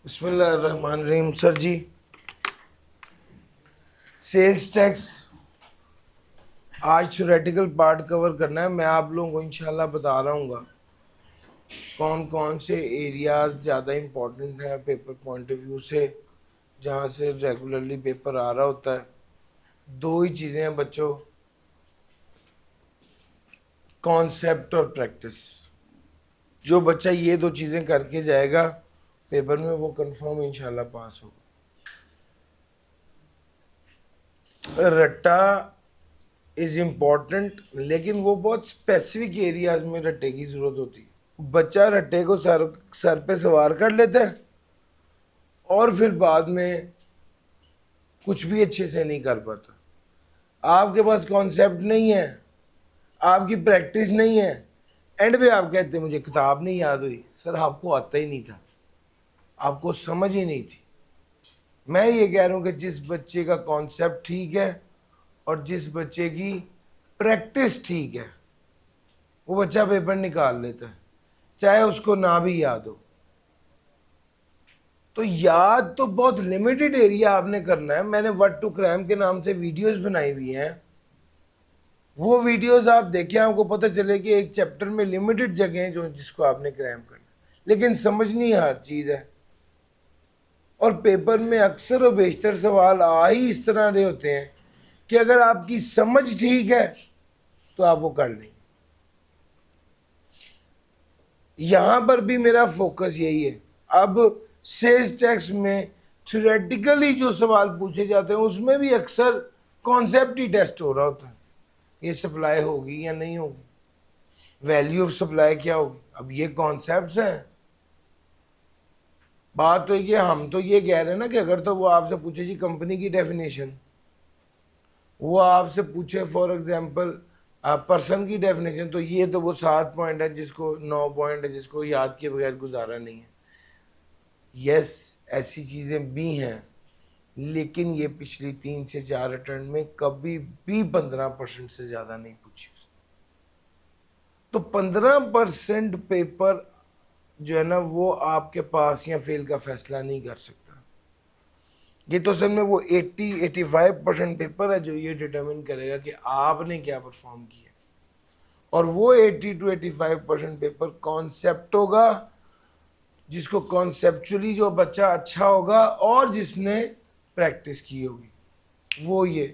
बिस्मिल्लाहिर्रहमानिर्रहीम। सर जी, sales tax आज theoretical part cover करना है। मैं आप लोगों को इंशाल्लाह बता रहा हूँ कौन कौन से एरियाज ज़्यादा इम्पोर्टेंट है पेपर पॉइंट ऑफ व्यू से, जहाँ से रेगुलरली पेपर आ रहा होता है। दो ही चीज़ें हैं बच्चों, कॉन्सेप्ट और प्रैक्टिस। जो बच्चा ये दो चीज़ें करके जाएगा पेपर में, वो कंफर्म इंशाल्लाह पास होगा। रट्टा इज इम्पॉर्टेंट, लेकिन वो बहुत स्पेसिफिक एरियाज में रट्टे की जरूरत होती है। बच्चा रट्टे को सर पे सवार कर लेता है और फिर बाद में कुछ भी अच्छे से नहीं कर पाता। आपके पास कॉन्सेप्ट नहीं है, आपकी प्रैक्टिस नहीं है, एंड पे आप कहते मुझे किताब नहीं याद हुई। सर आपको आता ही नहीं था, आपको समझ ही नहीं थी। मैं ये कह रहा हूँ कि जिस बच्चे का कॉन्सेप्ट ठीक है और जिस बच्चे की प्रैक्टिस ठीक है, वो बच्चा पेपर निकाल लेता है, चाहे उसको ना भी याद हो। तो याद तो बहुत लिमिटेड एरिया आपने करना है। मैंने व्हाट टू क्रैम के नाम से वीडियोस बनाई हुई हैं, वो वीडियोस आप देखें, आपको पता चले कि एक चैप्टर में लिमिटेड जगह हैं जो जिसको आपने क्रैम करना, लेकिन समझनी हर चीज़ है। और पेपर में अक्सर और बेशतर सवाल आ ही इस तरह रहे होते हैं कि अगर आपकी समझ ठीक है तो आप वो कर लेंगे। यहां पर भी मेरा फोकस यही है। अब सेल्स टैक्स में थ्योरेटिकली जो सवाल पूछे जाते हैं उसमें भी अक्सर कॉन्सेप्ट ही टेस्ट हो रहा होता है। ये सप्लाई होगी या नहीं होगी, वैल्यू ऑफ सप्लाई क्या होगी। अब ये कॉन्सेप्ट्स हैं। बात तो ये, हम तो ये कह रहे हैं ना कि अगर तो वो आपसे पूछे जी कंपनी की डेफिनेशन, वो आपसे पूछे फॉर एग्जांपल पर्सन की डेफिनेशन, तो ये तो वो 7 पॉइंट है, जिसको 9 पॉइंट है, जिसको याद किए बगैर गुजारा नहीं है। यस, ऐसी चीज़ें भी हैं, लेकिन ये पिछली 3 से 4 अटेम्प्ट में कभी भी 15% से ज़्यादा नहीं पूछी। तो 15% पेपर जो है ना, वो आपके पास या फेल का फैसला नहीं कर सकता। ये तो असल में वो 80-85% पेपर है जो ये डिटरमिन करेगा कि आपने क्या परफॉर्म किया। और वो 80-85% पेपर कॉन्सेप्ट होगा, जिसको कॉन्सेप्चुअली जो बच्चा अच्छा होगा और जिसने प्रैक्टिस की होगी, वो ये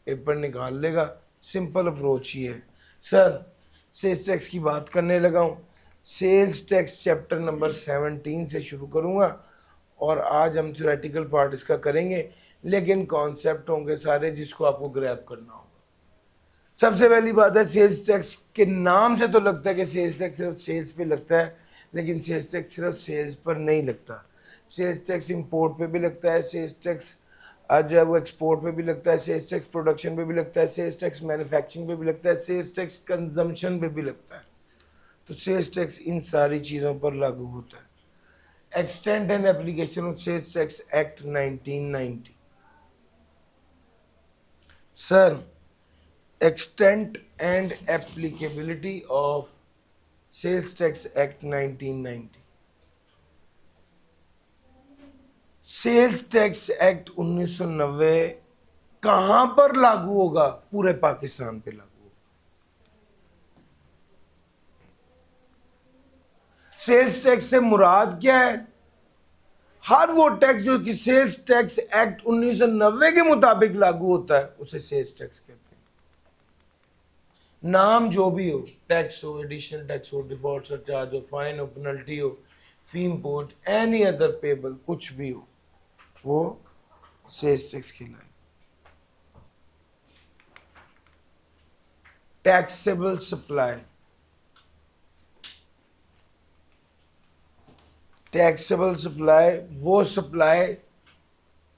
पेपर निकाल लेगा। सिंपल अप्रोच ही है। सर, सेल्स टैक्स की बात करने लगा हूँ। सेल्स टैक्स चैप्टर नंबर 17 से शुरू करूँगा और आज हम थ्योरेटिकल पार्ट इसका करेंगे, लेकिन कॉन्सेप्ट होंगे सारे जिसको आपको ग्रैब करना होगा। सबसे पहली बात है, सेल्स टैक्स के नाम से तो लगता है कि सेल्स टैक्स सिर्फ सेल्स पे लगता है, लेकिन सेल्स टैक्स सिर्फ सेल्स पर नहीं लगता। सेल्स टैक्स इंपोर्ट पे भी लगता है, सेल्स टैक्स जो है वो एक्सपोर्ट पे भी लगता है, सेल्स टैक्स प्रोडक्शन पे भी लगता है, सेल्स टैक्स मैन्युफैक्चरिंग पे भी लगता है, सेल्स टैक्स कंजम्पशन पे भी लगता है। तो सेल्स टैक्स इन सारी चीज़ों पर लागू होता है। Extent and application of sales tax act 1990। Sir, extent and applicability of sales tax act 1990। Sales tax act 1990 कहां पर लागू होगा? पूरे पाकिस्तान पे लागू होगा। सेल्स टैक्स से मुराद क्या है? हर वो टैक्स जो कि सेल्स टैक्स एक्ट 1990 के मुताबिक लागू होता है उसे सेल्स टैक्स कहते हैं। नाम जो भी हो, टैक्स हो, एडिशनल टैक्स हो, डिफॉल्ट सरचार्ज हो, फाइन हो, पेनल्टी हो, फी इम्पोज, एनी अदर पेबल, कुछ भी हो, वो सेल्स टैक्स कहलाए। टैक्सेबल सप्लाई, टैक्सेबल सप्लाई वो सप्लाई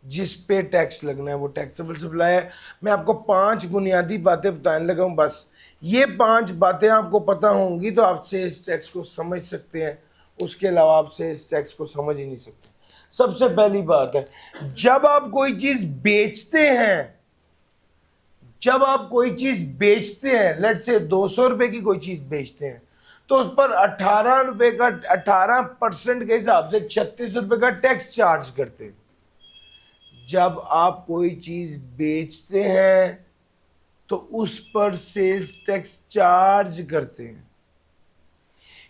जिस पे टैक्स लगना है वो टैक्सेबल सप्लाई है। मैं आपको 5 बुनियादी बातें बताने लगा हूं। बस ये 5 बातें आपको पता होंगी तो आप सेल्स टैक्स को समझ सकते हैं, उसके अलावा आप सेल्स टैक्स को समझ ही नहीं सकते। सबसे पहली बात है, जब आप कोई चीज बेचते हैं, जब आप कोई चीज बेचते हैं, लेट से 200 रुपए की कोई चीज बेचते हैं, तो उस पर 18 रुपए का 18% के हिसाब से 36 रुपए का टैक्स चार्ज करते हैं। जब आप कोई चीज बेचते हैं तो उस पर सेल्स टैक्स चार्ज करते हैं।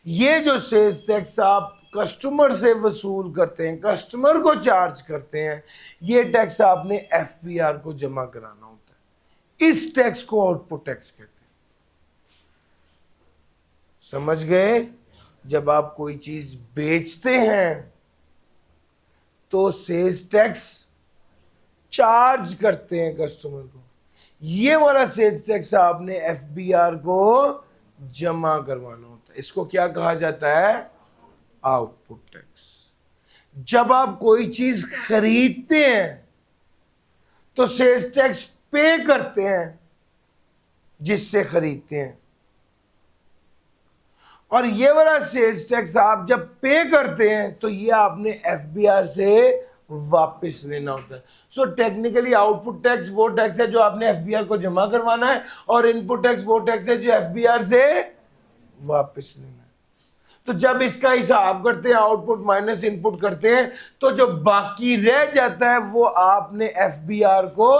ये जो सेल्स टैक्स आप कस्टमर से वसूल करते हैं, कस्टमर को चार्ज करते हैं, ये टैक्स आपने एफबीआर को जमा कराना होता है। इस टैक्स को आउटपुट टैक्स कहते हैं। समझ गए? जब आप कोई चीज बेचते हैं तो सेल्स टैक्स चार्ज करते हैं कस्टमर को, ये वाला सेल्स टैक्स आपने एफबीआर को जमा करवाना होता है। इसको क्या कहा जाता है? Output tax. जब आप कोई चीज खरीदते हैं तो सेल्स टैक्स पे करते हैं जिससे खरीदते हैं, और ये वाला सेल्स टैक्स आप जब पे करते हैं तो ये आपने एफबीआर से वापस लेना होता है। सो टेक्निकली आउटपुट टैक्स वो टैक्स है जो आपने एफबीआर को जमा करवाना है, और इनपुट टैक्स वो टैक्स है जो एफबीआर से वापस लेना है। तो जब इसका हिसाब करते हैं, आउटपुट माइनस इनपुट करते हैं, तो जो बाकी रह जाता है वो आपने एफबीआर को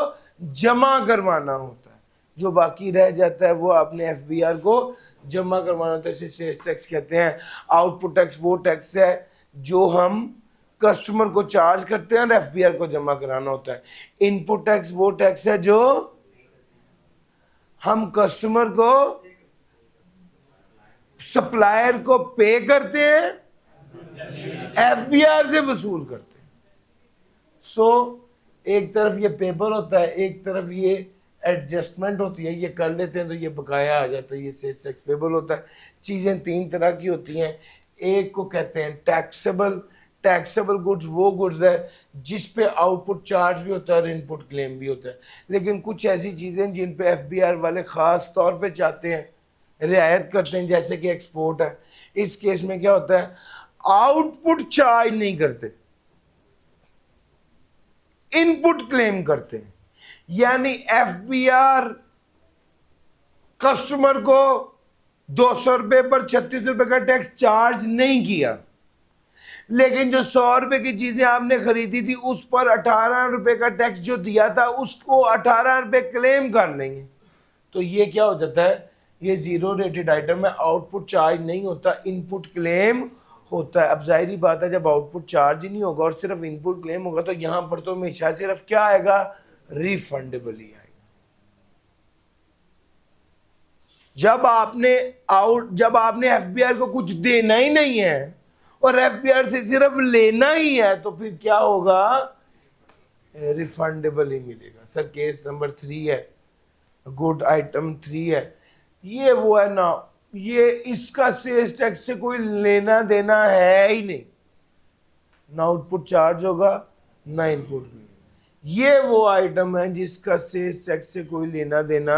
जमा करवाना होता है। जो बाकी रह जाता है वो आपने एफबीआर को जमा करवाना होता है। इसे सेल्स टैक्स कहते हैं। आउटपुट टैक्स वो टैक्स है जो हम कस्टमर को चार्ज करते हैं और एफबीआर को जमा कराना होता है। इनपुट टैक्स वो टैक्स है जो हम कस्टमर को, सप्लायर को पे करते हैं, एफबीआर से वसूल करते हैं। सो एक तरफ ये पेबल होता है, एक तरफ ये एडजस्टमेंट होती है। ये कर लेते हैं तो ये बकाया आ जाता है, ये सेल्स टैक्स पेबल होता है। चीजें तीन तरह की होती हैं। एक को कहते हैं टैक्सेबल। टैक्सेबल गुड्स वो गुड्स है जिस पे आउटपुट चार्ज भी होता है और इनपुट क्लेम भी होता है। लेकिन कुछ ऐसी चीजें जिन पे एफबीआर वाले खास तौर पे चाहते हैं, रियायत करते हैं, जैसे कि एक्सपोर्ट है। इस केस में क्या होता है? आउटपुट चार्ज नहीं करते, इनपुट क्लेम करते हैं। यानी एफबीआर कस्टमर को 200 रुपए पर 36 रुपए का टैक्स चार्ज नहीं किया, लेकिन जो 100 रुपए की चीजें आपने खरीदी थी उस पर 18 रुपए का टैक्स जो दिया था उसको 18 रुपए क्लेम कर लेंगे। तो ये क्या हो जाता है? ये जीरो रेटेड आइटम है। आउटपुट चार्ज नहीं होता, इनपुट क्लेम होता है। अब जाहिर बात है, जब आउटपुट चार्ज ही नहीं होगा और सिर्फ इनपुट क्लेम होगा तो यहां पर तो हमेशा सिर्फ क्या आएगा? रिफंडेबल ही आएगा। जब आपने एफबीआर को कुछ देना ही नहीं है और एफबीआर से सिर्फ लेना ही है तो फिर क्या होगा? रिफंडेबल ही मिलेगा। सर केस नंबर 3 है, गुड आइटम 3 है। ये वो है ना, ये इसका सेल्स टैक्स से कोई लेना देना है ही नहीं, ना आउटपुट चार्ज होगा ना इनपुट। ये वो आइटम है जिसका सेल्स टैक्स से कोई लेना देना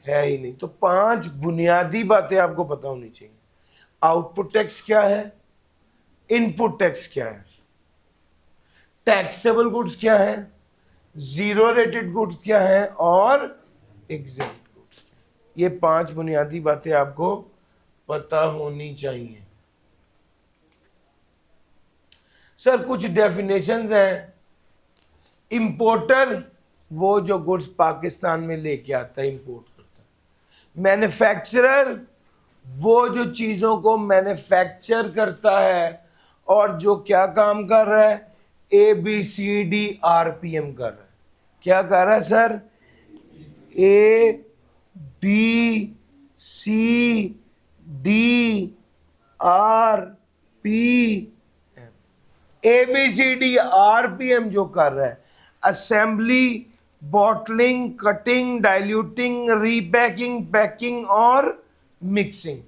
है ही नहीं। तो 5 बुनियादी बातें आपको पता होनी चाहिए। आउटपुट टैक्स क्या है, इनपुट टैक्स क्या है, टैक्सेबल गुड्स क्या है, जीरो रेटेड गुड्स क्या है, और एग्जेम्प्ट गुड्स क्या है। ये 5 बुनियादी बातें आपको पता होनी चाहिए। सर कुछ डेफिनेशंस हैं। इंपोर्टर वो जो गुड्स पाकिस्तान में लेके आता है, इंपोर्ट करता है। मैन्युफैक्चरर वो जो चीजों को मैन्युफैक्चर करता है और जो क्या काम कर रहा है? ABCD RPM कर रहा है। क्या कर रहा है सर? ABCD RPM जो कर रहा है, assembly, bottling, cutting, diluting, repacking, packing और मिक्सिंग,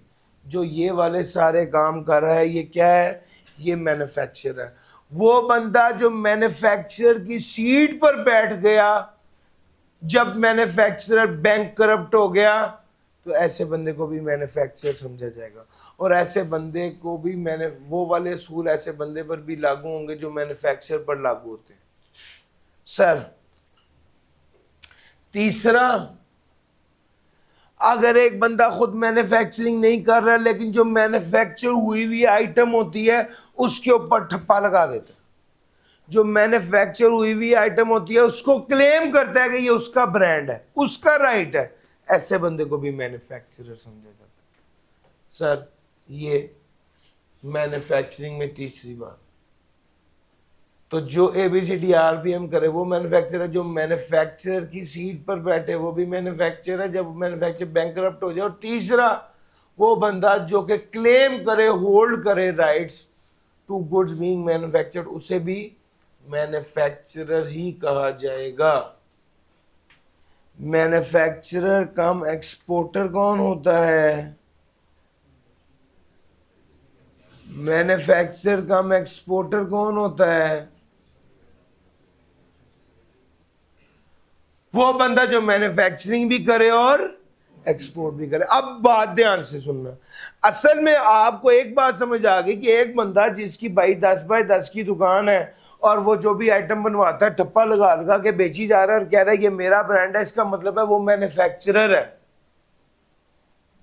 जो ये वाले सारे काम कर रहा है, ये क्या है? ये मैन्युफैक्चरर है। वो बंदा जो मैन्युफैक्चरर की सीट पर बैठ गया जब मैन्युफैक्चरर बैंक करप्ट हो गया, तो ऐसे बंदे को भी मैन्युफैक्चरर समझा जाएगा। और ऐसे बंदे को भी वो वाले असूल ऐसे बंदे पर भी लागू होंगे जो मैन्युफैक्चरर पर लागू होते हैं। सर तीसरा, अगर एक बंदा खुद मैन्युफैक्चरिंग नहीं कर रहा लेकिन जो मैन्युफैक्चर हुई हुई आइटम होती है उसके ऊपर ठप्पा लगा देता है, जो मैन्युफैक्चर हुई हुई आइटम होती है उसको क्लेम करता है कि ये उसका ब्रांड है, उसका राइट है, ऐसे बंदे को भी मैन्युफैक्चरर समझा जाता है। सर ये मैन्युफैक्चरिंग में तीसरी बात, तो जो ABCD RPM करे वो मैन्युफैक्चरर है, जो मैन्युफैक्चरर की सीट पर बैठे वो भी मैन्युफैक्चरर है जब मैन्युफैक्चर बैंकरप्ट हो जाए। और तीसरा वो बंदा जो कि क्लेम करे, होल्ड करे rights to goods being manufactured, उसे भी मैन्युफैक्चरर ही कहा जाएगा। मैन्युफैक्चरर कम एक्सपोर्टर कौन होता है? मैन्युफैक्चरर कम एक्सपोर्टर कौन होता है? वो बंदा जो मैन्युफैक्चरिंग भी करे और एक्सपोर्ट भी करे। अब बात ध्यान से सुनना, असल में आपको एक बात समझ आ गई कि एक बंदा जिसकी भाई 10 बाय 10 की दुकान है और वो जो भी आइटम बनवाता है ठप्पा लगा लगा के बेची जा रहा है और कह रहा है ये मेरा ब्रांड है, इसका मतलब है वो मैन्युफैक्चरर है,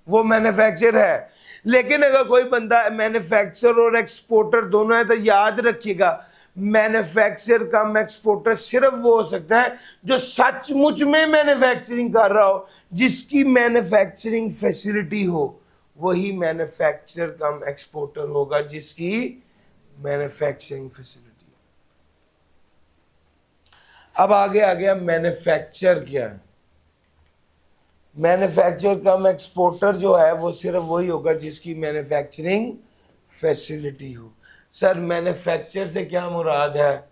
वो मैन्युफैक्चरर है। लेकिन अगर कोई बंदा मैन्युफैक्चरर और एक्सपोर्टर दोनों है तो याद रखिएगा मैन्युफैक्चर कम एक्सपोर्टर सिर्फ वो हो सकता है जो सचमुच में मैन्युफैक्चरिंग कर रहा हो, जिसकी मैन्युफैक्चरिंग फैसिलिटी हो, वही मैन्युफैक्चर कम एक्सपोर्टर होगा जिसकी मैन्युफैक्चरिंग फैसिलिटी। अब आगे आ गया मैन्युफैक्चर क्या है। मैन्युफैक्चर कम एक्सपोर्टर जो है वो सिर्फ वही होगा जिसकी मैन्युफैक्चरिंग फैसिलिटी हो। सर मैन्युफैक्चर से क्या मुराद है?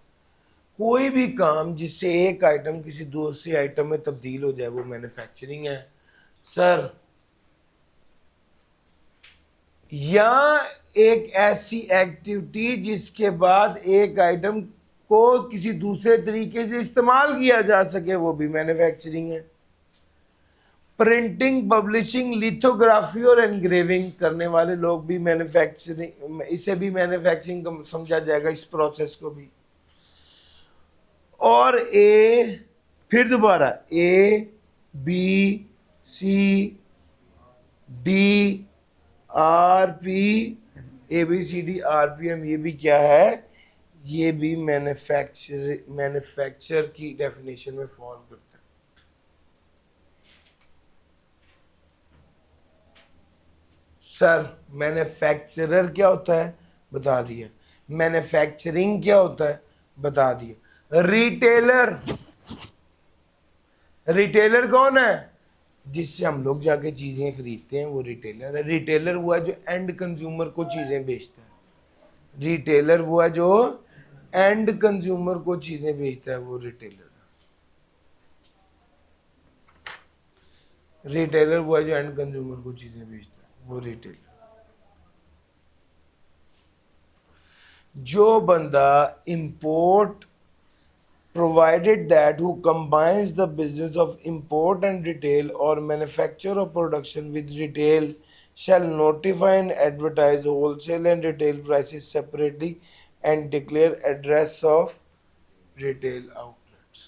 कोई भी काम जिससे एक आइटम किसी दूसरी आइटम में तब्दील हो जाए वो मैन्युफैक्चरिंग है। सर या एक ऐसी एक्टिविटी जिसके बाद एक आइटम को किसी दूसरे तरीके से इस्तेमाल किया जा सके वो भी मैन्युफैक्चरिंग है। प्रिंटिंग, पब्लिशिंग, लिथोग्राफी और एनग्रेविंग करने वाले लोग भी मैन्युफैक्चरिंग, इसे भी मैन्युफैक्चरिंग समझा जाएगा, इस प्रोसेस को भी। और फिर दोबारा ABCD RPM ये भी क्या है? ये भी मैन्युफैक्चर की डेफिनेशन में फॉल करता है। सर मैन्युफैक्चरर क्या होता है? बता दिया। मैन्युफैक्चरिंग क्या होता है? बता दिया। रिटेलर, रिटेलर कौन है? जिससे हम लोग जाके चीजें खरीदते हैं वो रिटेलर है। रिटेलर वो है जो एंड कंज्यूमर को चीजें बेचता है। रिटेलर वो है जो एंड कंज्यूमर को चीजें बेचता है, वो रिटेलर है। रिटेलर वो है जो एंड कंज्यूमर को चीजें बेचता है, वो रिटेलर। जो बंदा import, provided that who combines the business of import and retail or manufacture or production with retail shall notify and advertise wholesale and retail prices separately and declare address of retail outlets।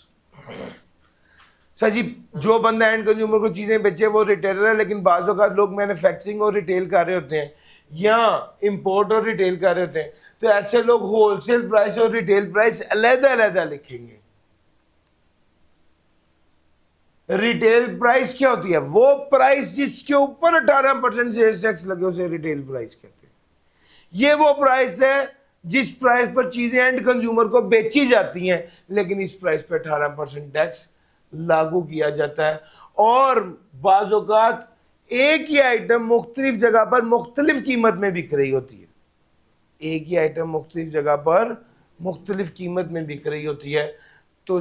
Sir ji जो बंदा and consumer को चीजें बेचे वो retailer है, लेकिन बाज़ औक़ात लोग मैन्युफैक्चरिंग और रिटेल कर रहे होते हैं या इंपोर्ट और रिटेल कर रहे होते हैं, तो ऐसे लोग होलसेल प्राइस और रिटेल प्राइस अलग-अलग लिखेंगे। रिटेल प्राइस क्या होती है? वो प्राइस जिसके ऊपर 18% सेल्स टैक्स लगे उसे रिटेल प्राइस कहते हैं। ये वो प्राइस है जिस प्राइस पर चीजें एंड कंज्यूमर को बेची जाती हैं, लेकिन इस प्राइस पर 18% टैक्स लागू किया जाता है। और बाज़ औक़ात एक ही आइटम मुख्तलिफ जगह पर मुख्तलिफ कीमत में बिक रही होती है। एक ही आइटम मुख्तलिफ जगह पर मुख्तलिफ कीमत में बिक रही होती है, तो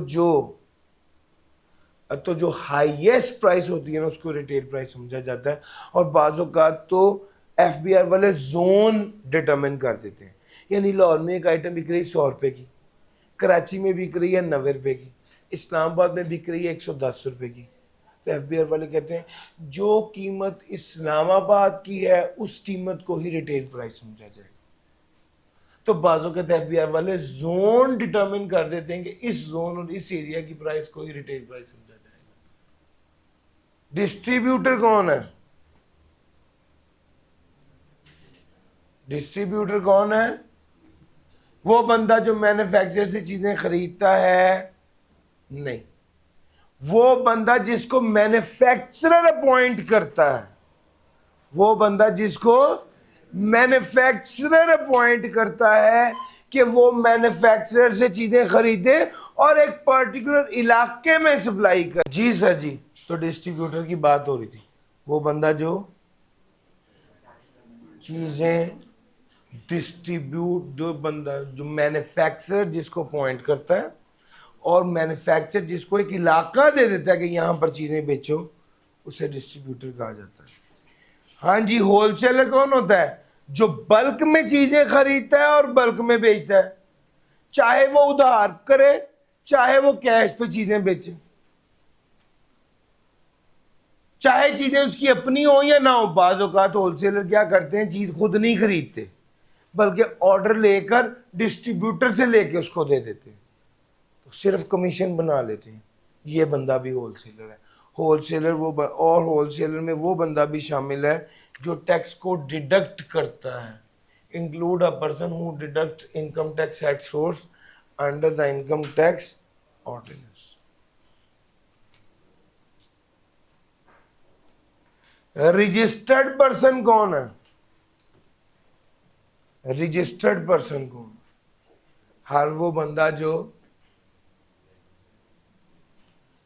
जो हाईएस्ट प्राइस होती है ना उसको रिटेल प्राइस समझा जाता है। और बाज़ औक़ात तो FBR वाले जोन डिटरमिन कर देते हैं, यानी लाहौर में एक आइटम बिक रही है 100 रुपये की, कराची में बिक रही है 90 रुपये की, इस्लामाबाद में बिक रही है 110 रुपये की, तो FBR वाले कहते हैं जो कीमत इस्लामाबाद की है उस कीमत को ही रिटेल प्राइस समझा जाएगा। तो बाज़ों के FBR वाले जोन डिटरमिन कर देते हैं कि इस जोन और इस एरिया की प्राइस को ही रिटेल प्राइस समझा जाएगा। डिस्ट्रीब्यूटर कौन है? डिस्ट्रीब्यूटर कौन है? वो बंदा जो मैन्युफैक्चरर से चीजें खरीदता है? नहीं, वो बंदा जिसको मैन्युफैक्चरर अपॉइंट करता है, वो बंदा जिसको मैन्युफैक्चरर अपॉइंट करता है कि वो मैन्युफैक्चरर से चीजें खरीदे और एक पर्टिकुलर इलाके में सप्लाई कर। जी सर जी, तो डिस्ट्रीब्यूटर की बात हो रही थी, वो बंदा जो चीजें डिस्ट्रीब्यूट, जो बंदा जो मैन्युफैक्चरर जिसको अपॉइंट करता है और मैन्युफैक्चरर जिसको एक इलाका दे देता है कि यहां पर चीजें बेचो, उसे डिस्ट्रीब्यूटर कहा जाता है। हाँ जी, होलसेलर कौन होता है? जो बल्क में चीजें खरीदता है और बल्क में बेचता है, चाहे वो उधार करे चाहे वो कैश पे चीजें बेचे, चाहे चीजें उसकी अपनी हो या ना हो। बाज औकात होलसेलर क्या करते हैं, चीज खुद नहीं खरीदते बल्कि ऑर्डर लेकर डिस्ट्रीब्यूटर से लेके उसको दे देते हैं, तो सिर्फ कमीशन बना लेते हैं। ये बंदा भी होलसेलर है। होलसेलर और होलसेलर में वो बंदा भी शामिल है जो टैक्स को डिडक्ट करता है। Include a person who deduct income tax at source under the income tax ordinance. Registered person कौन है? रजिस्टर्ड पर्सन कौन? हर वो बंदा जो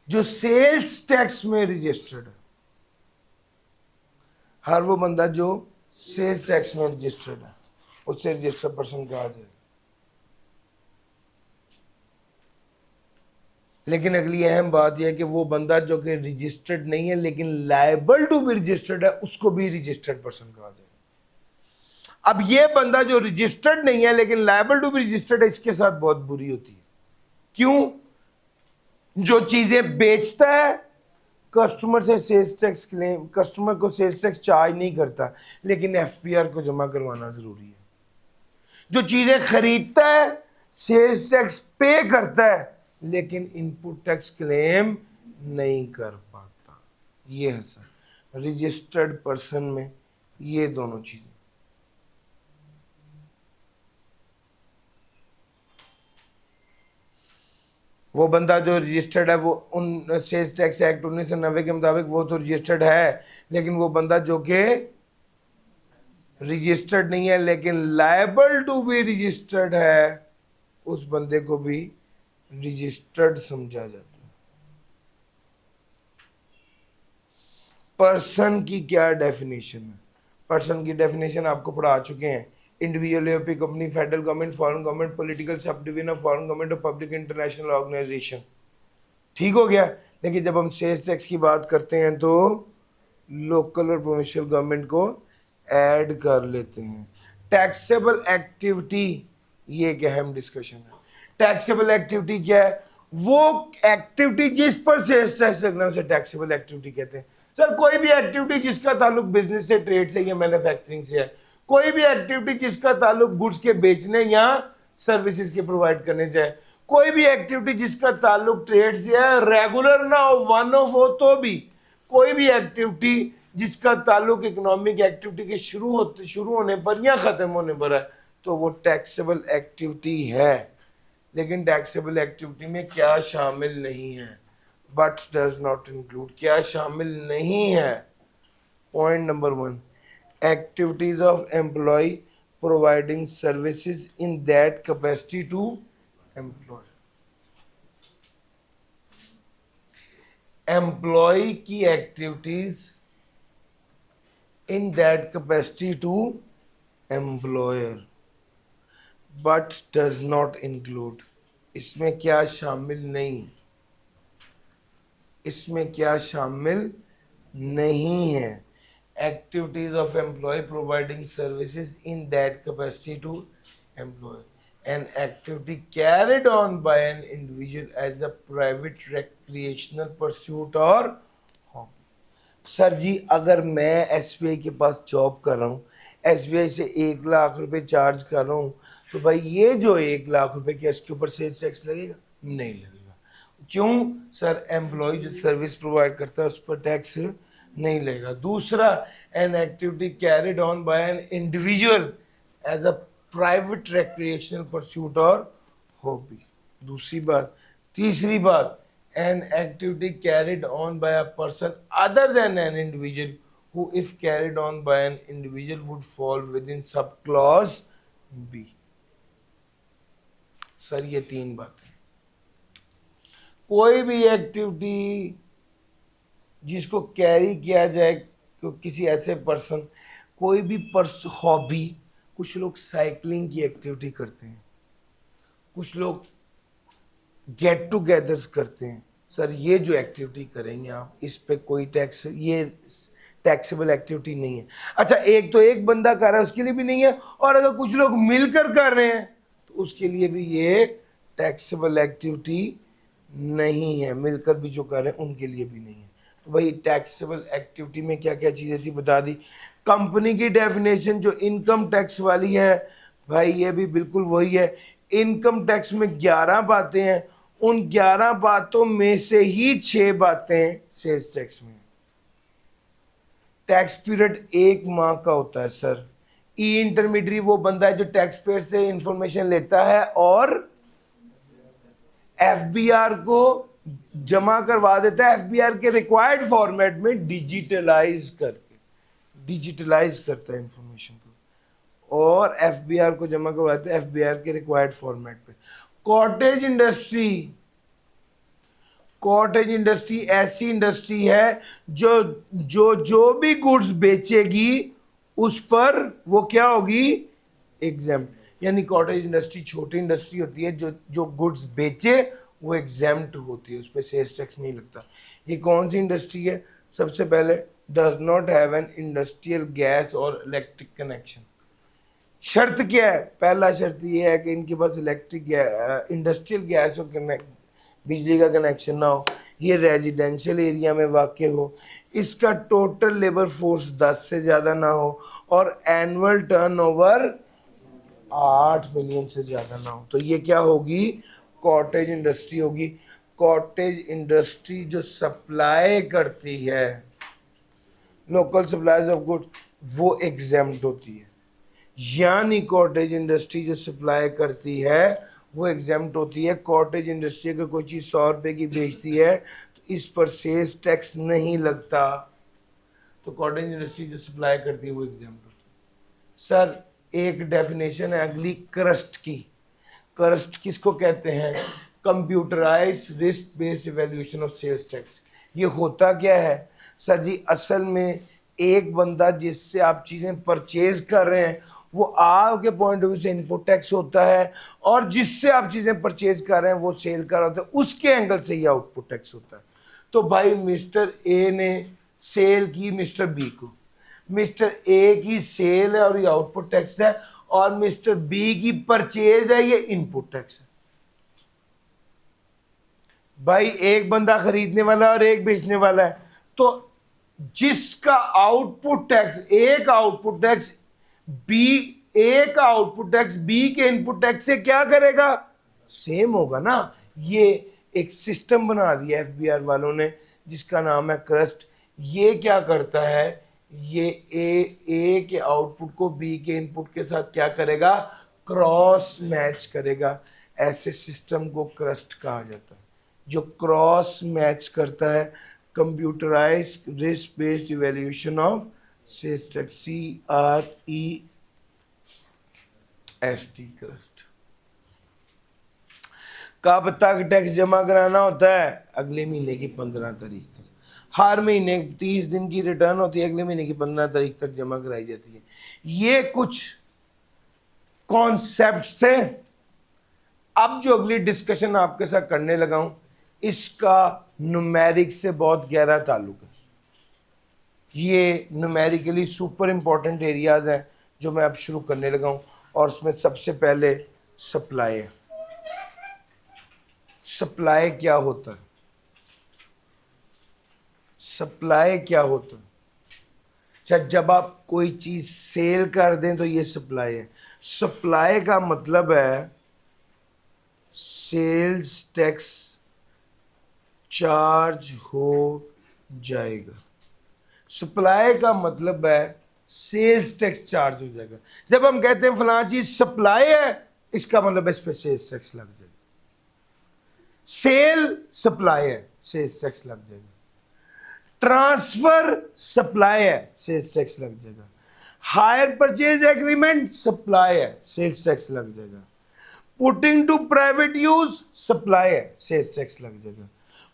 सेल्स टैक्स में रजिस्टर्ड है, हर वो बंदा जो सेल्स टैक्स में रजिस्टर्ड है, उससे रजिस्टर्ड पर्सन कहा जाए। लेकिन अगली अहम बात यह है कि वो बंदा जो कि रजिस्टर्ड नहीं है लेकिन लायबल टू बी रजिस्टर्ड है, उसको भी रजिस्टर्ड पर्सन कहा जाए। अब ये बंदा जो रजिस्टर्ड नहीं है लेकिन लायबल टू बी रजिस्टर्ड है, इसके साथ बहुत बुरी होती है। क्यों? जो चीजें बेचता है कस्टमर से सेल्स टैक्स क्लेम, कस्टमर को सेल्स टैक्स चार्ज नहीं करता लेकिन एफपीआर को जमा करवाना जरूरी है। जो चीजें खरीदता है सेल्स टैक्स पे करता है लेकिन इनपुट टैक्स क्लेम नहीं कर पाता। ये है सर रजिस्टर्ड पर्सन में ये दोनों चीजें। वो बंदा जो रजिस्टर्ड है वो उन सेल्स टैक्स एक्ट 1990 के मुताबिक वो तो रजिस्टर्ड है, लेकिन वो बंदा जो कि रजिस्टर्ड नहीं है लेकिन लायबल टू बी रजिस्टर्ड है, उस बंदे को भी रजिस्टर्ड समझा जाता है। पर्सन की क्या डेफिनेशन है? पर्सन की डेफिनेशन आपको पढ़ा चुके हैं। Individual UP company, federal government, foreign government, political sub division of foreign government और पब्लिक इंटरनेशनल ऑर्गेनाइजेशन। ठीक हो गया। लेकिन जब हम सेल्स टैक्स की बात करते हैं तो लोकल और प्रोविंशियल गवर्नमेंट को ऐड कर लेते हैं। टैक्सेबल एक्टिविटी, ये एक अहम डिस्कशन है। टैक्सेबल एक्टिविटी क्या है? वो एक्टिविटी जिस पर सेल्स टैक्स लगना उसे टैक्सेबल एक्टिविटी कहते हैं। सर कोई भी एक्टिविटी जिसका ताल्लुक बिजनेस से, ट्रेड से या मैन्युफैक्चरिंग से है, कोई भी एक्टिविटी जिसका ताल्लुक गुड्स के बेचने या सर्विसेज के प्रोवाइड करने से है, कोई भी एक्टिविटी जिसका ताल्लुक ट्रेड से है, रेगुलर ना हो, वन ऑफ हो तो भी, कोई भी एक्टिविटी जिसका ताल्लुक इकोनॉमिक एक्टिविटी के शुरू होने पर या खत्म होने पर है, तो वो टैक्सेबल एक्टिविटी है। लेकिन टैक्सेबल एक्टिविटी में क्या शामिल नहीं है? बट डज नॉट इंक्लूड, क्या शामिल नहीं है? Point number 1, activities of employee providing services in that capacity to employ। employee की activities in that capacity to employer but does not include, इसमें क्या शामिल नहीं? इसमें क्या शामिल नहीं है? Activities of employee providing services in that capacity to employ, an activity carried on by an individual as a private recreational pursuit or hobby। Sir ji अगर मैं एसबीआई के पास जॉब कर रहा हूँ, एसबीआई से 1 लाख रुपए चार्ज कर रहा हूँ, तो भाई ये जो 1 लाख रुपए के इसके ऊपर सेल्स टैक्स लगेगा? नहीं लगेगा। क्यों सर? एम्प्लॉय जो सर्विस प्रोवाइड करता है उस पर टैक्स नहीं लेगा। दूसरा, an activity carried on by an individual as a private recreational pursuit और हॉबी। दूसरी बात। तीसरी बात, an activity carried on by a person other than an individual who if carried on by an individual would fall within sub clause B। Sir ये तीन बातें। कोई भी एक्टिविटी जिसको कैरी किया जाए किसी ऐसे पर्सन, कोई भी हॉबी, कुछ लोग साइकिलिंग की एक्टिविटी करते हैं, कुछ लोग गेट टूगेदर्स करते हैं। सर ये जो एक्टिविटी करेंगे आप, इस पे कोई टैक्स, ये टैक्सेबल एक्टिविटी नहीं है। अच्छा, एक तो एक बंदा कर रहा है उसके लिए भी नहीं है, और अगर कुछ लोग मिलकर कर रहे हैं तो उसके लिए भी ये टैक्सेबल एक्टिविटी नहीं है। मिलकर भी जो कर रहे हैं उनके लिए भी नहीं है। तो भाई टैक्सेबल एक्टिविटी में क्या क्या चीज़ें थी बता दी। कंपनी की डेफिनेशन जो इनकम टैक्स वाली है, भाई ये भी बिल्कुल वही है। इनकम टैक्स में 11 बातें हैं, उन 11 बातों में से ही 6 बातें सेल्स टैक्स में। टैक्स पीरियड 1 माह का होता है सर। ई इंटरमीडियरी वो बंदा है जो टैक्स पेयर से इंफॉर्मेशन लेता है और एफबीआर को जमा करवा देता है, एफबीआर के रिक्वायर्ड फॉर्मेट में डिजिटलाइज करता है इंफॉर्मेशन को, और एफबीआर को जमा करवाते हैं एफबीआर के रिक्वायर्ड फॉर्मेट पे। कॉटेज इंडस्ट्री ऐसी इंडस्ट्री है जो भी गुड्स बेचेगी उस पर वो क्या होगी? एग्जेम्प्ट। यानी कॉटेज इंडस्ट्री छोटी इंडस्ट्री होती है जो गुड्स बेचे वो एग्जेम्प्ट होती है, उस पर सेल्स टैक्स नहीं लगता। ये कौन सी इंडस्ट्री है? सबसे पहले, does not have an industrial gas और इलेक्ट्रिक कनेक्शन। शर्त क्या है? पहला शर्त ये है कि इनके पास इंडस्ट्रियल गैस और बिजली का कनेक्शन ना हो, ये रेजिडेंशियल एरिया में वाक़ हो, इसका टोटल लेबर फोर्स 10 से ज़्यादा ना हो, और एनुअल टर्नओवर 8 मिलियन से ज़्यादा ना हो। तो ये क्या होगी? कॉटेज इंडस्ट्री होगी। कॉटेज इंडस्ट्री जो सप्लाई करती है लोकल सप्लाईज ऑफ गुड्स, वो एग्जेम्प्ट होती है। यानी कॉटेज इंडस्ट्री जो सप्लाई करती है वो एग्जेम्प्ट होती है। कॉटेज इंडस्ट्री अगर कोई चीज़ 100 रुपये की बेचती है तो इस पर सेल्स टैक्स नहीं लगता। तो कॉटेज इंडस्ट्री जो सप्लाई करती है वो एग्जेम्प्ट होती है। सर एक डेफिनेशन है अगली, क्रस्ट की। क्रस्ट किसको कहते हैं? Computerised risk based evaluation of sales tax. ये होता क्या है सर जी? असल में एक बंदा जिससे आप चीज़ें परचेज कर रहे हैं वो आपके पॉइंट ऑफ व्यू से इनपुट टैक्स होता है, और जिससे आप चीज़ें परचेज कर रहे हैं वो सेल कर रहा होता है, उसके एंगल से ही आउटपुट टैक्स होता है। तो भाई मिस्टर ए ने सेल की मिस्टर बी को, मिस्टर ए की सेल है और ये आउटपुट टैक्स है, और मिस्टर बी की परचेज है, ये इनपुट टैक्स है। भाई एक बंदा खरीदने वाला है और एक बेचने वाला है, तो जिसका आउटपुट टैक्स, एक आउटपुट टैक्स बी, ए का आउटपुट टैक्स बी के इनपुट टैक्स से क्या करेगा? सेम होगा ना। ये एक सिस्टम बना दिया एफबीआर वालों ने जिसका नाम है क्रस्ट। ये क्या करता है? ये ए के आउटपुट को बी के इनपुट के साथ क्या करेगा? क्रॉस मैच करेगा। ऐसे सिस्टम को क्रस्ट कहा जाता है, जो क्रॉस मैच करता है। Computerise risk based evaluation of sales tax, CREST। Crust. कब तक टैक्स जमा कराना होता है? अगले महीने की 15 तारीख तक। हर महीने 30 दिन की रिटर्न होती है, अगले महीने की 15 तारीख तक जमा कराई जाती है। ये कुछ कॉन्सेप्ट्स थे। अब जो अगली डिस्कशन आपके साथ करने लगा हूं, इसका न्यूमेरिक से बहुत गहरा ताल्लुक है। ये न्यूमेरिकली सुपर इंपॉर्टेंट एरियाज हैं जो मैं अब शुरू करने लगा हूं, और उसमें सबसे पहले सप्लाई है। सप्लाई क्या होता है? सप्लाई क्या होता है? अच्छा, जब आप कोई चीज सेल कर दें तो ये सप्लाई है। सप्लाई का मतलब है सेल्स टैक्स चार्ज हो जाएगा। सप्लाई का मतलब है सेल्स टैक्स चार्ज हो जाएगा। जब हम कहते हैं फलां चीज सप्लाई है, इसका मतलब इस पे सेल्स टैक्स लग जाएगा। सेल सप्लाई है, सेल्स टैक्स लग जाएगा। ट्रांसफर सप्लाई है, सेल्स टैक्स लग जाएगा। हायर परचेज एग्रीमेंट सप्लाई है, सेल्स टैक्स लग जाएगा। Putting to private use supply है, सेल्स टैक्स लग जाएगा।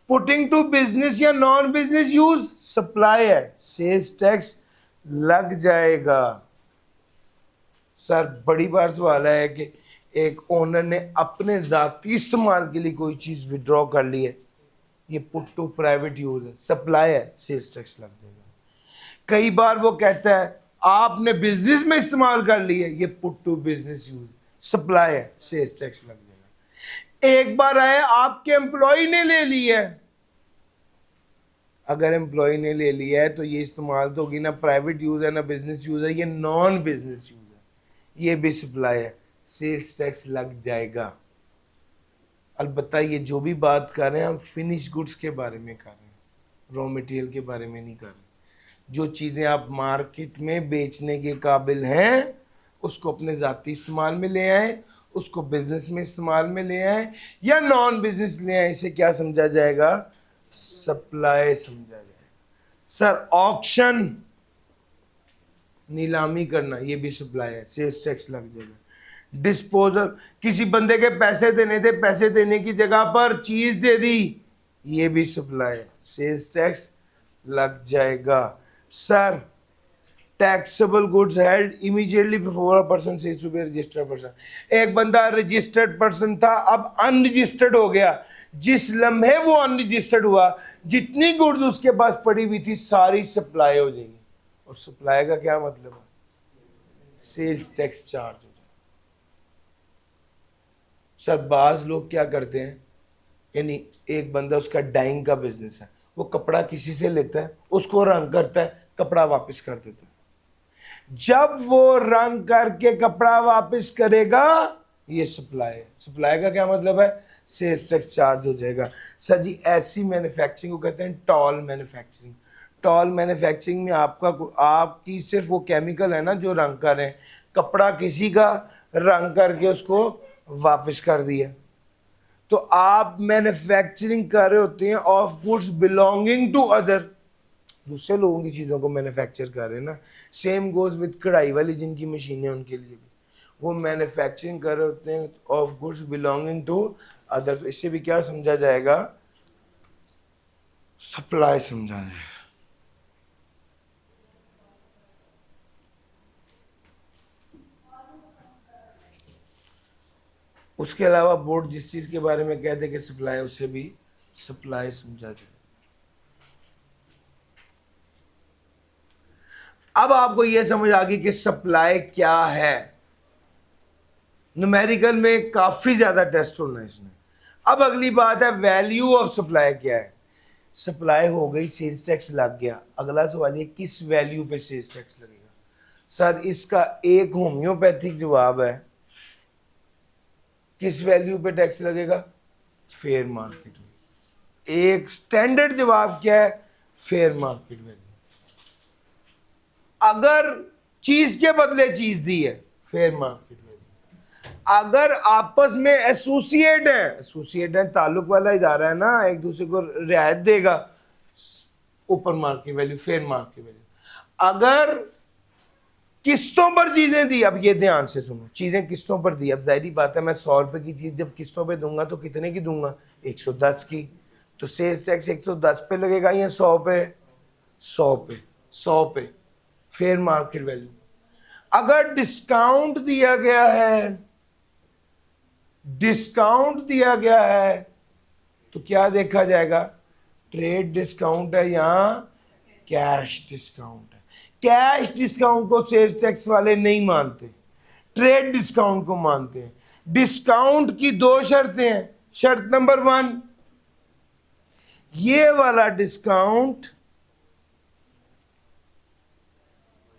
पुटिंग टू बिजनेस या नॉन बिजनेस यूज सप्लाई है, सेल्स टैक्स लग जाएगा। सर बड़ी बार सवाल है कि एक ओनर ने अपने जाती इस्तेमाल के लिए कोई चीज विड्रॉ कर ली है, ये पुट टू प्राइवेट यूज है, सप्लाई है, सेल्स टैक्स लग जाएगा। कई बार वो कहता है आपने बिजनेस में इस्तेमाल कर ली है, ये put to business use, supply है, सेल्स टैक्स लग जाएगा। एक बार आया आपके एम्प्लॉय ने ले ली है, अगर एम्प्लॉय ने ले लिया है तो ये इस्तेमाल तो होगी ना प्राइवेट यूज है ना बिजनेस यूज है, ये नॉन बिजनेस यूज है, ये भी सप्लाई है, सेल्स टैक्स लग जाएगा। अलबत्ता ये जो भी बात कर रहे हैं हम फिनिश गुड्स के बारे में कर रहे हैं, रॉ मटेरियल के बारे में नहीं कर रहे। जो चीज़ें आप मार्केट में बेचने के काबिल हैं उसको अपने ज़ाती इस्तेमाल में ले आए, उसको बिजनेस में इस्तेमाल में ले आए या नॉन बिजनेस ले आए, इसे क्या समझा जाएगा? सप्लाई समझा जाएगा। सर ऑक्शन, नीलामी करना, ये भी सप्लाई है, सेल्स टैक्स लग जाएगा। डिस्पोजल, किसी बंदे के पैसे देने थे, पैसे देने की जगह पर चीज दे दी, ये भी सप्लाई है, सेल्स टैक्स लग जाएगा। Sir taxable goods held immediately before a person ceases to be registered person, एक बंदा रजिस्टर्ड पर्सन था अब अनरजिस्टर्ड हो गया, जिस लम्हे वो अनरजिस्टर्ड हुआ जितनी गुड्स उसके पास पड़ी हुई थी सारी सप्लाई हो जाएगी। और सप्लाई का क्या मतलब है? सेल्स टैक्स चार्ज हो जाएगा। सर बाज लोग क्या करते हैं, यानी एक बंदा उसका डाइंग का बिजनेस है, वो कपड़ा किसी से लेता है, उसको रंग करता है, कपड़ा वापस कर देता है। जब वो रंग करके कपड़ा वापस करेगा ये सप्लाई है। सप्लाई का क्या मतलब है? सेल्स टैक्स चार्ज हो जाएगा। सर जी ऐसी मैन्युफैक्चरिंग को कहते हैं टॉल मैन्युफैक्चरिंग। टॉल मैन्युफैक्चरिंग में आपकी सिर्फ वो केमिकल है ना जो रंग कर रहे हैं, कपड़ा किसी का रंग करके उसको वापस कर दिया, तो आप मैन्युफैक्चरिंग कर रहे होते हैं of goods belonging to other, दूसरे लोगों की चीज़ों को मैन्युफैक्चर कर रहे हैं ना। सेम गोज विद कढ़ाई वाली जिनकी मशीनें उनके लिए भी वो मैन्युफैक्चरिंग कर रहे होते हैं of goods belonging to other, तो इससे भी क्या समझा जाएगा? सप्लाई समझा जाएगा। उसके अलावा बोर्ड जिस चीज के बारे में कहते कि सप्लाई, उसे भी सप्लाई समझा जाए। अब आपको यह समझ आ गई कि सप्लाई क्या है। न्यूमेरिकल में काफी ज्यादा टेस्ट होना है इसमें। अब अगली बात है वैल्यू ऑफ सप्लाई क्या है। सप्लाई हो गई, सेल्स टैक्स लग गया, अगला सवाल ये किस वैल्यू पे सेल्स टैक्स लगेगा? सर इसका एक होम्योपैथिक जवाब है, किस वैल्यू पे टैक्स लगेगा? Fair market value. एक स्टैंडर्ड जवाब क्या है? Fair market value. अगर चीज के बदले चीज दी है, फेयर मार्केट वैल्यू। अगर आपस में एसोसिएट है, ताल्लुक वाला इदारा है ना, एक दूसरे को रियायत देगा, ऊपर market value, fair market value. अगर किस्तों पर चीजें दी, अब ये ध्यान से सुनो, चीजें किस्तों पर दी, अब जाहिर बात है मैं 100 रुपए की चीज जब किस्तों पे दूंगा तो कितने की दूंगा? 110 की, तो सेल्स टैक्स 110 पे लगेगा या 100 पे? 100 पे, 100 पे फेयर मार्केट वैल्यू। अगर डिस्काउंट दिया गया है, डिस्काउंट दिया गया है तो क्या देखा जाएगा? ट्रेड डिस्काउंट है या कैश डिस्काउंट है? कैश डिस्काउंट को सेल्स टैक्स वाले नहीं मानते, ट्रेड डिस्काउंट को मानते हैं। डिस्काउंट की दो शर्तें हैं। शर्त नंबर 1, ये वाला डिस्काउंट,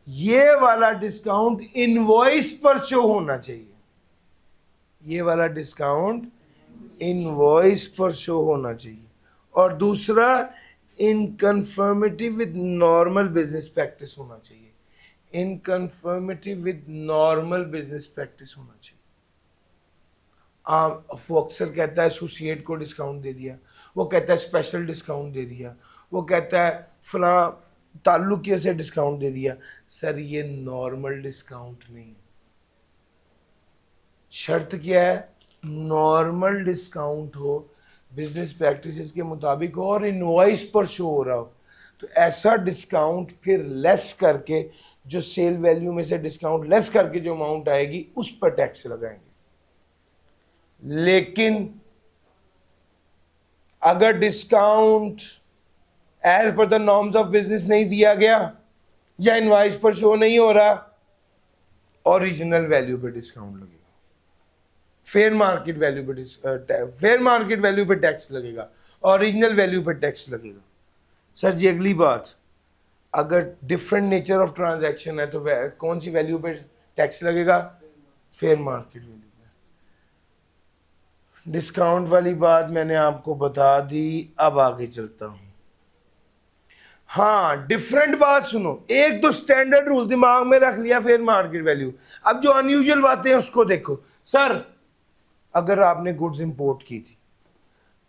ये वाला डिस्काउंट इनवॉइस पर शो होना चाहिए, ये वाला डिस्काउंट इनवॉइस पर शो होना चाहिए। और दूसरा इन conformity with normal business practice होना चाहिए, इन conformity with normal business practice होना चाहिए। वो अक्सर कहता है एसोसिएट को डिस्काउंट दे दिया, वो कहता है स्पेशल डिस्काउंट दे दिया, वो कहता है फला ताल्लुकियों से डिस्काउंट दे दिया। सर ये नॉर्मल डिस्काउंट नहीं, शर्त क्या है, नॉर्मल डिस्काउंट हो, बिजनेस प्रैक्टिसेस के मुताबिक हो और इनवॉइस पर शो हो रहा हो। तो ऐसा डिस्काउंट फिर लेस करके, जो सेल वैल्यू में से डिस्काउंट लेस करके जो अमाउंट आएगी उस पर टैक्स लगाएंगे। लेकिन अगर discount as per the norms of business नहीं दिया गया या इनवॉइस पर शो नहीं हो रहा, ओरिजिनल वैल्यू पे डिस्काउंट लगेगा, फेयर मार्केट वैल्यू पे टैक्स लगेगा, ओरिजिनल वैल्यू पे टैक्स लगेगा। सर जी अगली बात, अगर डिफरेंट नेचर ऑफ ट्रांजैक्शन है तो कौन सी वैल्यू पे टैक्स लगेगा, फेयर मार्केट वैल्यू पे। डिस्काउंट वाली बात मैंने आपको बता दी, अब आगे चलता हूं। हाँ डिफरेंट बात सुनो, एक तो स्टैंडर्ड रूल दिमाग में रख लिया फेयर मार्केट वैल्यू, अब जो अनयूजुअल बातें हैं उसको देखो। सर अगर आपने गुड्स इंपोर्ट की थी,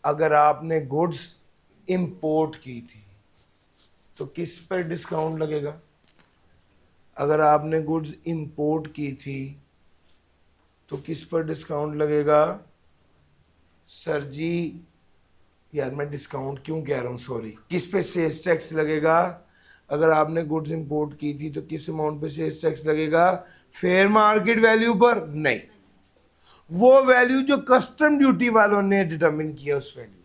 अगर आपने गुड्स इंपोर्ट की थी तो किस पर डिस्काउंट लगेगा, अगर आपने गुड्स इंपोर्ट की थी तो किस पर डिस्काउंट लगेगा। सर जी यार मैं डिस्काउंट क्यों कह रहा हूँ, सॉरी, किस पे सेल्स टैक्स लगेगा, अगर आपने गुड्स इंपोर्ट की थी तो किस अमाउंट पे सेल्स टैक्स लगेगा, फेयर मार्केट वैल्यू पर नहीं, वो वैल्यू जो कस्टम ड्यूटी वालों ने डिटरमिन किया उस वैल्यू।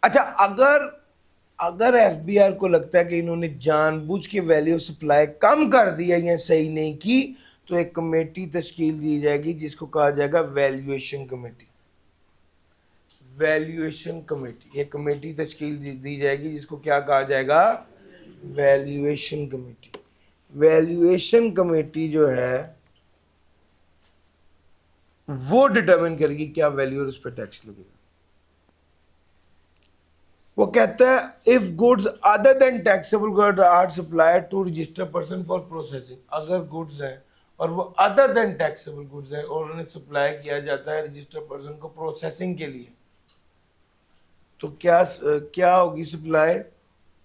अच्छा अगर एफबीआर को लगता है कि इन्होंने जानबूझ के वैल्यू सप्लाई कम कर दिया या सही नहीं की, तो एक कमेटी तश्कील दी जाएगी जिसको कहा जाएगा वैल्यूएशन कमेटी। वैल्यूएशन कमेटी, एक कमेटी तश्कील दी जाएगी जिसको क्या कहा जाएगा, वैल्यूएशन कमेटी। वैल्यूएशन कमेटी जो है वो डिटरमिन करेगी क्या वैल्यू और उस पर टैक्स लगेगा। वो कहता है if goods other than taxable goods are supplied to registered person for processing, अगर गुड्स है और वो अदर देन टैक्सेबल गुड्स है और उन्हें सप्लाई किया जाता है रजिस्टर्ड पर्सन को प्रोसेसिंग के लिए, तो क्या होगी supply,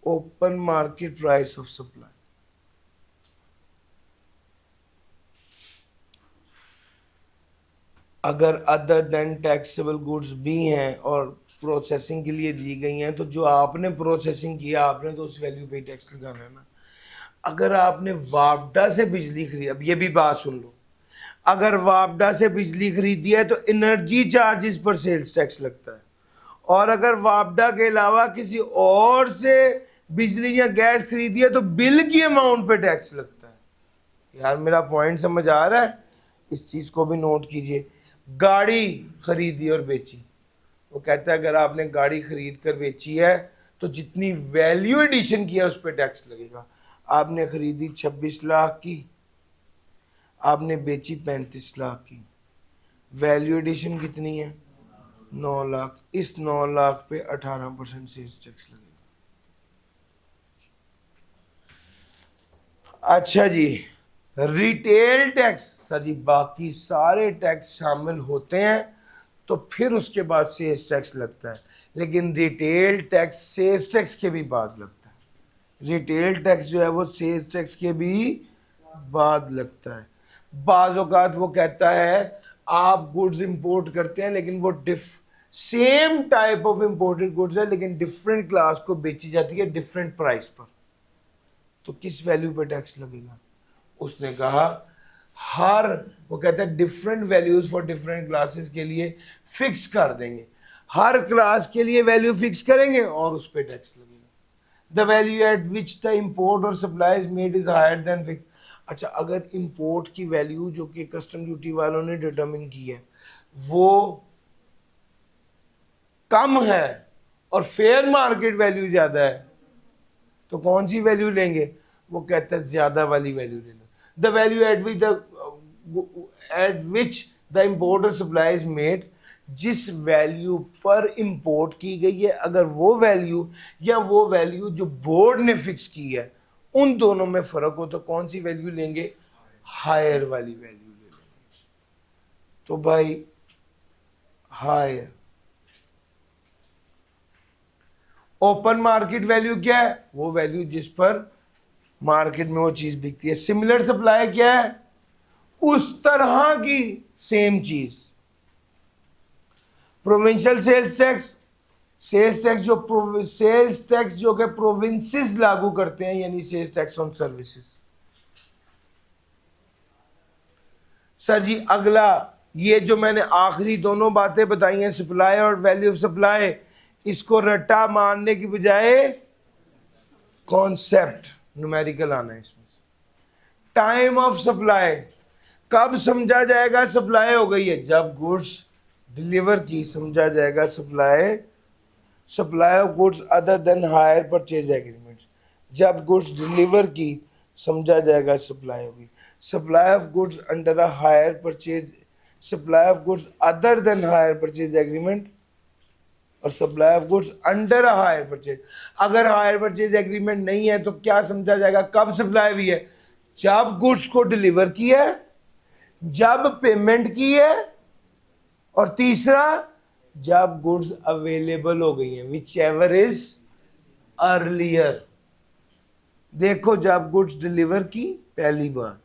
open market price of supply. अगर अदर देन टैक्सेबल गुड्स भी हैं और प्रोसेसिंग के लिए दी गई हैं, तो जो आपने प्रोसेसिंग किया आपने तो उस वैल्यू पे टैक्स लगाना है ना। अगर आपने वापडा से बिजली खरीदी, अब ये भी बात सुन लो, अगर वापडा से बिजली खरीदी है तो एनर्जी चार्जेस पर सेल्स टैक्स लगता है, और अगर वापडा के अलावा किसी और से बिजली या गैस खरीदी है तो बिल की अमाउंट पे टैक्स लगता है। यार मेरा पॉइंट समझ आ रहा है, इस चीज को भी नोट कीजिए। गाड़ी खरीदी और बेची, वो कहता है अगर आपने गाड़ी खरीद कर बेची है तो जितनी वैल्यू एडिशन किया उस पर टैक्स लगेगा। आपने खरीदी 26 लाख की, आपने बेची 35 लाख की, वैल्यू एडिशन कितनी है, 9 लाख, इस 9 लाख पे 18% सेल्स टैक्स लगेगा। अच्छा जी, रिटेल टैक्स, सर जी बाकी सारे टैक्स शामिल होते हैं तो फिर उसके बाद सेल्स टैक्स लगता है, लेकिन रिटेल टैक्स सेल्स टैक्स के भी बाद लगता है। रिटेल टैक्स जो है वो सेल्स टैक्स के भी बाद लगता है। बाज़ औक़ात वो कहता है आप गुड्स इंपोर्ट करते हैं लेकिन वो same type of imported goods है लेकिन डिफरेंट क्लास को बेची जाती है डिफरेंट प्राइस पर, तो किस वैल्यू पर टैक्स लगेगा। उसने कहा वो कहता है different values for different classes के लिए फिक्स कर देंगे, हर क्लास के लिए वैल्यू फिक्स करेंगे और उस पर टैक्स लगेगा। The value at which the import or supply is made is higher than fix. अच्छा अगर इंपोर्ट की वैल्यू जो कि कस्टम ड्यूटी वालों ने डिटरमिन की है वो कम है और फेयर मार्केट वैल्यू ज्यादा है, तो कौन सी वैल्यू लेंगे, वो कहता है ज्यादा वाली वैल्यू ले लो। The value at which the import or supply is made, जिस वैल्यू पर इंपोर्ट की गई है, अगर वो वैल्यू या वो वैल्यू जो बोर्ड ने फिक्स की है, उन दोनों में फर्क हो तो कौन सी वैल्यू लेंगे? हायर वाली वैल्यू ले लेंगे। तो भाई हायर। ओपन मार्केट वैल्यू क्या है? वो वैल्यू जिस पर मार्केट में वो चीज बिकती है। सिमिलर सप्लाई क्या है? उस तरह की सेम चीज। Provincial sales tax, sales tax जो कि प्रोविंसेस लागू करते हैं, यानी sales tax on services. Sir ji अगला, ये जो मैंने आखिरी दोनों बातें बताई हैं, सप्लाई और वैल्यू ऑफ सप्लाई, इसको रट्टा मानने की बजाय कॉन्सेप्ट न्यूमेरिकल आना है इसमें। टाइम ऑफ सप्लाई, कब समझा जाएगा सप्लाई हो गई है? जब गुड्स डिलीवर की समझा जाएगा supply. Supply of goods other than hire purchase agreements, जब गुड्स डिलीवर की समझा जाएगा सप्लाई होगी। Supply of goods under a hire purchase, supply of goods other than hire purchase agreement और supply of goods under a hire purchase. अगर hire purchase agreement नहीं है तो क्या समझा जाएगा? कब सप्लाई हुई है? जब गुड्स को डिलीवर किया है, जब पेमेंट की है, और तीसरा जब गुड्स अवेलेबल हो गई हैं, विच एवर इज अर्लियर। देखो, जब गुड्स डिलीवर की पहली बार,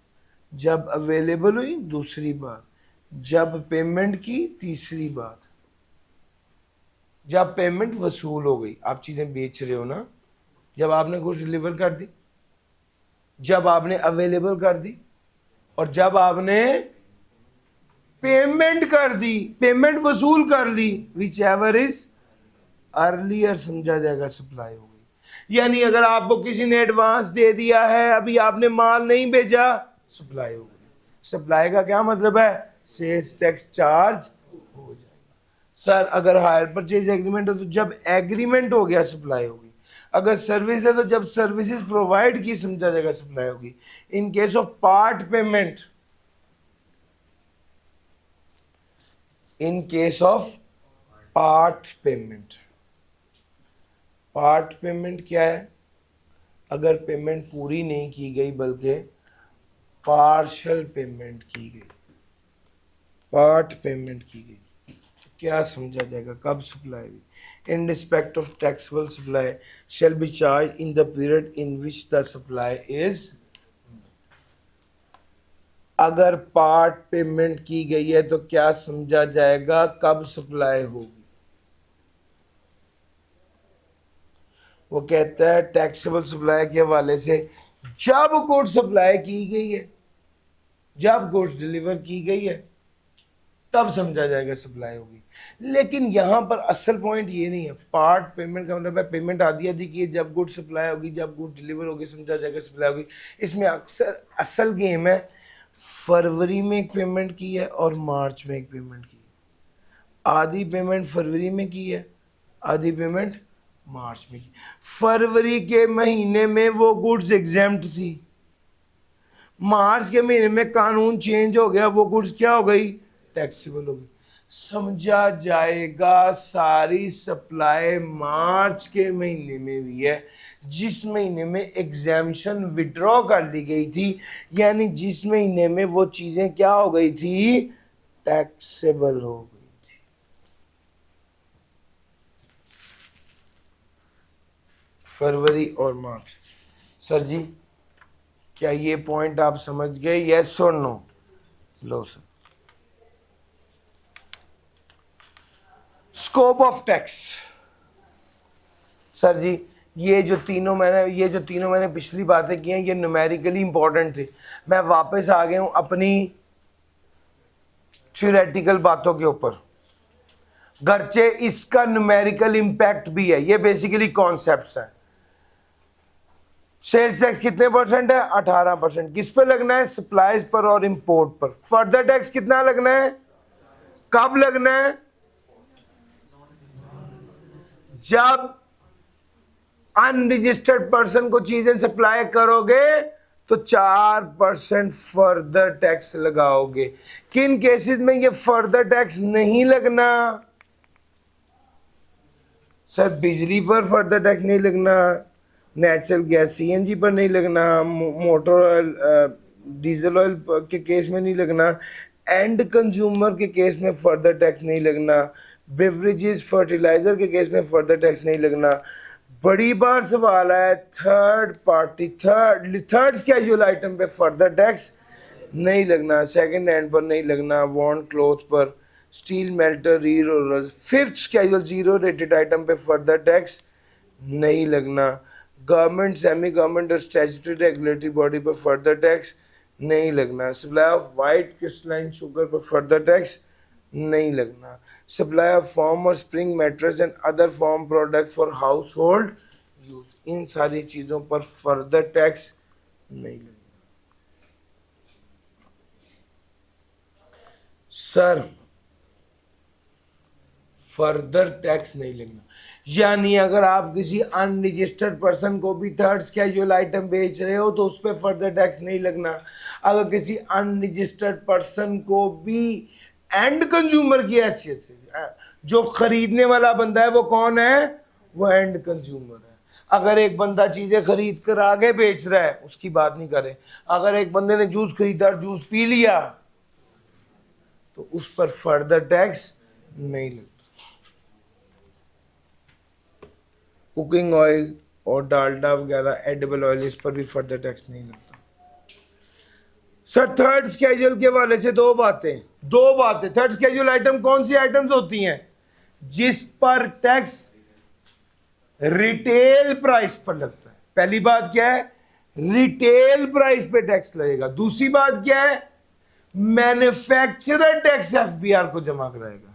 जब अवेलेबल हुई दूसरी बार, जब पेमेंट की तीसरी बार, जब पेमेंट वसूल हो गई। आप चीजें बेच रहे हो ना, जब आपने गुड्स डिलीवर कर दी, जब आपने अवेलेबल कर दी, और जब आपने पेमेंट कर दी, पेमेंट वसूल कर ली, विच एवर इज अर्लियर समझा जाएगा सप्लाई हो गई। यानी अगर आपको किसी ने एडवांस दे दिया है, अभी आपने माल नहीं भेजा, सप्लाई हो गई। सप्लाई का क्या मतलब है? सेल्स टैक्स चार्ज हो जाएगा। सर अगर हायर परचेज एग्रीमेंट हो तो जब एग्रीमेंट हो गया सप्लाई होगी। अगर सर्विस है तो जब सर्विसेज प्रोवाइड की समझा जाएगा सप्लाई होगी। इन case of part payment, in case of part payment, part payment क्या है? अगर पेमेंट पूरी नहीं की गई बल्कि पार्शियल पेमेंट की गई, पार्ट पेमेंट की गई, तो क्या समझा जाएगा? कब सप्लाई हुई? In respect of taxable supply shall be charge in the period in which the supply is. अगर पार्ट पेमेंट की गई है तो क्या समझा जाएगा? कब सप्लाई होगी? वो कहता है टैक्सेबल सप्लाई के हवाले से जब गुड्स सप्लाई की गई है, जब गुड्स डिलीवर की गई है, तब समझा जाएगा सप्लाई होगी। लेकिन यहां पर असल पॉइंट ये नहीं है। पार्ट पेमेंट का मतलब है पेमेंट आधी आधी की है, जब गुड्स सप्लाई होगी, जब गुड्स डिलीवर होगी समझा जाएगा सप्लाई होगी। इसमें अक्सर असल गेम है, फरवरी में एक पेमेंट की है और मार्च में एक पेमेंट की है। आधी पेमेंट फरवरी में की है, आधी पेमेंट मार्च में की। फरवरी के महीने में वो गुड्स एग्जेम्प्ट थी, मार्च के महीने में कानून चेंज हो गया, वो गुड्स क्या हो गई? टैक्सेबल हो गई। समझा जाएगा सारी सप्लाई मार्च के महीने में भी है, जिस महीने में एग्जामिशन विड्रॉ कर ली गई थी, यानी जिस महीने में वो चीजें क्या हो गई थी? टैक्सेबल हो गई थी। फरवरी और मार्च। सर जी क्या ये पॉइंट आप समझ गए? Yes or no? लो sir. Scope of tax. Sir ji ये जो तीनों मैंने पिछली बातें की हैं, ये न्यूमेरिकली इंपॉर्टेंट थी। मैं वापस आ गया हूं अपनी थ्योरेटिकल बातों के ऊपर, गर्चे इसका न्यूमेरिकल इंपैक्ट भी है। ये बेसिकली कॉन्सेप्ट्स हैं। सेल्स टैक्स कितने परसेंट है? 18%। किस पे लगना है? सप्लाईज पर और इंपोर्ट पर। फर्दर टैक्स कितना लगना है? कब लगना है? जब अनरजिस्टर्ड पर्सन को चीजें सप्लाई करोगे तो 4% फर्दर टैक्स लगाओगे। किन केसेस में ये फर्दर टैक्स नहीं लगना? सर बिजली पर फर्दर टैक्स नहीं लगना, नेचुरल गैस सीएनजी पर नहीं लगना, मोटर ऑयल डीजल ऑयल के केस में नहीं लगना, एंड कंज्यूमर के केस में फर्दर टैक्स नहीं लगना, बेवरेजेस फर्टिलाइजर के केस में फर्दर टैक्स नहीं लगना। बड़ी बार सवाल है third party third schedule item पे फर्दर टैक्स नहीं लगना, सेकंड हैंड पर नहीं लगना, वॉन क्लोथ पर, स्टील मेल्टर री roller, fifth schedule zero rated item पे फर्दर टैक्स नहीं लगना, गवर्नमेंट सेमी गवर्नमेंट और स्टैट्यूटरी रेगुलेटरी बॉडी पर फर्दर टैक्स नहीं लगना, supply of white crystalline sugar पर फर्दर टैक्स नहीं लगना, सप्लाई ऑफ फॉर्म और spring mattress and other foam product for household use, इन सारी चीज़ों पर फर्दर टैक्स नहीं लगना। सर फर्दर टैक्स नहीं लगना, यानी अगर आप किसी अनरजिस्टर्ड पर्सन को भी थर्ड स्केड्यूल आइटम बेच रहे हो तो उस पर फर्दर टैक्स नहीं लगना। अगर किसी अनरजिस्टर्ड पर्सन को भी एंड कंज्यूमर की हैसियत से, जो खरीदने वाला बंदा है वो कौन है? वो एंड कंज्यूमर है। अगर एक बंदा चीजें खरीद कर आगे बेच रहा है उसकी बात नहीं करें, अगर एक बंदे ने जूस खरीदा जूस पी लिया तो उस पर फर्दर टैक्स नहीं लगता। कुकिंग ऑयल और डालडा वगैरह एडिबल ऑयल, इस पर भी फर्दर टैक्स नहीं लगता। सर थर्ड स्केड्यूल के वाले से दो बातें। थर्ड स्केड्यूल आइटम कौन सी आइटम्स होती हैं? जिस पर टैक्स रिटेल प्राइस पर लगता है। पहली बात क्या है? रिटेल प्राइस पे टैक्स लगेगा। दूसरी बात क्या है? मैन्युफैक्चरर टैक्स एफबीआर को जमा कराएगा।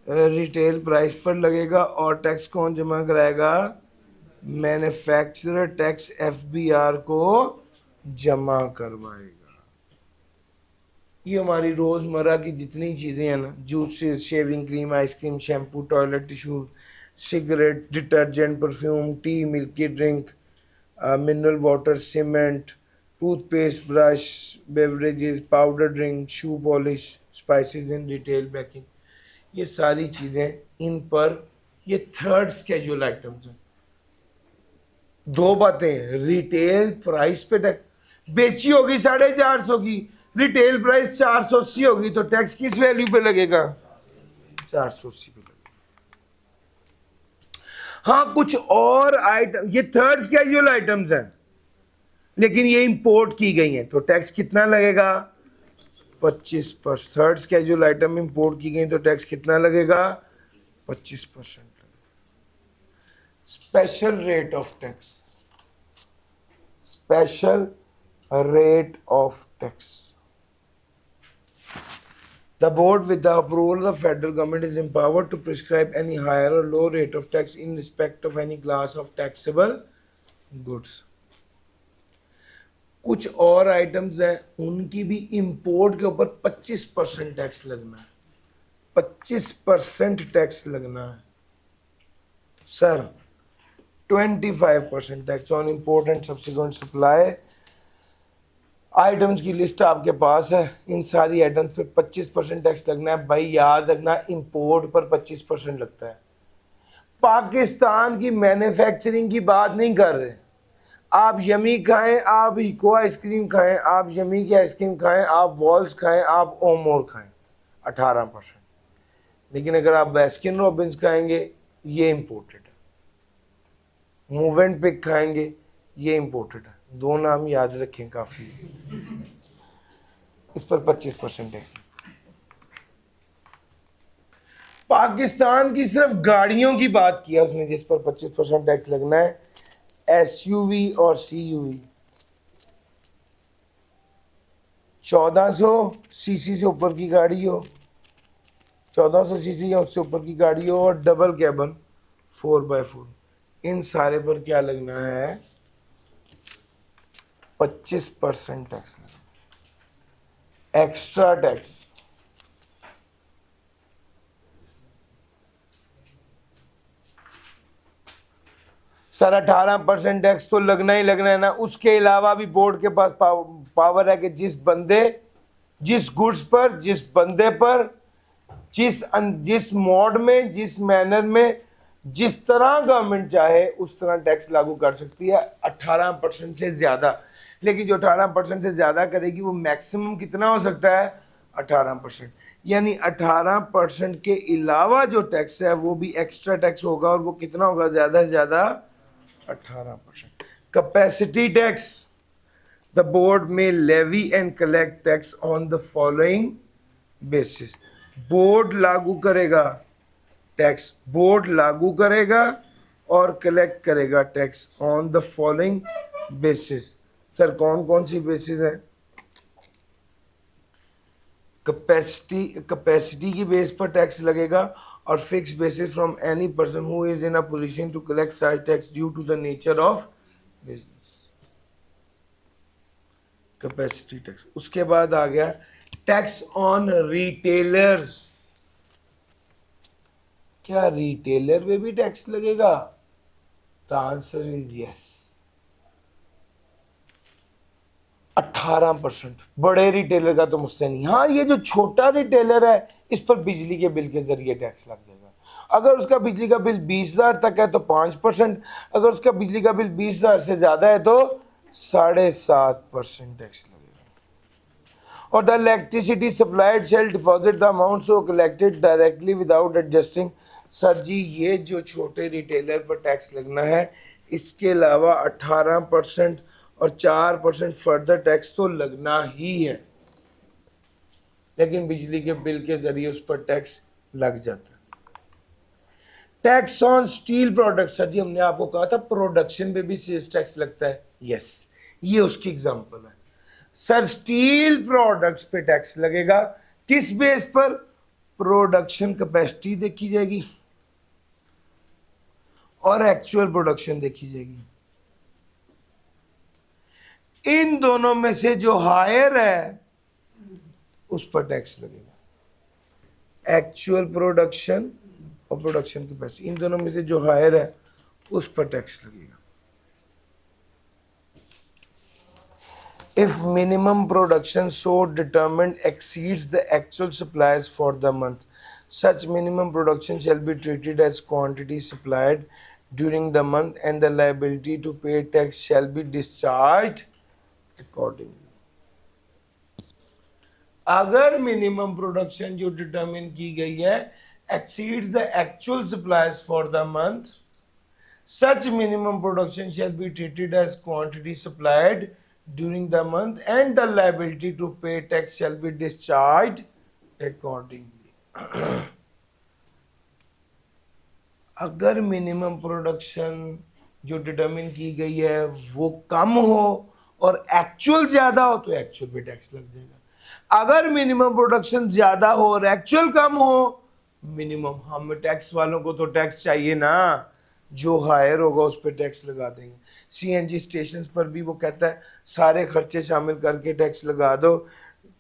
रिटेल प्राइस पर लगेगा और टैक्स कौन जमा कराएगा? मैन्युफैक्चरर टैक्स एफबीआर को जमा करवाएगा। ये हमारी रोजमर्रा की जितनी चीजें हैं ना, juice, shaving cream, ice cream, shampoo, toilet tissue, cigarette, detergent, perfume, T, milky drink, mineral water, cement, toothpaste, brush, beverages, powder drink, shoe polish, spices in retail packing, ये सारी चीजें इन पर ये थर्ड स्केड्यूल आइटम्स हैं। दो बातें, रिटेल प्राइस पे tax, बेची होगी 450 की, रिटेल प्राइस 480 होगी तो टैक्स किस वैल्यू पे लगेगा? 480 पे लगेगा। हाँ कुछ और आइटम, ये थर्ड स्केड्यूल आइटम्स हैं लेकिन ये इंपोर्ट की गई हैं तो टैक्स कितना लगेगा? 25%। थर्ड स्केड्यूल आइटम इंपोर्ट की गई तो टैक्स कितना लगेगा? 25%। Special rate of tax, special rate of tax. The board, with the approval of the federal government, is empowered to prescribe any higher or low rate of tax in respect of any class of taxable goods. कुछ और items हैं उनकी भी import के ऊपर 25% tax लगना है। 25% tax लगना है। Sir 25% tax on import and subsequent supply. Items की लिस्ट आपके पास है, इन सारी आइटम्स पे 25% टैक्स लगना है। भाई याद रखना, इंपोर्ट पर 25% लगता है। पाकिस्तान की मैन्युफैक्चरिंग की बात नहीं कर रहे। आप यमी खाएं, आप इको आइसक्रीम खाएं, आप यमी की आइसक्रीम खाएं, आप वॉल्स खाएं, आप ओमोर खाएं, 18%। लेकिन अगर आप बास्किन रॉबिन्स खाएंगे ये इंपोर्टेड है। मूवेंट पिक खाएंगे ये इंपोर्टेड है। दो नाम याद रखें, काफी। इस पर 25% टैक्स। पाकिस्तान की सिर्फ गाड़ियों की बात किया उसने जिस पर 25% टैक्स लगना है, एसयूवी और सीयूवी। 1400 सीसी से ऊपर की गाड़ी हो, 1400 सीसी या उससे ऊपर की गाड़ी हो और डबल कैबन 4x4, इन सारे पर क्या लगना है? 25% tax, extra tax. Sir 18% tax तो लगना ही लगना है ना। उसके अलावा भी बोर्ड के पास पावर है कि जिस गुड्स पर, जिस बंदे पर, जिस मोड में, जिस मैनर में, जिस तरह गवर्नमेंट चाहे उस तरह टैक्स लागू कर सकती है 18% से ज्यादा। लेकिन जो 18% से ज्यादा करेगी वो मैक्सिमम कितना हो सकता है 18%। यानी 18% के अलावा जो टैक्स है वो भी एक्स्ट्रा टैक्स होगा, और वो कितना होगा ज्यादा से ज्यादा 18%। कैपेसिटी टैक्स, द बोर्ड में levy and collect tax on the following basis. Board लागू करेगा टैक्स, बोर्ड लागू करेगा और कलेक्ट करेगा tax on the following basis. Sir कौन कौन सी बेसिस है? कैपेसिटी की बेस पर टैक्स लगेगा, और fix basis from any person who is in a position to collect such tax due to the nature of business. Capacity tax. उसके बाद आ गया टैक्स ऑन रिटेलर्स। क्या रिटेलर पे भी टैक्स लगेगा? The answer is yes, 18%। बड़े retailer का तो मुझसे नहीं, हाँ ये जो छोटा रिटेलर है इस पर बिजली के बिल के जरिए टैक्स लग जाएगा। अगर उसका बिजली का बिल 20,000 तक है तो 5%, अगर उसका बिजली का बिल 20,000 से ज्यादा है तो 7.5% टैक्स लगेगा। और the electricity supplied shall deposit the amount so collected directly without adjusting. Sir ji ये जो छोटे रिटेलर पर टैक्स लगना है, इसके अलावा 18% और 4% फर्दर टैक्स तो लगना ही है, लेकिन बिजली के बिल के जरिए उस पर टैक्स लग जाता है। Tax on steel product. Sir ji हमने आपको कहा था प्रोडक्शन पे भी सेल्स टैक्स लगता है। यस, ये उसकी एग्जांपल है। सर स्टील प्रोडक्ट्स पे टैक्स लगेगा, किस बेस पर? प्रोडक्शन कैपेसिटी देखी जाएगी और एक्चुअल प्रोडक्शन देखी जाएगी। इन दोनों में से जो हायर है उस पर टैक्स लगेगा। एक्चुअल प्रोडक्शन और प्रोडक्शन कैपेसिटी, इन दोनों में से जो हायर है उस पर टैक्स लगेगा। If minimum production so determined exceeds the actual supplies for the month, such minimum production shall be treated as quantity supplied during the month and the liability to pay tax shall be discharged accordingly. अगर minimum production जो determine की गई है exceeds the actual supplies for the month, such minimum production shall be treated as quantity supplied during the month and the liability to pay tax shall be discharged accordingly. अगर minimum production जो determine की गई है वो कम हो और actual ज्यादा हो तो एक्चुअल पे टैक्स लग जाएगा। अगर मिनिमम प्रोडक्शन ज्यादा हो और एक्चुअल कम हो, मिनिमम, हम टैक्स वालों को तो टैक्स चाहिए ना, जो हायर होगा उस पर टैक्स लगा देंगे। सीएनजी स्टेशन पर भी वो कहता है सारे खर्चे शामिल करके टैक्स लगा दो,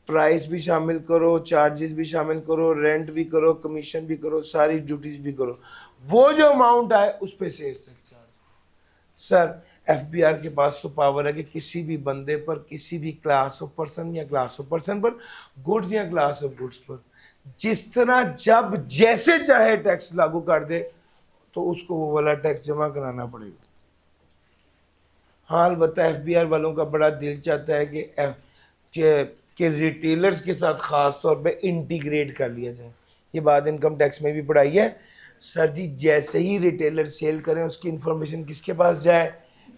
प्राइस भी शामिल करो, चार्जेस भी शामिल करो, रेंट भी करो, कमीशन भी करो, सारी ड्यूटीज भी करो, वो जो अमाउंट आए उस पर sales tax charge. Sir FBR के पास तो पावर है कि किसी भी बंदे पर, किसी भी क्लास ऑफ पर्सन या क्लास ऑफ पर्सन पर, गुड्स या क्लास ऑफ गुड्स पर जिस तरह जब जैसे चाहे टैक्स लागू कर दे तो उसको वो वाला टैक्स जमा कराना पड़ेगा। हाँ अलबत्ता एफबीआर वालों का बड़ा दिल चाहता है कि रिटेलर्स के साथ खास तौर पे इंटीग्रेट कर लिया जाए। ये बात इनकम टैक्स में भी पढ़ाई है। सर जी जैसे ही रिटेलर सेल करें उसकी इंफॉर्मेशन किसके पास जाए?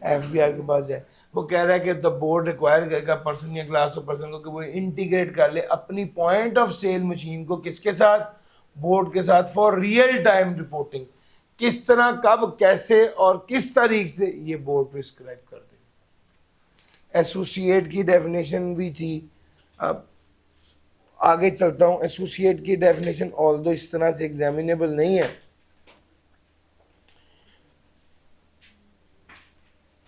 एफबीआर के पास जाए। वो कह रहा है कि द बोर्ड रिक्वायर करेगा पर्सन या क्लास ऑफ पर्सन को कि वो इंटीग्रेट कर ले अपनी पॉइंट ऑफ सेल मशीन को किसके साथ? बोर्ड के साथ, फॉर रियल टाइम रिपोर्टिंग। किस तरह, कब, कैसे और किस तारीख से, ये बोर्ड प्रिस्क्राइब कर दे। एसोसिएट की डेफिनेशन भी थी। अब आगे चलता हूं। एसोसिएट की डेफिनेशन ऑल्दो इस तरह से एग्जामिनेबल नहीं है।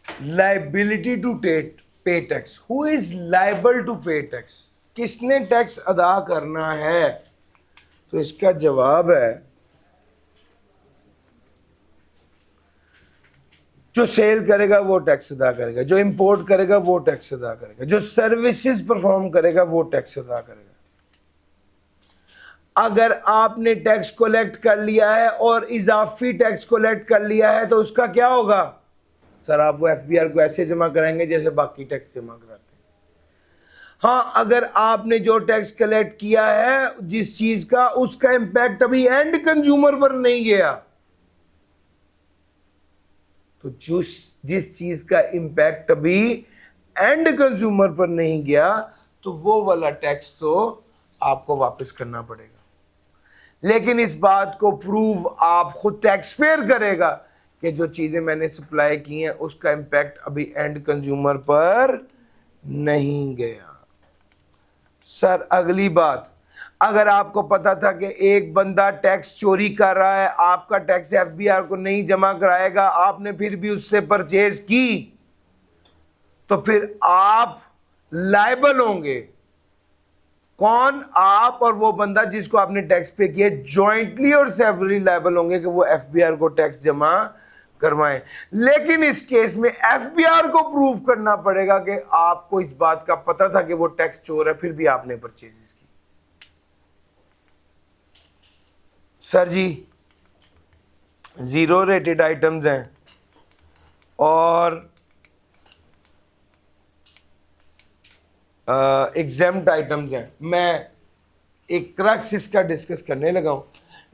Liability to pay tax. Who is liable to pay tax? किसने टैक्स अदा करना है? तो इसका जवाब है जो सेल करेगा वो टैक्स अदा करेगा, जो इंपोर्ट करेगा वो टैक्स अदा करेगा, जो सर्विसेज परफॉर्म करेगा वो टैक्स अदा करेगा। अगर आपने टैक्स कलेक्ट कर लिया है और इजाफी टैक्स कलेक्ट कर लिया है तो उसका क्या होगा? सर आप वो एफबीआर को ऐसे जमा कराएंगे जैसे बाकी टैक्स जमा कराते हैं। हाँ, अगर आपने जो टैक्स कलेक्ट किया है जिस चीज का, उसका इंपैक्ट अभी एंड कंज्यूमर पर नहीं गया, तो जिस चीज का इंपैक्ट अभी एंड कंज्यूमर पर नहीं गया तो वो वाला टैक्स तो आपको वापस करना पड़ेगा। लेकिन इस बात को प्रूव आप खुद टैक्स पेयर करेगा कि जो चीजें मैंने सप्लाई की हैं उसका इंपैक्ट अभी एंड कंज्यूमर पर नहीं गया। सर अगली बात, अगर आपको पता था कि एक बंदा टैक्स चोरी कर रहा है, आपका टैक्स एफबीआर को नहीं जमा कराएगा, आपने फिर भी उससे परचेज की, तो फिर आप लायबल होंगे। कौन? आप और वो बंदा जिसको आपने टैक्स पे किया, जॉइंटली और सेवरली लायबल होंगे कि वो एफबीआर को टैक्स जमा करवाएं। लेकिन इस केस में एफबीआर को प्रूव करना पड़ेगा कि आपको इस बात का पता था कि वो टैक्स चोर है, फिर भी आपने परचेजेस की। सर जी, जीरो रेटेड आइटम्स हैं और एग्जाम्प्ट आइटम्स हैं। मैं एक क्रक्स इसका डिस्कस करने लगा हूं।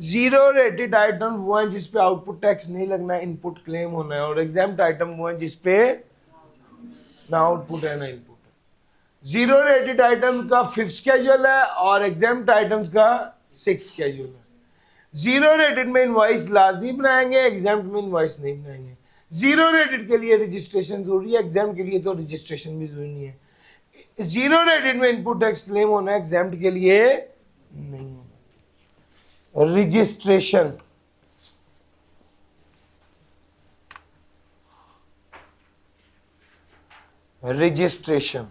जीरो रेटेड आइटम वो हैं जिसपे आउटपुट टैक्स नहीं लगना है, इनपुट क्लेम होना है, और एग्जाम्प्ट आइटम वो हैं जिसपे ना आउटपुट है ना इनपुट है। जीरो रेटेड आइटम का 5th स्केड्यूल है और एग्जाम्प्ट आइटम्स का 6th स्केड्यूल है। जीरो रेटेड में इनवॉइस लाजमी बनाएंगे, एग्जाम्प्ट में इनवॉइस नहीं बनाएंगे। जीरो रेटेड के लिए रजिस्ट्रेशन जरूरी है, एग्जाम्प्ट के लिए तो रजिस्ट्रेशन भी जरूरी नहीं है। जीरो रेटेड में इनपुट टैक्स क्लेम होना है, एग्जाम्प्ट के लिए नहीं होना। Registration, registration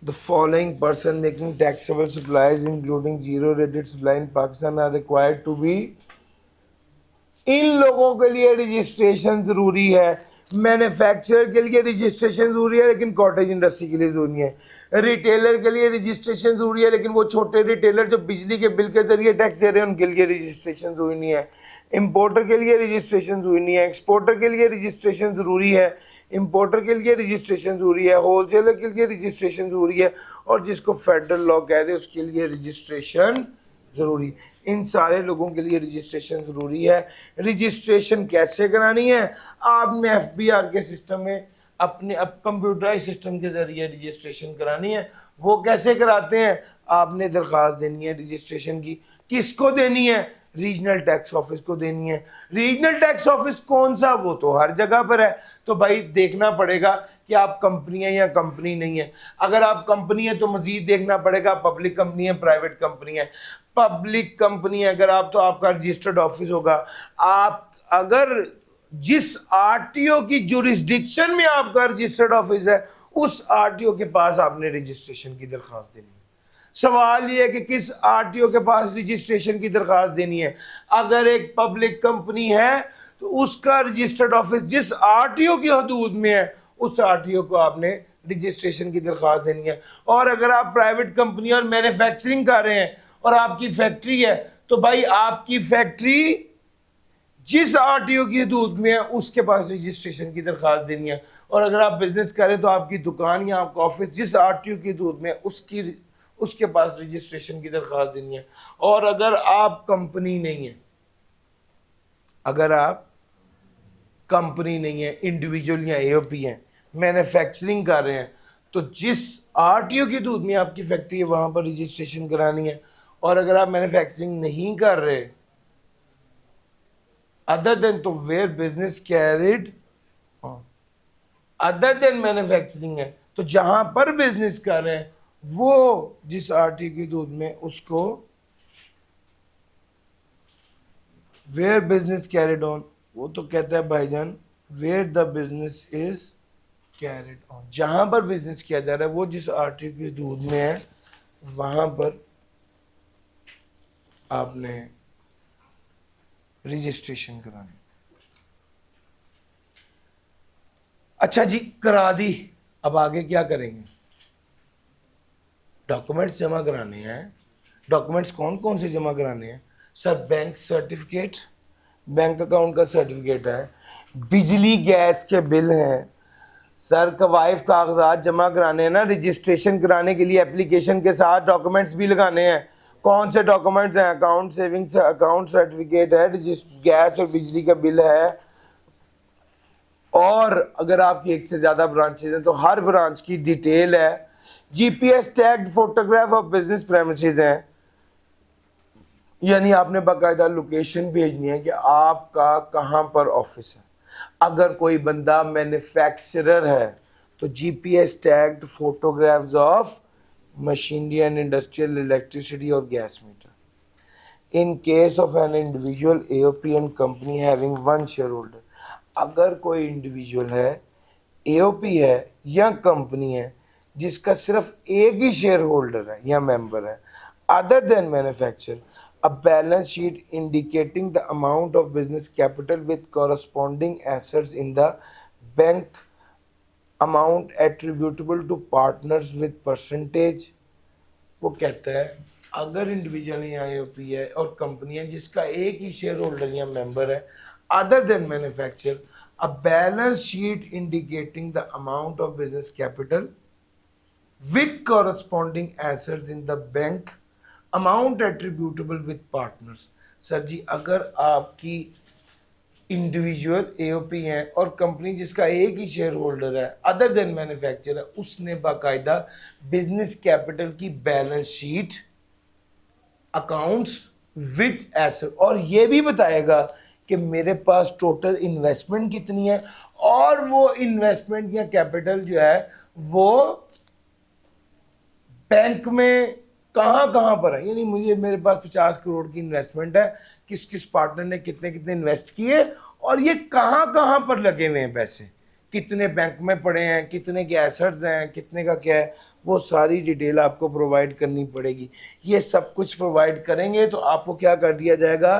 The following person making taxable supplies including zero rated supply in Pakistan are required to be, इन लोगों के लिए रजिस्ट्रेशन जरूरी है। मैन्युफैक्चरर के लिए रजिस्ट्रेशन जरूरी है लेकिन कॉटेज इंडस्ट्री के लिए जरूरी नहीं है। रिटेलर के लिए रजिस्ट्रेशन जरूरी है लेकिन वो छोटे रिटेलर जो बिजली के बिल के जरिए टैक्स दे रहे हैं उनके लिए रजिस्ट्रेशन जरूरी नहीं है। इंपोर्टर के लिए रजिस्ट्रेशन जरूरी नहीं है। एक्सपोर्टर के लिए रजिस्ट्रेशन जरूरी है। इंपोर्टर के लिए रजिस्ट्रेशन जरूरी है। होलसेलर के लिए रजिस्ट्रेशन जरूरी है। और जिसको फेडरल लॉ कहते हैं उसके लिए रजिस्ट्रेशन जरूरी। इन सारे लोगों के लिए रजिस्ट्रेशन जरूरी है। रजिस्ट्रेशन कैसे करानी है? आपने एफबीआर के सिस्टम में अपने कंप्यूटराइज सिस्टम के जरिए रजिस्ट्रेशन करानी है। वो कैसे कराते हैं? आपने दरख्वास्त देनी है रजिस्ट्रेशन की। किसको देनी है? रीजनल टैक्स ऑफिस को देनी है। रीजनल टैक्स ऑफिस कौन सा? वो तो हर जगह पर है। तो भाई देखना पड़ेगा कि आप कंपनी है या कंपनी नहीं है। अगर आप कंपनी है तो मजीद देखना पड़ेगा पब्लिक कंपनी है प्राइवेट कंपनी है। पब्लिक कंपनी अगर आप, तो आपका रजिस्टर्ड ऑफिस होगा। आप अगर जिस आरटीओ की जुरिस्डिक्शन में आपका रजिस्टर्ड ऑफिस है उस आरटीओ के पास आपने रजिस्ट्रेशन की दरख्वास्त देनी है। सवाल ये है कि किस आरटीओ के पास रजिस्ट्रेशन की दरख्वास्त देनी है। अगर एक पब्लिक कंपनी है तो उसका रजिस्टर्ड ऑफिस जिस आरटीओ की हदूद में है उस आरटीओ को आपने रजिस्ट्रेशन की दरख्वास्त देनी है। और अगर आप प्राइवेट कंपनी और मैन्युफैक्चरिंग कर रहे हैं और आपकी फैक्ट्री है तो भाई आपकी फैक्ट्री जिस आरटीओ की हदूद में है उसके पास रजिस्ट्रेशन की दरख्वास्त देनी है। और अगर आप बिजनेस करें तो आपकी दुकान या आपका ऑफिस जिस आरटीओ की हदूद में उसके पास रजिस्ट्रेशन की दरख्वास्त देनी है। और अगर आप कंपनी नहीं है, अगर आप कंपनी नहीं है, इंडिविजुअल या एओपी हैं, मैन्युफैक्चरिंग कर रहे हैं, तो जिस आरटीओ की हदूद में आपकी फैक्ट्री है वहां पर रजिस्ट्रेशन करानी है। और अगर आप मैन्युफैक्चरिंग नहीं कर रहे अदर देन, तो where business carried other than manufacturing है, तो जहां पर बिजनेस कर रहे हैं वो जिस आरटीओ की हदूद में उसको वेयर बिजनेस कैरिड ऑन, वो तो कहता है भाईजान where the business is carried on, जहां पर बिजनेस किया जा रहा है वो जिस आरटीओ की हदूद में है वहां पर आपने रजिस्ट्रेशन करानी। अच्छा जी, करा दी, अब आगे क्या करेंगे? डॉक्यूमेंट्स जमा कराने हैं। डॉक्यूमेंट्स कौन कौन से जमा कराने हैं? Sir bank certificate, bank account का सर्टिफिकेट है, बिजली गैस के बिल हैं, सर कवाइफ कागजात जमा कराने हैं ना, रजिस्ट्रेशन कराने के लिए एप्लीकेशन के साथ डॉक्यूमेंट्स भी लगाने हैं। कौन से डॉक्यूमेंट्स हैं? अकाउंट सेविंग्स अकाउंट सर्टिफिकेट है, गैस और बिजली का बिल है, और अगर आपकी एक से ज़्यादा ब्रांचेज हैं तो हर ब्रांच की डिटेल है, GPS tagged photograph of business premises हैं, यानी आपने बाकायदा लोकेशन भेजनी है कि आपका कहाँ पर ऑफिस है। अगर कोई बंदा मैन्युफैक्चरर है तो GPS tagged photographs of machinery and industrial electricity और gas meter. In case of an individual AOP and company having one shareholder, अगर कोई इंडिविजुअल है, एओपी है या कंपनी है जिसका सिर्फ एक ही शेयर होल्डर है या मेंबर है, other then manufacture, a balance sheet indicating the amount of business capital with corresponding assets in the bank, amount attributable to partners with percentage। वो कहता है अगर इंडिविजुअल या एओपी है और कंपनी है जिसका एक ही शेयर होल्डर या मेंबर है, other then manufacture, a balance sheet indicating the amount of business capital with corresponding assets in the bank, amount attributable with partners. Sir ji, अगर आपकी इंडिविजुअल एओपी है और कंपनी जिसका एक ही शेयर होल्डर है, अदर देन मैन्युफैक्चरर है, उसने बाकायदा बिजनेस कैपिटल की balance sheet, accounts with asset, और ये भी बताएगा कि मेरे पास टोटल इन्वेस्टमेंट कितनी है, और वो इन्वेस्टमेंट या कैपिटल जो है वो बैंक में कहाँ कहाँ पर है। यानी मुझे, मेरे पास 50 करोड़ की इन्वेस्टमेंट है, किस किस पार्टनर ने कितने कितने इन्वेस्ट किए, और ये कहाँ कहाँ पर लगे हुए हैं पैसे, कितने बैंक में पड़े हैं, कितने के एसेट्स हैं, कितने का क्या है, वो सारी डिटेल आपको प्रोवाइड करनी पड़ेगी। ये सब कुछ प्रोवाइड करेंगे तो आपको क्या कर दिया जाएगा?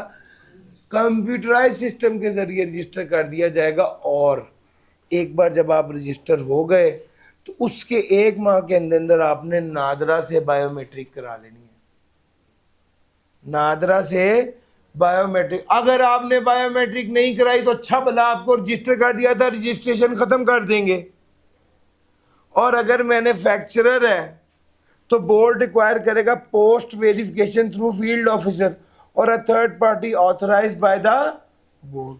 कंप्यूटराइज सिस्टम के जरिए रजिस्टर कर दिया जाएगा। और एक बार जब आप रजिस्टर हो गए तो उसके 1 माह के अंदर अंदर आपने नादरा से बायोमेट्रिक करा लेनी है। नादरा से बायोमेट्रिक, अगर आपने बायोमेट्रिक नहीं कराई तो अच्छा भला, आपको रजिस्टर कर दिया था, रजिस्ट्रेशन खत्म कर देंगे। और अगर मैन्युफैक्चरर है तो बोर्ड रिक्वायर करेगा post verification through field officer और a third party authorised by the board.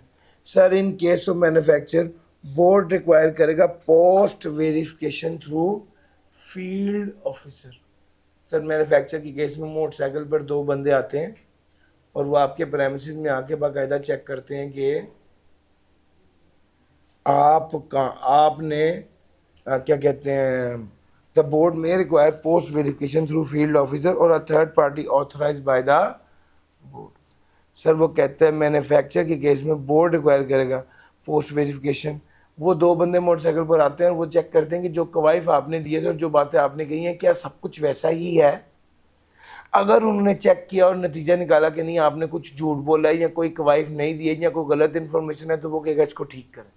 Sir in case of manufacture, board require करेगा post verification through field officer. Sir manufacture की केस में मोटरसाइकिल पर 2 बंदे आते हैं और वो आपके प्रेमिसेस में आके बाकायदा चेक करते हैं कि आपने क्या कहते हैं, द बोर्ड में require post verification through field officer और a third party authorised by the board. Sir वो कहते हैं मैन्युफैक्चर के केस में बोर्ड रिक्वायर करेगा पोस्ट वेरिफिकेशन। वो 2 बंदे मोटरसाइकिल पर आते हैं और वो चेक करते हैं कि जो कवाइफ आपने दिए थे और जो बातें आपने कही हैं क्या सब कुछ वैसा ही है। अगर उन्होंने चेक किया और नतीजा निकाला कि नहीं आपने कुछ झूठ बोला है या कोई कवाइफ नहीं दी है या कोई गलत इन्फॉर्मेशन है, तो वो कहेगा इसको ठीक करें।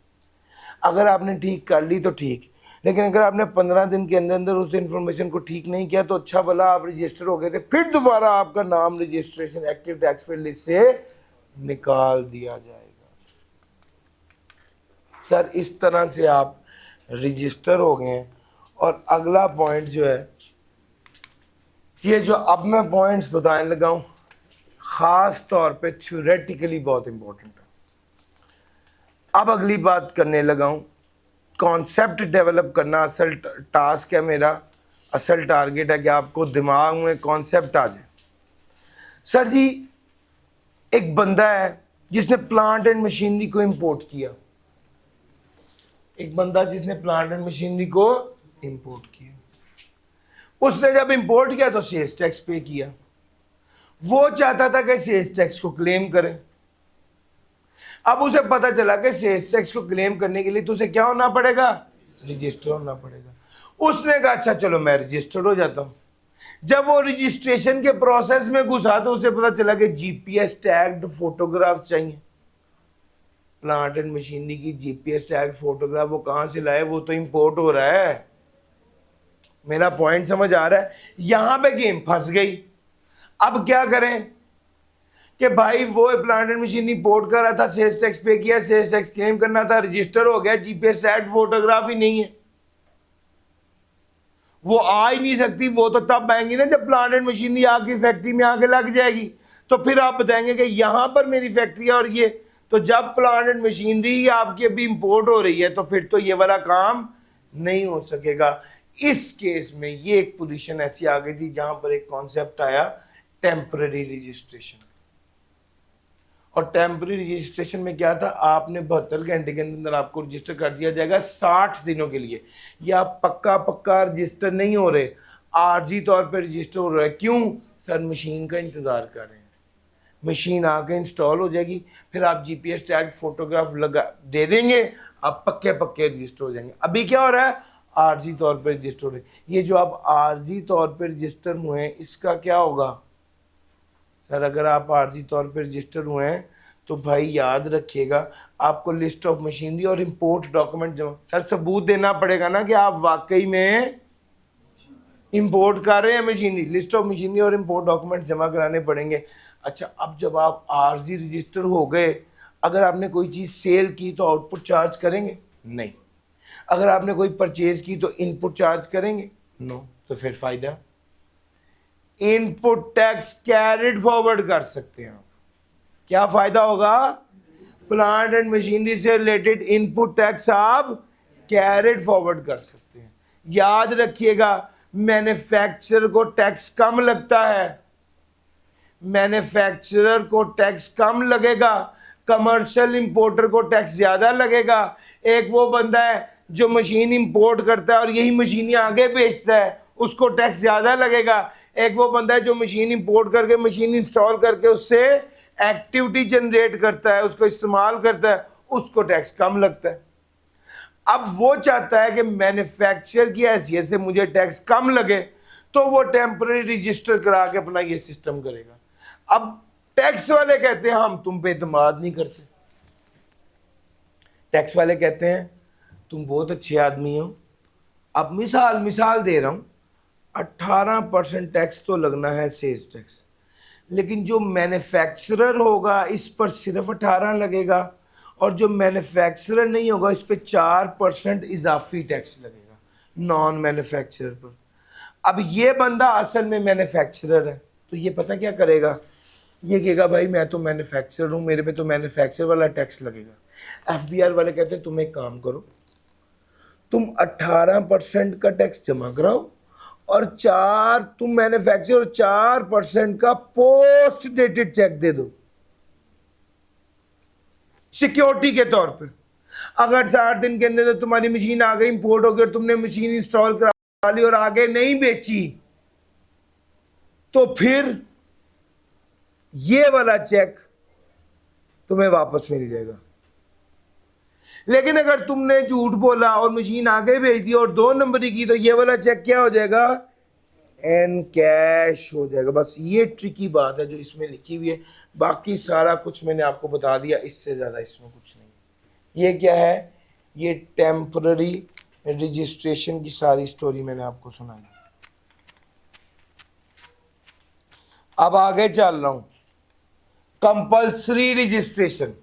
अगर आपने ठीक कर ली तो ठीक, लेकिन अगर आपने 15 दिन के अंदर अंदर उस इन्फॉर्मेशन को ठीक नहीं किया तो अच्छा भला आप रजिस्टर हो गए थे, फिर दोबारा आपका नाम registration active tax paid list से निकाल दिया जाएगा। सर इस तरह से आप रजिस्टर हो गए। और अगला पॉइंट जो है, ये जो अब मैं पॉइंट्स बताने लगा हूं, खास तौर पे थ्योरेटिकली बहुत इंपॉर्टेंट है। अब अगली बात करने लगा हूं, कॉन्सेप्ट डेवलप करना असल टास्क है मेरा, असल टारगेट है कि आपको दिमाग में कॉन्सेप्ट आ जाए। सर जी एक बंदा है जिसने प्लांट एंड मशीनरी को इंपोर्ट किया, एक बंदा जिसने प्लांट एंड मशीनरी को इंपोर्ट किया, उसने जब इंपोर्ट किया तो सेल्स टैक्स पे किया। वो चाहता था कि सेल्स टैक्स को क्लेम करे। अब उसे पता चला कि सेल्स टैक्स को क्लेम करने के लिए तो उसे क्या होना पड़ेगा? रजिस्टर होना पड़ेगा। उसने कहा अच्छा चलो मैं रजिस्टर हो जाता हूं। जब वो रजिस्ट्रेशन के प्रोसेस में घुसा तो उसे पता चला कि जीपीएस टैग्ड फोटोग्राफ चाहिए। प्लांट एंड मशीनरी की जीपीएस टैग फोटोग्राफ वो कहां से लाए, वो तो इंपोर्ट हो रहा है। मेरा पॉइंट समझ आ रहा है? यहां पे गेम फंस गई। अब क्या करें कि भाई वो प्लांट एंड मशीनरी इंपोर्ट कर रहा था, सेल्स टैक्स पे किया, सेल्स टैक्स क्लेम करना था, रजिस्टर हो गया, जीपीएस टैग फोटोग्राफ ही नहीं है, वो आ ही नहीं सकती। वो तो तब आएंगी ना जब प्लांट एंड मशीनरी आपकी फैक्ट्री में आके लग जाएगी, तो फिर आप बताएंगे कि यहां पर मेरी फैक्ट्री है और ये, तो जब प्लांट एंड मशीनरी आपकी अभी इंपोर्ट हो रही है तो फिर तो ये वाला काम नहीं हो सकेगा। इस केस में ये एक पोजीशन ऐसी आ गई थी जहां पर एक कॉन्सेप्ट आया टेम्पररी रजिस्ट्रेशन। और टेम्पररी रजिस्ट्रेशन में क्या था, आपने 72 घंटे के अंदर आपको रजिस्टर कर दिया जाएगा 60 दिनों के लिए। या पक्का रजिस्टर नहीं हो रहे, आर्जी तौर पर रजिस्टर हो रहा है। क्यों सर? मशीन का इंतजार कर रहे हैं, मशीन आके इंस्टॉल हो जाएगी, फिर आप जीपीएस टैग फोटोग्राफ लगा दे देंगे, आप पक्के रजिस्टर हो जाएंगे। अभी क्या हो रहा है? आर्जी तौर पर रजिस्टर हो रहे हैं। ये जो आप आर्जी तौर पर रजिस्टर हुए हैं इसका क्या होगा सर? अगर आप आर्जी तौर पर रजिस्टर हुए हैं तो भाई याद रखिएगा आपको लिस्ट ऑफ मशीनरी और इंपोर्ट डॉक्यूमेंट जमा, सर सबूत देना पड़ेगा ना कि आप वाकई में इंपोर्ट कर रहे हैं मशीनरी। लिस्ट ऑफ मशीनरी और इंपोर्ट डॉक्यूमेंट जमा कराने पड़ेंगे। अच्छा, अब जब आप आरजी रजिस्टर हो गए, अगर आपने कोई चीज़ सेल की तो आउटपुट चार्ज करेंगे? नहीं। अगर आपने कोई परचेज की तो इनपुट चार्ज करेंगे? नो। तो फिर फायदा, इनपुट टैक्स कैरिड फॉरवर्ड कर सकते हैं आप। क्या फायदा होगा? प्लांट एंड मशीनरी से रिलेटेड इनपुट टैक्स आप कैरिड फॉरवर्ड कर सकते हैं। याद रखिएगा, मैन्युफैक्चरर को टैक्स कम लगता है, मैन्युफैक्चरर को टैक्स कम लगेगा, कमर्शियल इंपोर्टर को टैक्स ज्यादा लगेगा। एक वो बंदा है जो मशीन इंपोर्ट करता है और यही मशीन आगे बेचता है, उसको टैक्स ज्यादा लगेगा। एक वो बंदा है जो मशीन इंपोर्ट करके मशीन इंस्टॉल करके उससे एक्टिविटी जनरेट करता है, उसको इस्तेमाल करता है, उसको टैक्स कम लगता है। अब वो चाहता है कि मैन्युफैक्चरर की हैसियत से मुझे टैक्स कम लगे, तो वो टेम्पररी रजिस्टर करा के अपना ये सिस्टम करेगा। अब टैक्स वाले कहते हैं हम तुम पे एतमाद नहीं करते। टैक्स वाले कहते हैं तुम बहुत अच्छे आदमी हो। अब मिसाल दे रहा हूं, 18% टैक्स तो लगना है सेल्स टैक्स, लेकिन जो मैन्युफैक्चरर होगा इस पर सिर्फ 18 लगेगा, और जो मैन्युफैक्चरर नहीं होगा इस पे 4% इजाफी टैक्स लगेगा नॉन मैन्युफैक्चरर पर। अब ये बंदा असल में मैन्युफैक्चरर है, तो ये पता क्या करेगा? ये कहेगा भाई मैं तो मैन्युफैक्चरर हूँ, मेरे पे तो मैन्युफैक्चरर वाला टैक्स लगेगा। एफबीआर वाले कहते हैं तुम एक काम करो, तुम 18% का टैक्स जमा कराओ और तुम मैन्युफैक्चरर 4% का पोस्ट डेटेड चेक दे दो सिक्योरिटी के तौर पे। अगर 60 दिन के अंदर तो तुम्हारी मशीन आ गई, इंपोर्ट हो गई और तुमने मशीन इंस्टॉल करा ली और आगे नहीं बेची, तो फिर ये वाला चेक तुम्हें वापस मिल जाएगा। लेकिन अगर तुमने झूठ बोला और मशीन आगे भेज दी और 2 नंबरी की, तो ये वाला चेक क्या हो जाएगा? एन कैश हो जाएगा। बस ये ट्रिकी बात है जो इसमें लिखी हुई है, बाकी सारा कुछ मैंने आपको बता दिया, इससे ज़्यादा इसमें कुछ नहीं। ये क्या है? ये टेम्पररी रजिस्ट्रेशन की सारी स्टोरी मैंने आपको सुनाई। अब आगे चल रहा हूं, कंपल्सरी रजिस्ट्रेशन।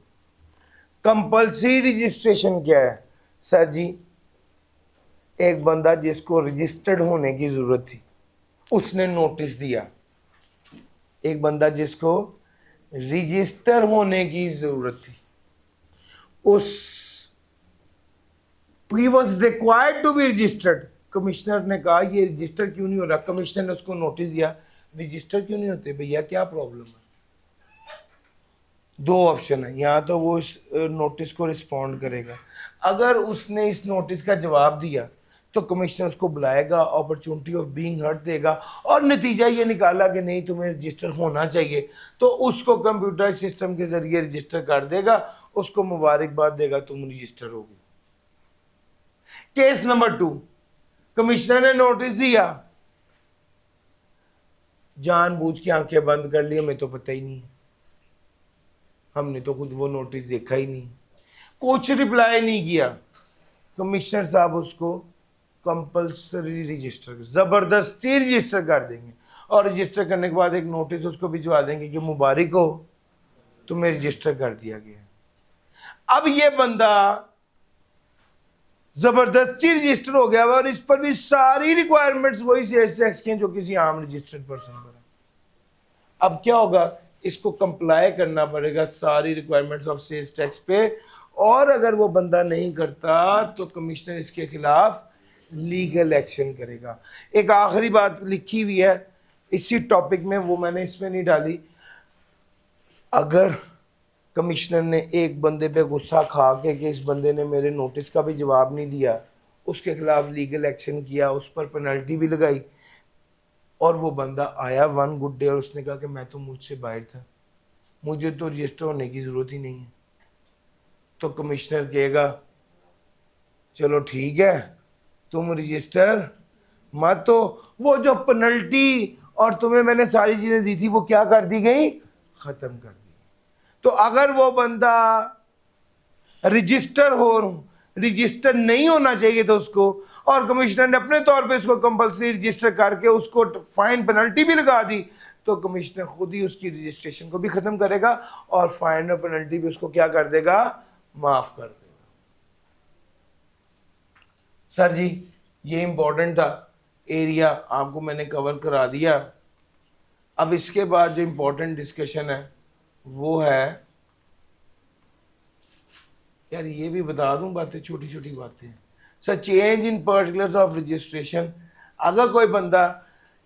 कंपल्सरी रजिस्ट्रेशन क्या है सर जी? एक बंदा जिसको रजिस्टर्ड होने की जरूरत थी उसने नोटिस दिया। एक बंदा जिसको रजिस्टर होने की जरूरत थी, उस he was required to be registered। Commissioner ने कहा ये रजिस्टर क्यों नहीं हो रहा? कमिश्नर ने उसको नोटिस दिया, रजिस्टर क्यों नहीं होते भैया, क्या प्रॉब्लम है? 2 ऑप्शन है, या तो वो इस नोटिस को रिस्पॉन्ड करेगा। अगर उसने इस नोटिस का जवाब दिया तो कमिश्नर उसको बुलाएगा, अपॉर्चुनिटी ऑफ बीइंग हर्ड देगा, और नतीजा ये निकाला कि नहीं तुम्हें रजिस्टर होना चाहिए, तो उसको कंप्यूटर सिस्टम के जरिए रजिस्टर कर देगा, उसको मुबारकबाद देगा, तुम रजिस्टर हो गए। केस नंबर 2, कमिश्नर ने नोटिस दिया, जानबूझ के आंखें बंद कर ली, हमें तो पता ही नहीं है, हमने तो खुद वो नोटिस देखा ही नहीं, कुछ रिप्लाई नहीं किया। कमिश्नर साहब उसको कंपल्सरी रजिस्टर, जबरदस्ती रजिस्टर कर देंगे, और रजिस्टर करने के बाद एक नोटिस उसको भिजवा देंगे कि मुबारक हो, तुम्हें रजिस्टर कर दिया गया। अब ये बंदा जबरदस्ती रजिस्टर हो गया और इस पर भी सारी रिक्वायरमेंट्स वही सेल्स टैक्स की हैं जो किसी आम रजिस्टर्ड पर्सन पर है। अब क्या होगा, इसको कंप्लाई करना पड़ेगा सारी रिक्वायरमेंट्स ऑफ सेल्स टैक्स पे, और अगर वो बंदा नहीं करता तो कमिश्नर इसके खिलाफ लीगल एक्शन करेगा। एक आखिरी बात लिखी हुई है इसी टॉपिक में, वो मैंने इसमें नहीं डाली। अगर कमिश्नर ने एक बंदे पे गुस्सा खा के कि इस बंदे ने मेरे नोटिस का भी जवाब नहीं दिया, उसके खिलाफ लीगल एक्शन किया, उस पर पेनल्टी भी लगाई, और वो बंदा आया वन गुड डे और उसने कहा कि मैं तो मुझसे बाहर था, मुझे तो रजिस्टर होने की ज़रूरत ही नहीं है, तो कमिश्नर कहेगा चलो ठीक है तुम रजिस्टर मत, तो वो जो पेनल्टी और तुम्हें मैंने सारी चीज़ें दी थी वो क्या कर दी गई, ख़त्म कर दी। तो अगर वो बंदा रजिस्टर नहीं होना चाहिए था उसको, और कमिश्नर ने अपने तौर पे उसको कंपल्सरी रजिस्टर करके उसको फाइन पेनल्टी भी लगा दी, तो कमिश्नर खुद ही उसकी रजिस्ट्रेशन को भी खत्म करेगा और फाइन और पेनल्टी भी उसको क्या कर देगा, माफ कर देगा। सर जी ये इंपॉर्टेंट था एरिया, आपको मैंने कवर करा दिया। अब इसके बाद जो इंपॉर्टेंट डिस्कशन है वो है, यार ये भी बता दूं बातें, छोटी छोटी बातें। Sir change in particulars of registration, अगर कोई बंदा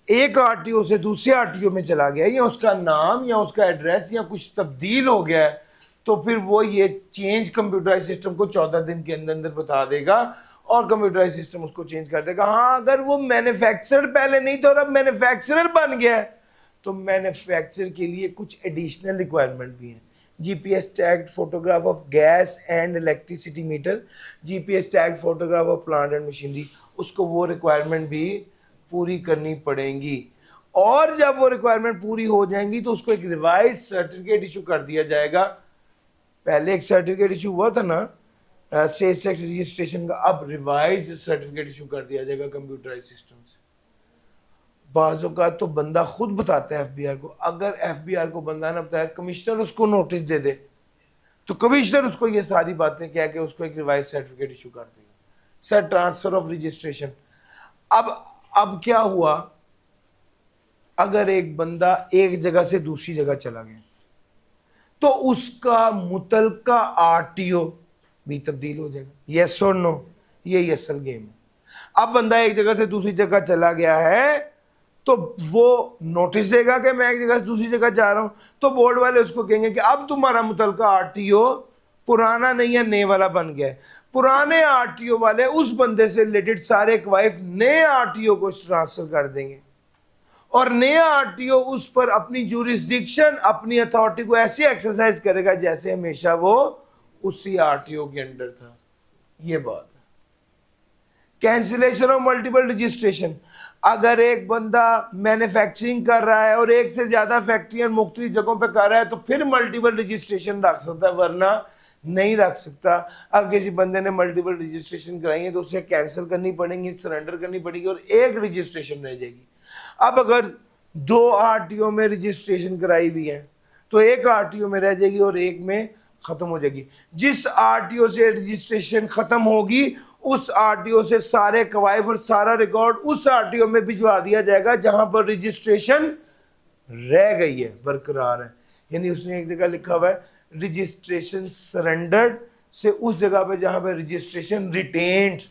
एक आरटीओ से दूसरे आरटीओ में चला गया, या उसका नाम या उसका एड्रेस या कुछ तब्दील हो गया है, तो फिर वो ये चेंज कंप्यूटराइज सिस्टम को 14 दिन के अंदर अंदर बता देगा और कंप्यूटराइज सिस्टम उसको चेंज कर देगा। हाँ अगर वो मैन्युफैक्चरर पहले नहीं था और अब मैन्युफैक्चरर बन गया है, तो मैन्युफैक्चर के लिए कुछ एडिशनल रिक्वायरमेंट भी हैं। GPS tagged photograph of gas and electricity metre, GPS tagged photograph of plant and machinery, उसको वो रिक्वायरमेंट भी पूरी करनी पड़ेंगी। और जब वो रिक्वायरमेंट पूरी हो जाएंगी तो उसको एक रिवाइज सर्टिफिकेट इशू कर दिया जाएगा। पहले एक सर्टिफिकेट इशू हुआ था ना सेल्स टैक्स रजिस्ट्रेशन का, अब रिवाइज सर्टिफिकेट इशू कर दिया जाएगा कंप्यूटराइज सिस्टम से। बाज़ों का तो बंदा खुद बताता है एफबीआर को, अगर एफबीआर को बंदा ना बताया, कमिश्नर उसको नोटिस दे दे, तो कमिश्नर उसको ये सारी बातें कह के उसको एक रिवाइज सर्टिफिकेट इशू कर देगा। सर ट्रांसफर ऑफ रजिस्ट्रेशन, अब क्या हुआ, अगर एक बंदा एक जगह से दूसरी जगह चला गया तो उसका मुतलका आरटीओ भी तब्दील हो जाएगा, यस और नो, ये असल गेम है। अब बंदा एक जगह से दूसरी जगह चला गया है तो वो नोटिस देगा कि मैं एक जगह से दूसरी जगह जा रहा हूं, तो बोर्ड वाले उसको कहेंगे कि अब तुम्हारा मुतलका आरटीओ पुराना नहीं है, नए वाला बन गया है। पुराने आरटीओ वाले उस बंदे से रिलेटेड सारे क्वाइफ नए आरटीओ को ट्रांसफर कर देंगे, और नया आरटीओ उस पर अपनी जुरिस्डिक्शन, अपनी अथॉरिटी को ऐसे एक्सरसाइज करेगा जैसे हमेशा वो उसी आरटीओ के अंडर था। ये बात है। कैंसिलेशन ऑफ मल्टीपल रजिस्ट्रेशन, अगर एक बंदा मैन्युफैक्चरिंग कर रहा है और एक से ज्यादा फैक्ट्रियां मुख्तलिफ जगहों पे कर रहा है तो फिर मल्टीपल रजिस्ट्रेशन रख सकता है, वरना नहीं रख सकता। अब किसी बंदे ने मल्टीपल रजिस्ट्रेशन कराई है तो उसे कैंसिल करनी पड़ेगी, सरेंडर करनी पड़ेगी और एक रजिस्ट्रेशन रह जाएगी। अब अगर 2 आरटीओ में रजिस्ट्रेशन कराई हुई है तो एक आरटीओ में रह जाएगी और एक में खत्म हो जाएगी। जिस आरटीओ से रजिस्ट्रेशन खत्म होगी उस आरटीओ से सारे कवायद और सारा रिकॉर्ड उस आरटीओ में भिजवा दिया जाएगा जहां पर रजिस्ट्रेशन रह गई है, बरकरार है। यानी उसने एक जगह लिखा हुआ है रजिस्ट्रेशन सरेंडर्ड से उस जगह पे जहां पे रजिस्ट्रेशन रिटेन्ड।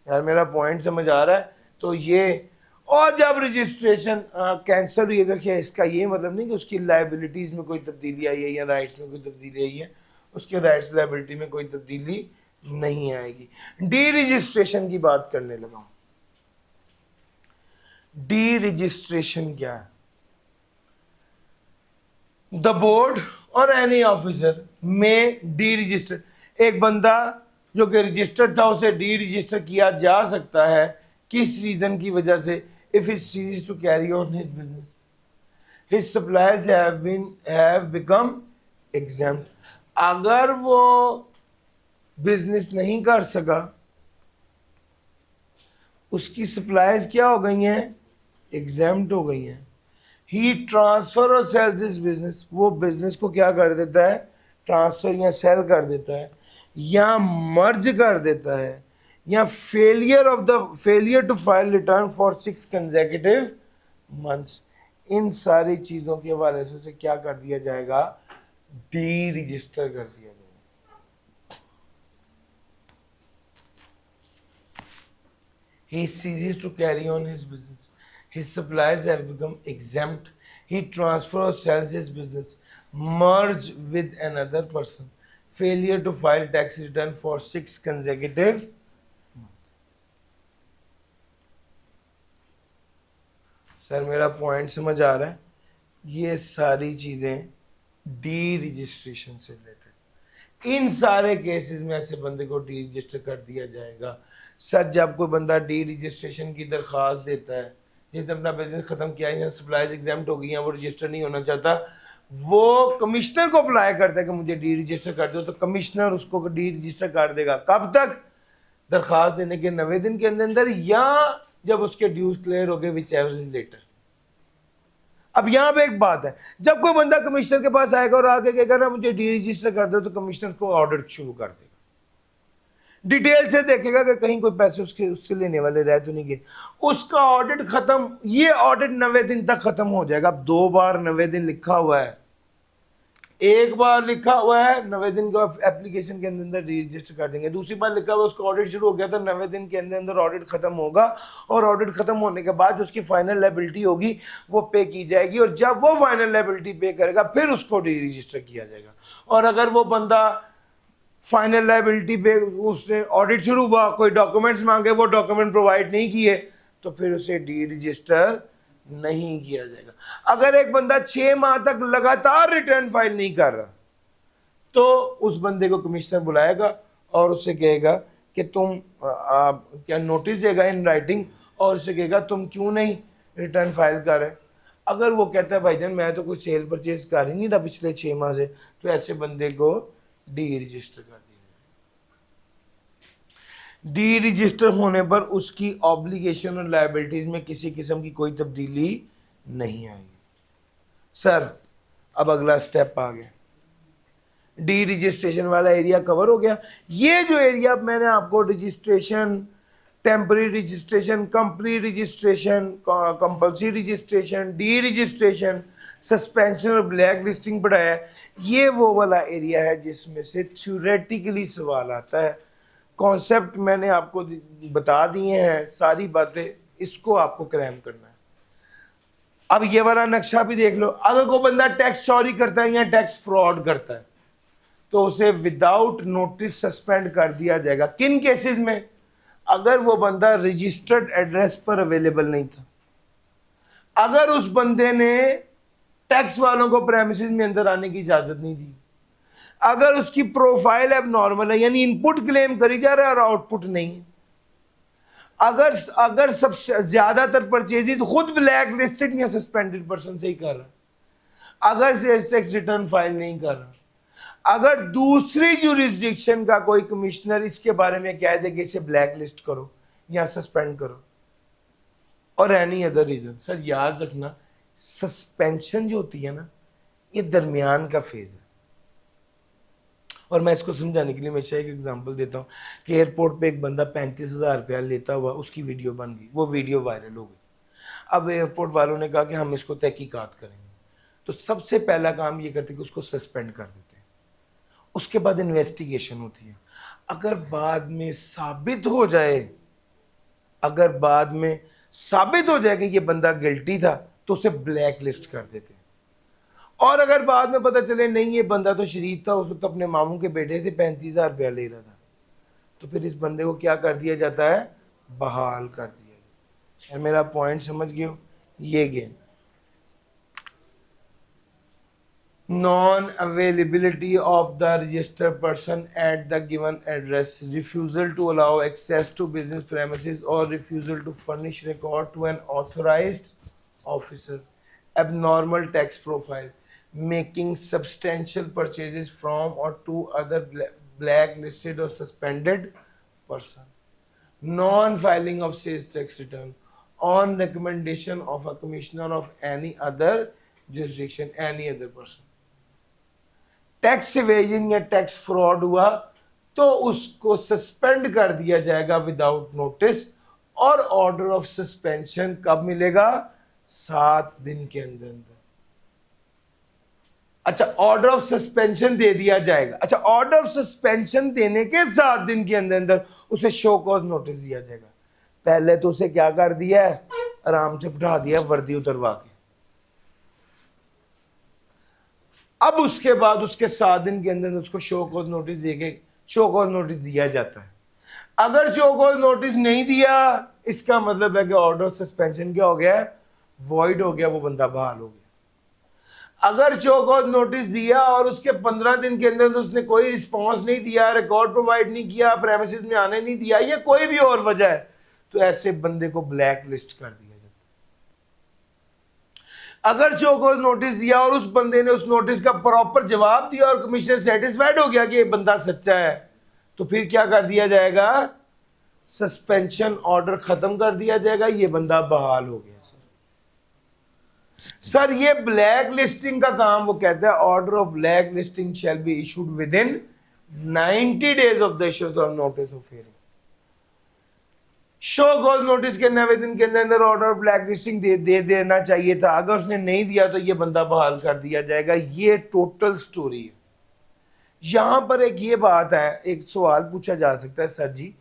यार मेरा पॉइंट समझ आ रहा है? तो ये, और जब रजिस्ट्रेशन कैंसिल हुई, देखिए इसका ये मतलब नहीं कि उसकी लाइबिलिटीज में कोई तब्दीली आई है या राइट्स में कोई तब्दीली आई है, उसके राइट्स लाइबिलिटी में कोई तब्दीली नहीं आएगी। डी रजिस्ट्रेशन की बात करने लगा। डी रजिस्ट्रेशन क्या है? द बोर्ड और एनी ऑफिसर में डी रजिस्टर, एक बंदा जो कि रजिस्टर्ड था उसे डी रजिस्टर किया जा सकता है किस रीजन की वजह से? If is cease to carry on his business, his suppliers have become exempt. अगर वो बिजनेस नहीं कर सका, उसकी सप्लाईज क्या हो गई हैं, एग्जाम्प्ट हो गई हैं. ही ट्रांसफर और सेल्स इज बिजनेस, वो बिजनेस को क्या कर देता है, ट्रांसफर या सेल कर देता है, या मर्ज कर देता है, या failure to file return for 6 consecutive months. इन सारी चीजों के हवाले से उसे क्या कर दिया जाएगा, डी रजिस्टर कर दिया जाएगा. He ceases to carry on his business. His suppliers have become exempt. He transfers or sells his business. Merge with another person. Failure to file tax return for 6 consecutive months. Sir मेरा point समझ आ रहा है. ये सारी चीजें D registration से related. इन सारे cases में ऐसे बंदे को डी रजिस्टर कर दिया जाएगा. सर जब कोई बंदा डी रजिस्ट्रेशन की दरख्वास्त देता है, जिसने अपना बिजनेस खत्म किया है या सप्लाईज एग्जाम्प्ट हो गई हैं, वो रजिस्टर नहीं होना चाहता, वो कमिश्नर को अप्लाई करता है कि मुझे डी रजिस्टर कर दो, तो कमिश्नर उसको डी रजिस्टर कर देगा. कब तक, दरख्वास्त देने के 90 दिन के अंदर, या जब उसके ड्यूज क्लियर हो गए, विच एवर इज लेटर. अब यहाँ पे एक बात है, जब कोई बंदा कमिश्नर के पास आएगा और आके कहेगा ना मुझे डी रजिस्टर कर दो, तो कमिश्नर को ऑडिट शुरू कर देगा. डिटेल से देखेगा कि कहीं कोई पैसे उससे लेने वाले रह तो नहीं गए. उसका ऑडिट खत्म, ये ऑडिट 90 दिन तक खत्म हो जाएगा. अब 2 बार 90 दिन लिखा हुआ है, एक बार लिखा हुआ है 90 दिन का एप्लीकेशन के अंदर रजिस्टर कर देंगे, दूसरी बार लिखा हुआ उसका ऑडिट शुरू हो गया तो 90 दिन के अंदर ऑडिट खत्म होगा, और ऑडिट खत्म होने के बाद उसकी फाइनल लायबिलिटी होगी वो पे की जाएगी, और जब वो फाइनल लायबिलिटी पे करेगा फिर उसको रजिस्टर किया जाएगा. और अगर वो बंदा फाइनल लायबिलिटी पे उसने ऑडिट शुरू हुआ, कोई डॉक्यूमेंट्स मांगे, वो डॉक्यूमेंट प्रोवाइड नहीं किए, तो फिर उसे डी रजिस्टर नहीं किया जाएगा. अगर एक बंदा 6 माह तक लगातार रिटर्न फाइल नहीं कर रहा, तो उस बंदे को कमिश्नर बुलाएगा और उससे कहेगा कि तुम क्या नोटिस देगा इन राइटिंग, और उससे कहेगा तुम क्यों नहीं रिटर्न फाइल कर रहे. अगर वो कहता है भाईजान मैं तो कुछ सेल परचेज कर ही नहीं रहा पिछले 6 माह से, तो ऐसे बंदे को डी रजिस्टर कर दिया. डी रजिस्टर होने पर उसकी ऑब्लिगेशन और लायबिलिटीज में किसी किस्म की कोई तब्दीली नहीं आएगी. सर अब अगला स्टेप आ गया, डी रजिस्ट्रेशन वाला एरिया कवर हो गया. ये जो एरिया मैंने आपको registration, temporary registration, company registration, compulsory registration, D registration, suspension और ब्लैक लिस्टिंग पढ़ाया, ये वो वाला एरिया है जिसमें से थ्योरेटिकली सवाल आता है. कॉन्सेप्ट मैंने आपको बता दिए हैं, सारी बातें, इसको आपको क्रैम करना है. अब ये वाला नक्शा भी देख लो. अगर कोई बंदा टैक्स चोरी करता है या टैक्स फ्रॉड करता है, तो उसे विदाउट नोटिस सस्पेंड कर दिया जाएगा. किन केसेस में, अगर वो बंदा रजिस्टर्ड एड्रेस पर अवेलेबल नहीं था, अगर उस बंदे ने टैक्स वालों को प्रेमिसेस में अंदर आने की इजाजत नहीं दी, अगर उसकी प्रोफाइल अब नॉर्मल है यानी इनपुट क्लेम करी जा रहा है और आउटपुट नहीं है, अगर सबसे ज्यादातर परचेजेस खुद ब्लैक लिस्टेड या सस्पेंडेड पर्सन से ही कर रहा है, अगर सेल्स टैक्स रिटर्न फाइल नहीं कर रहा, अगर दूसरी जुरिस्डिक्शन का कोई कमिश्नर इसके बारे में कह दे कि इसे ब्लैक लिस्ट करो या सस्पेंड करो, और एनी अदर रीजन. सर याद रखना सस्पेंशन जो होती है ना, ये दरमियान का फेज है. और मैं इसको समझाने के लिए हमेशा एक एग्जांपल देता हूँ कि एयरपोर्ट पे एक बंदा 35,000 रुपया लेता हुआ उसकी वीडियो बन गई, वो वीडियो वायरल हो गई. अब एयरपोर्ट वालों ने कहा कि हम इसको तहकीकात करेंगे, तो सबसे पहला काम ये करते कि उसको सस्पेंड कर देते हैं. उसके बाद इन्वेस्टिगेशन होती है. अगर बाद में साबित हो जाए, अगर बाद में साबित हो जाए कि ये बंदा गिल्टी था, तो उसे ब्लैक लिस्ट कर देते हैं. और अगर बाद में पता चले नहीं ये बंदा तो शरीफ था, उस वक्त अपने मामू के बेटे से 35,000 रुपया ले रहा था, तो फिर इस बंदे को क्या कर दिया जाता है, बहाल कर दिया जाता है. मेरा पॉइंट समझ गए हो, ये game. Non availability of the registered person at the given address, refusal to allow access to business premises और refusal to furnish record to an authorised officer abnormal tax profile, making substantial purchases from or to other blacklisted or suspended person, non-filing of sales tax return on recommendation of a commissioner of any other jurisdiction, any other person. Tax evasion या tax fraud हुआ तो उसको suspend कर दिया जाएगा without notice, और order of suspension कब मिलेगा? 7 दिन के अंदर अंदर। अच्छा, ऑर्डर ऑफ सस्पेंशन दे दिया जाएगा। अच्छा, ऑर्डर ऑफ सस्पेंशन देने के 7 दिन के अंदर अंदर उसे शो कॉज नोटिस दिया जाएगा। पहले तो उसे क्या कर दिया है, आराम से बिठा दिया वर्दी उतरवा के। अब उसके बाद उसके 7 दिन के अंदर उसको शो कॉज नोटिस देके शो कॉज नोटिस दिया जाता है। अगर शो कॉज नोटिस नहीं दिया, इसका मतलब है कि ऑर्डर ऑफ सस्पेंशन क्या हो गया है, वॉइड हो गया, वो बंदा बहाल हो गया। अगर शो कॉज नोटिस दिया और उसके 15 दिन के अंदर उसने कोई रिस्पॉन्स नहीं दिया, रिकॉर्ड प्रोवाइड नहीं किया, प्रेमिसेस में आने नहीं दिया, या कोई भी और वजह है, तो ऐसे बंदे को ब्लैक लिस्ट कर दिया जाता है। अगर शो कॉज नोटिस दिया और उस बंदे ने उस नोटिस का प्रॉपर जवाब दिया और कमिश्नर सेटिस्फाइड हो गया कि ये बंदा सच्चा है, तो फिर क्या कर दिया जाएगा, सस्पेंशन ऑर्डर खत्म कर दिया जाएगा, ये बंदा बहाल हो गया। सर ये ब्लैक लिस्टिंग का काम वो कहता है, order of black listing shall be issued with in 90 days of the issues of notice of hearing. Show cause notice के 90 दिन के अंदर ऑर्डर ऑफ ब्लैक लिस्टिंग दे देना चाहिए था। अगर उसने नहीं दिया तो ये बंदा बहाल कर दिया जाएगा। ये टोटल स्टोरी है। यहां पर एक ये बात है, एक सवाल पूछा जा सकता है, सर जी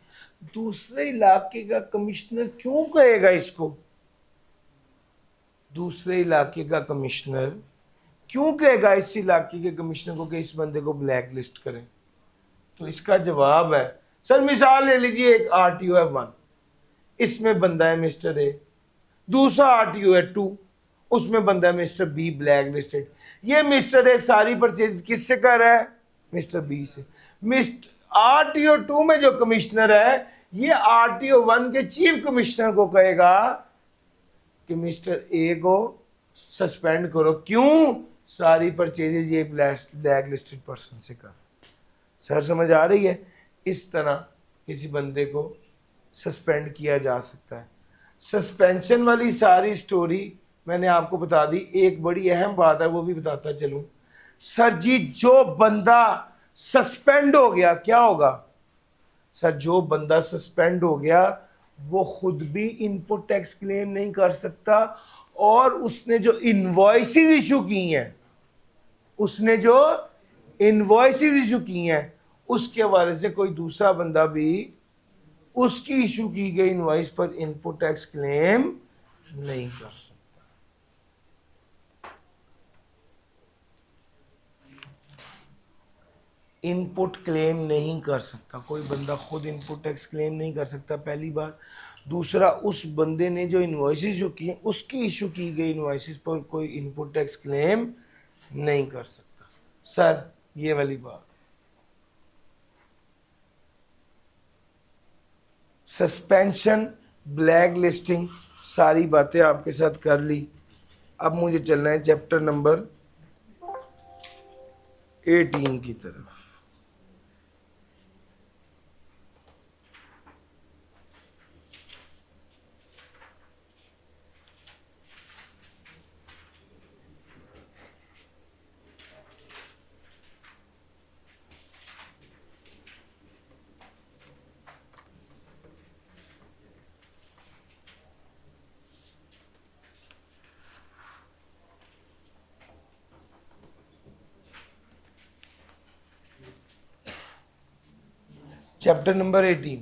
दूसरे इलाके का कमिश्नर क्यों कहेगा इसको, दूसरे इलाके का कमिश्नर क्यों कहेगा इस इलाके के कमिश्नर को कि इस बंदे को ब्लैक लिस्ट करें? तो इसका जवाब है, सर मिसाल ले लीजिए, एक आरटीओ है 1, इसमें बंदा है मिस्टर ए, दूसरा आरटीओ है 2, उसमें बंदा है मिस्टर बी ब्लैक लिस्टेड। ये मिस्टर ए सारी परचेज किससे कर रहा है, मिस्टर बी से। मिस्टर आरटीओ 2 में जो कमिश्नर है, ये आरटीओ 1 के चीफ कमिश्नर को कहेगा कि मिस्टर ए को सस्पेंड करो। क्यों? सारी परचेजेज ये ब्लैक लिस्टेड पर्सन से कर। सर समझ आ रही है? इस तरह किसी बंदे को सस्पेंड किया जा सकता है। सस्पेंशन वाली सारी स्टोरी मैंने आपको बता दी। एक बड़ी अहम बात है, वो भी बताता चलूं। सर जी जो बंदा सस्पेंड हो गया क्या होगा? सर जो बंदा सस्पेंड हो गया वो खुद भी इनपुट टैक्स क्लेम नहीं कर सकता, और उसने जो इनवॉइसेस इशू की हैं, उसने जो इनवॉइसेस इशू की हैं उसके हवाले से कोई दूसरा बंदा भी उसकी इशू की गई इनवॉइस पर इनपुट टैक्स क्लेम नहीं कर सकता। इनपुट क्लेम नहीं कर सकता कोई बंदा, खुद इनपुट टैक्स क्लेम नहीं कर सकता, पहली बात। दूसरा, उस बंदे ने जो इनवॉइसेस जो की उसकी इशू की गई इनवॉइसेस पर कोई इनपुट टैक्स क्लेम नहीं कर सकता। सर ये वाली बात, सस्पेंशन, ब्लैक लिस्टिंग, सारी बातें आपके साथ कर ली। अब मुझे चलना है चैप्टर नंबर 18 की तरफ। Chapter number 18।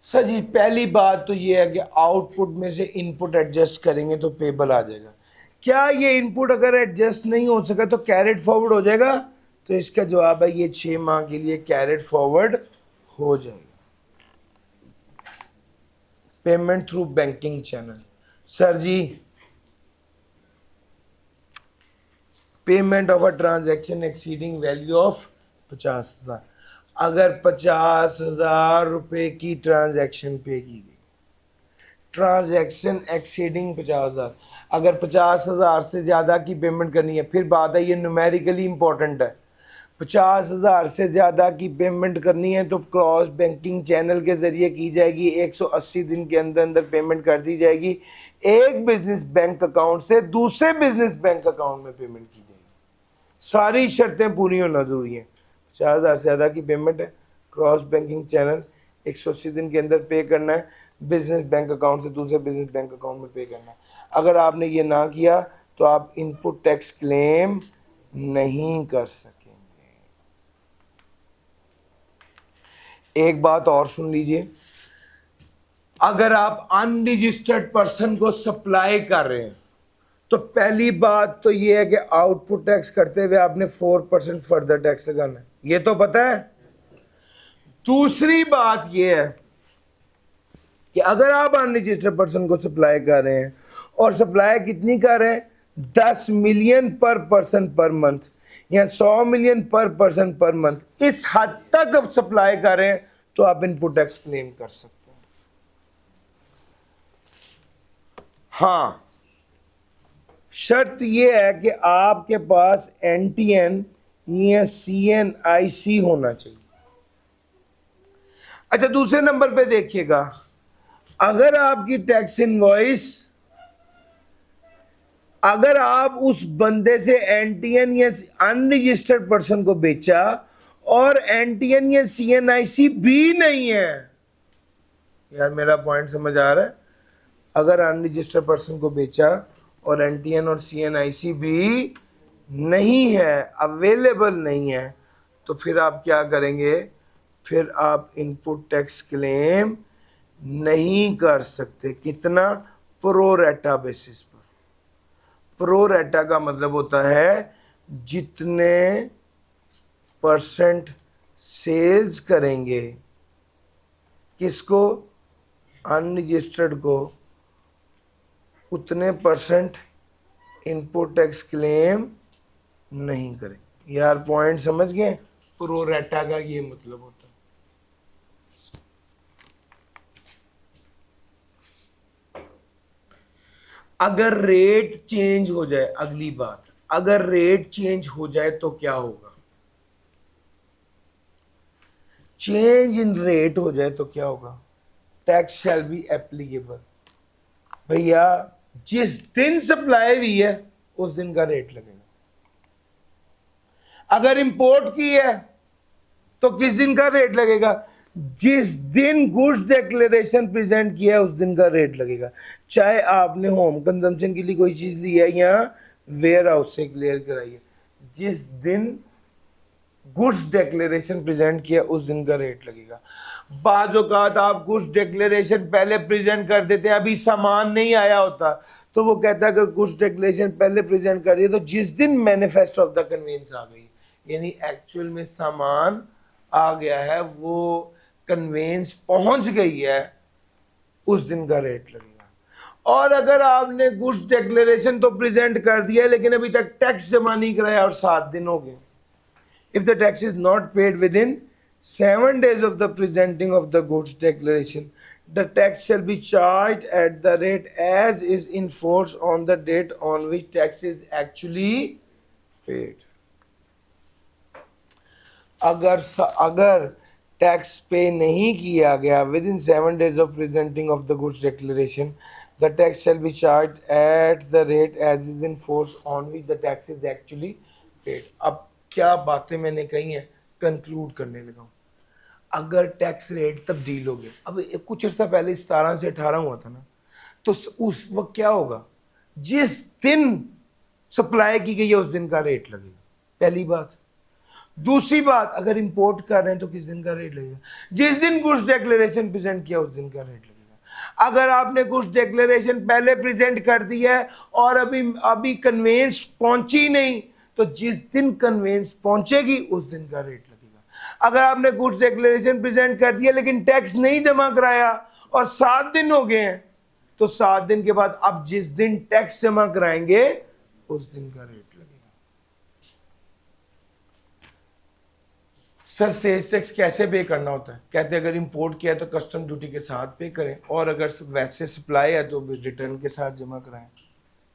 सर जी पहली बात तो ये है कि आउटपुट में से इनपुट एडजस्ट करेंगे तो पेबल आ जाएगा। क्या ये इनपुट अगर एडजस्ट नहीं हो सका तो कैरेट फॉरवर्ड हो जाएगा? तो इसका जवाब है ये 6 माह के लिए कैरेट फॉरवर्ड हो जाएगा। Payment through banking channel. Sir ji payment of a transaction exceeding value of 50,000। अगर 50,000 रुपए की ट्रांजैक्शन पे की गई, ट्रांजैक्शन एक्सीडिंग 50,000, अगर 50,000 से ज़्यादा की पेमेंट करनी है, फिर बात है ये न्यूमेरिकली इंपॉर्टेंट है, 50,000 से ज़्यादा की पेमेंट करनी है तो क्रॉस बैंकिंग चैनल के ज़रिए की जाएगी, 180 दिन के अंदर अंदर पेमेंट कर दी जाएगी, एक बिजनेस बैंक अकाउंट से दूसरे बिजनेस बैंक अकाउंट में पेमेंट की जाएगी, सारी शर्तें पूरी होना जरूरी हैं। 50,000 से ज़्यादा की पेमेंट है, क्रॉस बैंकिंग चैनल 180 दिन के अंदर पे करना है, बिजनेस बैंक अकाउंट से दूसरे बिजनेस बैंक अकाउंट में पे करना है। अगर आपने ये ना किया तो आप इनपुट टैक्स क्लेम नहीं कर सकेंगे। एक बात और सुन लीजिए, अगर आप अनरजिस्टर्ड पर्सन को सप्लाई कर रहे हैं तो पहली बात तो ये है कि आउटपुट टैक्स करते हुए आपने 4% फर्दर टैक्स लगाना है, ये तो पता है। दूसरी बात ये है कि अगर आप अनरजिस्टर्ड पर्सन को सप्लाई कर रहे हैं और सप्लाई कितनी कर रहे हैं, 10 मिलियन पर पर्सन पर मंथ या 100 मिलियन पर पर्सन पर मंथ, इस हद तक आप सप्लाई कर रहे हैं तो आप इनपुट टैक्स क्लेम कर सकते हैं। हाँ, शर्त यह है कि आपके पास NTN या CNIC होना चाहिए। अच्छा, दूसरे नंबर पे देखिएगा, अगर आपकी टैक्स इनवॉइस, अगर आप उस बंदे से NTN या अनरजिस्टर्ड पर्सन को बेचा और NTN या CNIC भी नहीं है, यार मेरा पॉइंट समझ आ रहा है, अगर अनरजिस्टर्ड पर्सन को बेचा और NTN और CNIC भी नहीं है, अवेलेबल नहीं है, तो फिर आप क्या करेंगे, फिर आप इनपुट टैक्स क्लेम नहीं कर सकते। कितना? प्रो रेटा बेसिस पर। प्रो रेटा का मतलब होता है जितने परसेंट सेल्स करेंगे, किसको? अनरजिस्टर्ड को, उतने परसेंट इनपुट टैक्स क्लेम नहीं करें। यार पॉइंट समझ गए? प्रो रेटा का ये मतलब होता है। अगर रेट चेंज हो जाए, अगली बात, अगर रेट चेंज हो जाए तो क्या होगा? चेंज इन रेट हो जाए तो क्या होगा? Tax shall be applicable. भैया जिस दिन सप्लाई हुई है उस दिन का रेट लगेगा। अगर इंपोर्ट की है तो किस दिन का रेट लगेगा? जिस दिन गुड्स डिक्लेरेशन प्रेजेंट किया है उस दिन का रेट लगेगा। चाहे आपने होम कंजम्पशन के लिए कोई चीज ली है या वेयर हाउस से क्लियर कराई है, जिस दिन गुड्स डिक्लेरेशन प्रेजेंट किया उस दिन का रेट लगेगा। बाज़ औक़ात आप गुड्स डिक्लेरेशन पहले प्रेजेंट कर देते हैं, अभी सामान नहीं आया होता, तो वो कहता है कि गुड्स डिक्लेरेशन पहले प्रेजेंट कर दिया, तो जिस दिन मैनिफेस्ट ऑफ द कन्वेंस आ गई, यानी एक्चुअल में सामान आ गया है, वो कन्वेंस पहुंच गई है, उस दिन का रेट लगेगा। और अगर आपने गुड्स डिक्लेरेशन तो प्रेजेंट कर दिया लेकिन अभी तक टैक्स जमा नहीं कराया और 7 दिन हो गए, if the tax is not paid within 7 days of the presenting of the goods declaration, the tax shall be charged at the rate as is in force on the date on which tax is actually paid. अगर tax पे नहीं किया गया with in 7 days of presenting of the goods declaration, the tax shall be charged at the rate as is in force on which the tax is actually paid. अब क्या बातें मैंने कही हैं, कंक्लूड करने लगा हूं। अगर टैक्स रेट तब्दील हो गया, अब कुछ अर्सा पहले 17 से 18 हुआ था ना, तो उस वक्त क्या होगा? जिस दिन सप्लाई की गई है उस दिन का रेट लगेगा, पहली बात। दूसरी बात, अगर इंपोर्ट कर रहे हैं तो किस दिन का रेट लगेगा? जिस दिन गुड्स डिक्लेरेशन प्रेजेंट किया उस दिन का रेट लगेगा। अगर आपने गुड्स डिक्लेरेशन पहले प्रेजेंट कर दिया है और अभी कन्वेंस पहुंची नहीं, तो जिस दिन कन्वेंस पहुंचेगी उस दिन का रेट लगेगा। अगर आपने गुड्स डिक्लेरेशन प्रेजेंट कर दिया लेकिन टैक्स नहीं जमा कराया और 7 दिन हो गए हैं, तो 7 दिन के बाद अब जिस दिन टैक्स जमा कराएंगे उस दिन का रेट लगेगा। सर सेल्स टैक्स कैसे पे करना होता है? कहते हैं अगर इंपोर्ट किया है तो कस्टम ड्यूटी के साथ पे करें, और अगर वैसे सप्लाई है तो रिटर्न के साथ जमा कराएं।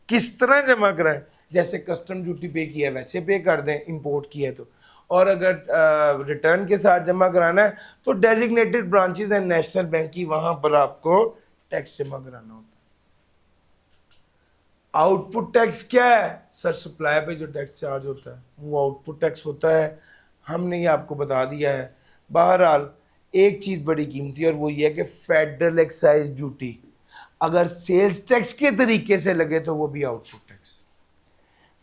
किस तरह जमा कराएं? जैसे कस्टम ड्यूटी पे किया है वैसे पे कर दें इंपोर्ट किया है तो, और अगर रिटर्न के साथ जमा कराना है तो designated branches and national bank की वहां पर आपको टैक्स जमा कराना होता है। आउटपुट टैक्स क्या है? सर सप्लाई पे जो टैक्स चार्ज होता है वो आउटपुट टैक्स होता है, हमने ये आपको बता दिया है। बहरहाल एक चीज बड़ी कीमती है और वो ये है कि फेडरल एक्साइज ड्यूटी अगर सेल्स टैक्स के तरीके से लगे तो वो भी output tax.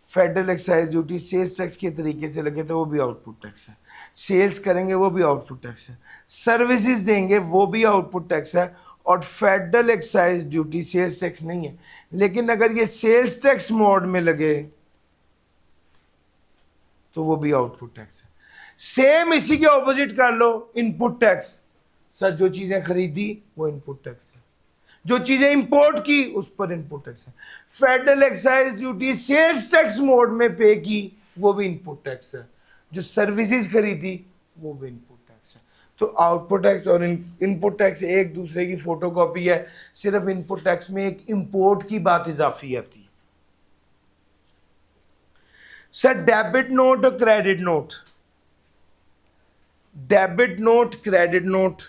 Federal excise duty sales tax के तरीके से लगे तो वो भी आउटपुट टैक्स है। सेल्स करेंगे वो भी आउटपुट टैक्स है। सर्विसेज देंगे वो भी आउटपुट टैक्स है। और federal excise duty sales tax नहीं है, लेकिन अगर ये सेल्स टैक्स मोड में लगे तो वो भी आउटपुट टैक्स है। सेम इसी के ऑपोजिट कर लो, इनपुट टैक्स। सर जो चीजें खरीदी वो इनपुट टैक्स है, जो चीजें इंपोर्ट की उस पर इनपुट टैक्स है। Federal excise duty sales tax mode में पे की वो भी इनपुट टैक्स है, जो सर्विसेज खरीदी वो भी इनपुट टैक्स है। तो आउटपुट टैक्स और इनपुट टैक्स एक दूसरे की फोटोकॉपी है, सिर्फ इनपुट टैक्स में एक इंपोर्ट की बात इजाफी आती है। सर डेबिट नोट और credit note, debit note credit note,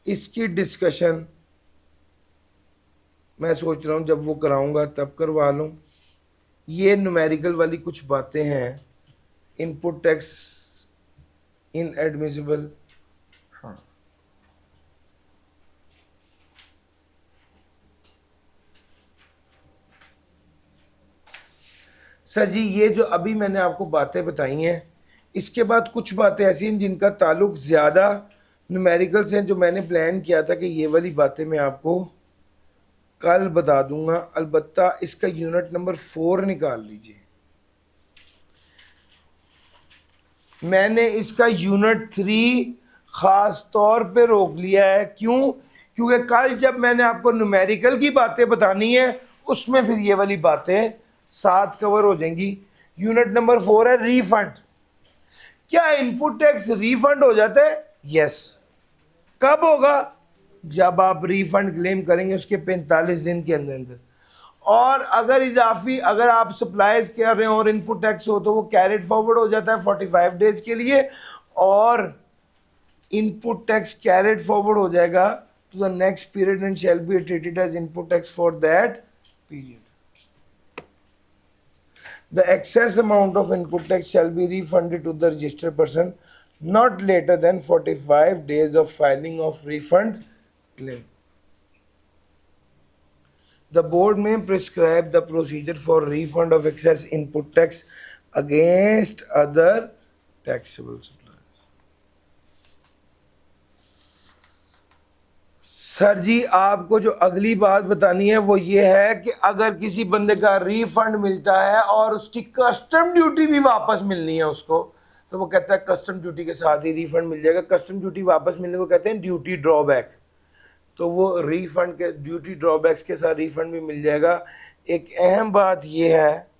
इसकी डिस्कशन मैं सोच रहा हूं जब वो कराऊंगा तब करवा लूं। ये न्यूमेरिकल वाली कुछ बातें हैं, इनपुट टैक्स इनएडमिसिबल। हाँ सर जी, ये जो अभी मैंने आपको बातें बताई हैं, इसके बाद कुछ बातें ऐसी हैं जिनका ताल्लुक ज़्यादा न्यूमेरिकल से हैं, जो मैंने प्लान किया था कि ये वाली बातें मैं आपको कल बता दूंगा। अलबत्ता इसका यूनिट नंबर 4 निकाल लीजिए। मैंने इसका यूनिट 3 खास तौर पे रोक लिया है। क्यों? क्योंकि कल जब मैंने आपको न्यूमेरिकल की बातें बतानी है उसमें फिर ये वाली बातें साथ कवर हो जाएंगी। यूनिट नंबर 4 है रीफंड। क्या इनपुट टैक्स रीफंड हो जाता है? यस। कब होगा? जब आप रीफंड क्लेम करेंगे उसके 45 दिन के अंदर अंदर। और अगर इजाफी अगर आप सप्लाईज कर रहे हो और इनपुट टैक्स हो तो वो कैरिड फॉरवर्ड हो जाता है 45 डेज के लिए, और इनपुट टैक्स कैरिड फॉरवर्ड हो जाएगा to the next period and shall be treated as input tax for that period. The excess amount of input tax shall be refunded to the registered person not later than 45 days of filing of refund claim. The board may prescribe the procedure for refund of excess input tax against other taxable suppliers. Sir ji आपको जो अगली बात बतानी है वो ये है कि अगर किसी बंदे का रीफंड मिलता है और उसकी कस्टम ड्यूटी भी वापस मिलनी है उसको, तो वो कहता है कस्टम ड्यूटी के साथ ही रीफंड मिल जाएगा। कस्टम ड्यूटी वापस मिलने को कहते हैं ड्यूटी ड्रॉबैक। तो वो रीफंड के ड्यूटी ड्रॉबैक्स के साथ रीफंड भी मिल जाएगा। एक अहम बात ये है,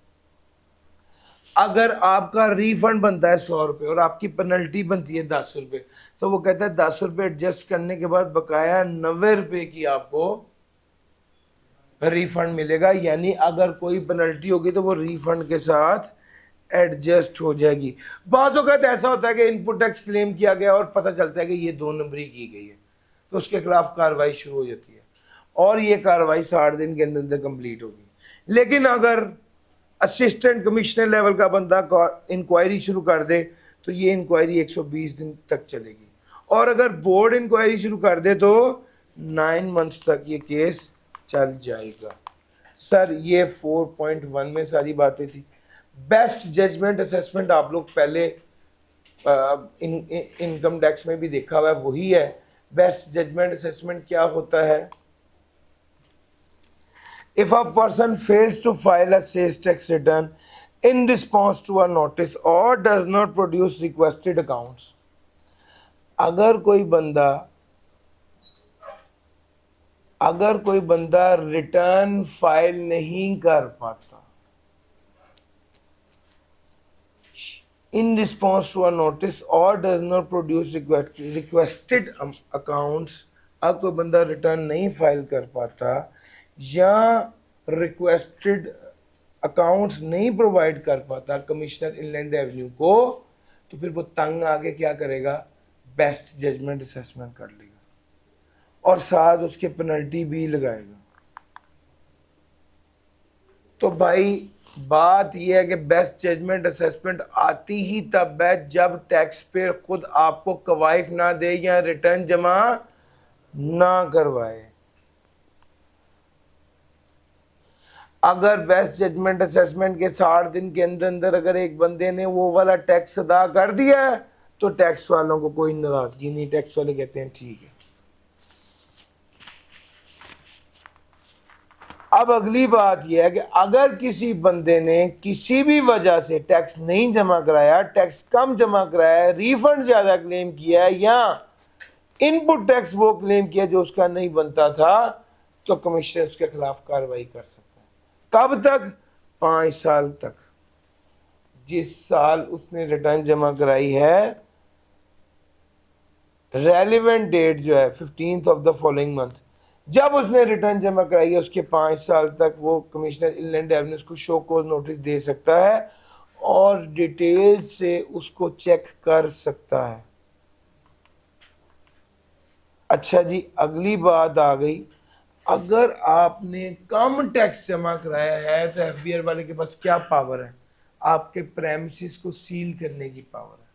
अगर आपका रीफंड बनता है 100 रुपये और आपकी पेनल्टी बनती है 10 रुपये, तो वो कहता है 10 रुपये एडजस्ट करने के बाद बकाया 90 रुपये की आपको रीफंड मिलेगा। यानी अगर कोई पेनल्टी होगी तो वो रीफंड के साथ एडजस्ट हो जाएगी। बाज़ औक़ात ऐसा होता है कि इनपुट टैक्स क्लेम किया गया और पता चलता है कि ये 2 नंबरी की गई है, तो उसके खिलाफ कार्रवाई शुरू हो जाती है और ये कार्रवाई 60 दिन के अंदर अंदर कंप्लीट होगी। लेकिन अगर असिस्टेंट कमिश्नर लेवल का बंदा इंक्वायरी शुरू कर दे तो ये इंक्वायरी 120 दिन तक चलेगी, और अगर बोर्ड इंक्वायरी शुरू कर दे तो 9 मंथ तक ये केस चल जाएगा। सर ये 4.1 में सारी बातें थी। बेस्ट जजमेंट असेसमेंट आप लोग पहले इनकम टैक्स में भी देखा हुआ है, वही है। बेस्ट जजमेंट असेसमेंट क्या होता है? If a person fails to file a sales tax return in response to a notice or does not produce requested accounts, अगर कोई बंदा रिटर्न फाइल नहीं कर पाता, in response to a notice or does not produce requested accounts, अब कोई बंदा return नहीं फाइल कर पाता या रिक्वेस्टेड अकाउंट्स नहीं प्रोवाइड कर पाता कमिश्नर इनलैंड रेवेन्यू को, तो फिर वो तंग आगे क्या करेगा, बेस्ट जजमेंट असेसमेंट कर लेगा और साथ उसके पेनल्टी भी लगाएगा। तो भाई बात यह है कि बेस्ट जजमेंट असेसमेंट आती ही तब है जब टैक्स पेयर खुद आपको कवायफ ना दे या रिटर्न जमा ना करवाए। अगर बेस्ट जजमेंट असेसमेंट के 60 दिन के अंदर अंदर अगर एक बंदे ने वो वाला टैक्स अदा कर दिया है तो टैक्स वालों को कोई नाराजगी नहीं, टैक्स वाले कहते हैं ठीक है। अब अगली बात यह है कि अगर किसी बंदे ने किसी भी वजह से टैक्स नहीं जमा कराया, टैक्स कम जमा कराया, रिफंड ज्यादा क्लेम किया है या इनपुट टैक्स वो क्लेम किया जो उसका नहीं बनता था, तो कमिश्नर उसके खिलाफ कार्रवाई कर सकता है। कब तक? 5 साल तक। जिस साल उसने रिटर्न जमा कराई है, रेलिवेंट डेट जो है 15th of the following month, जब उसने रिटर्न जमा कराई है उसके 5 साल तक वो कमिश्नर इनलैंड रेवेन्यू को शो कॉज नोटिस दे सकता है और डिटेल से उसको चेक कर सकता है। अच्छा जी, अगली बात आ गई, अगर आपने कम टैक्स जमा कराया है तो एफबीआर वाले के पास क्या पावर है? आपके प्रेमिसेस को सील करने की पावर है,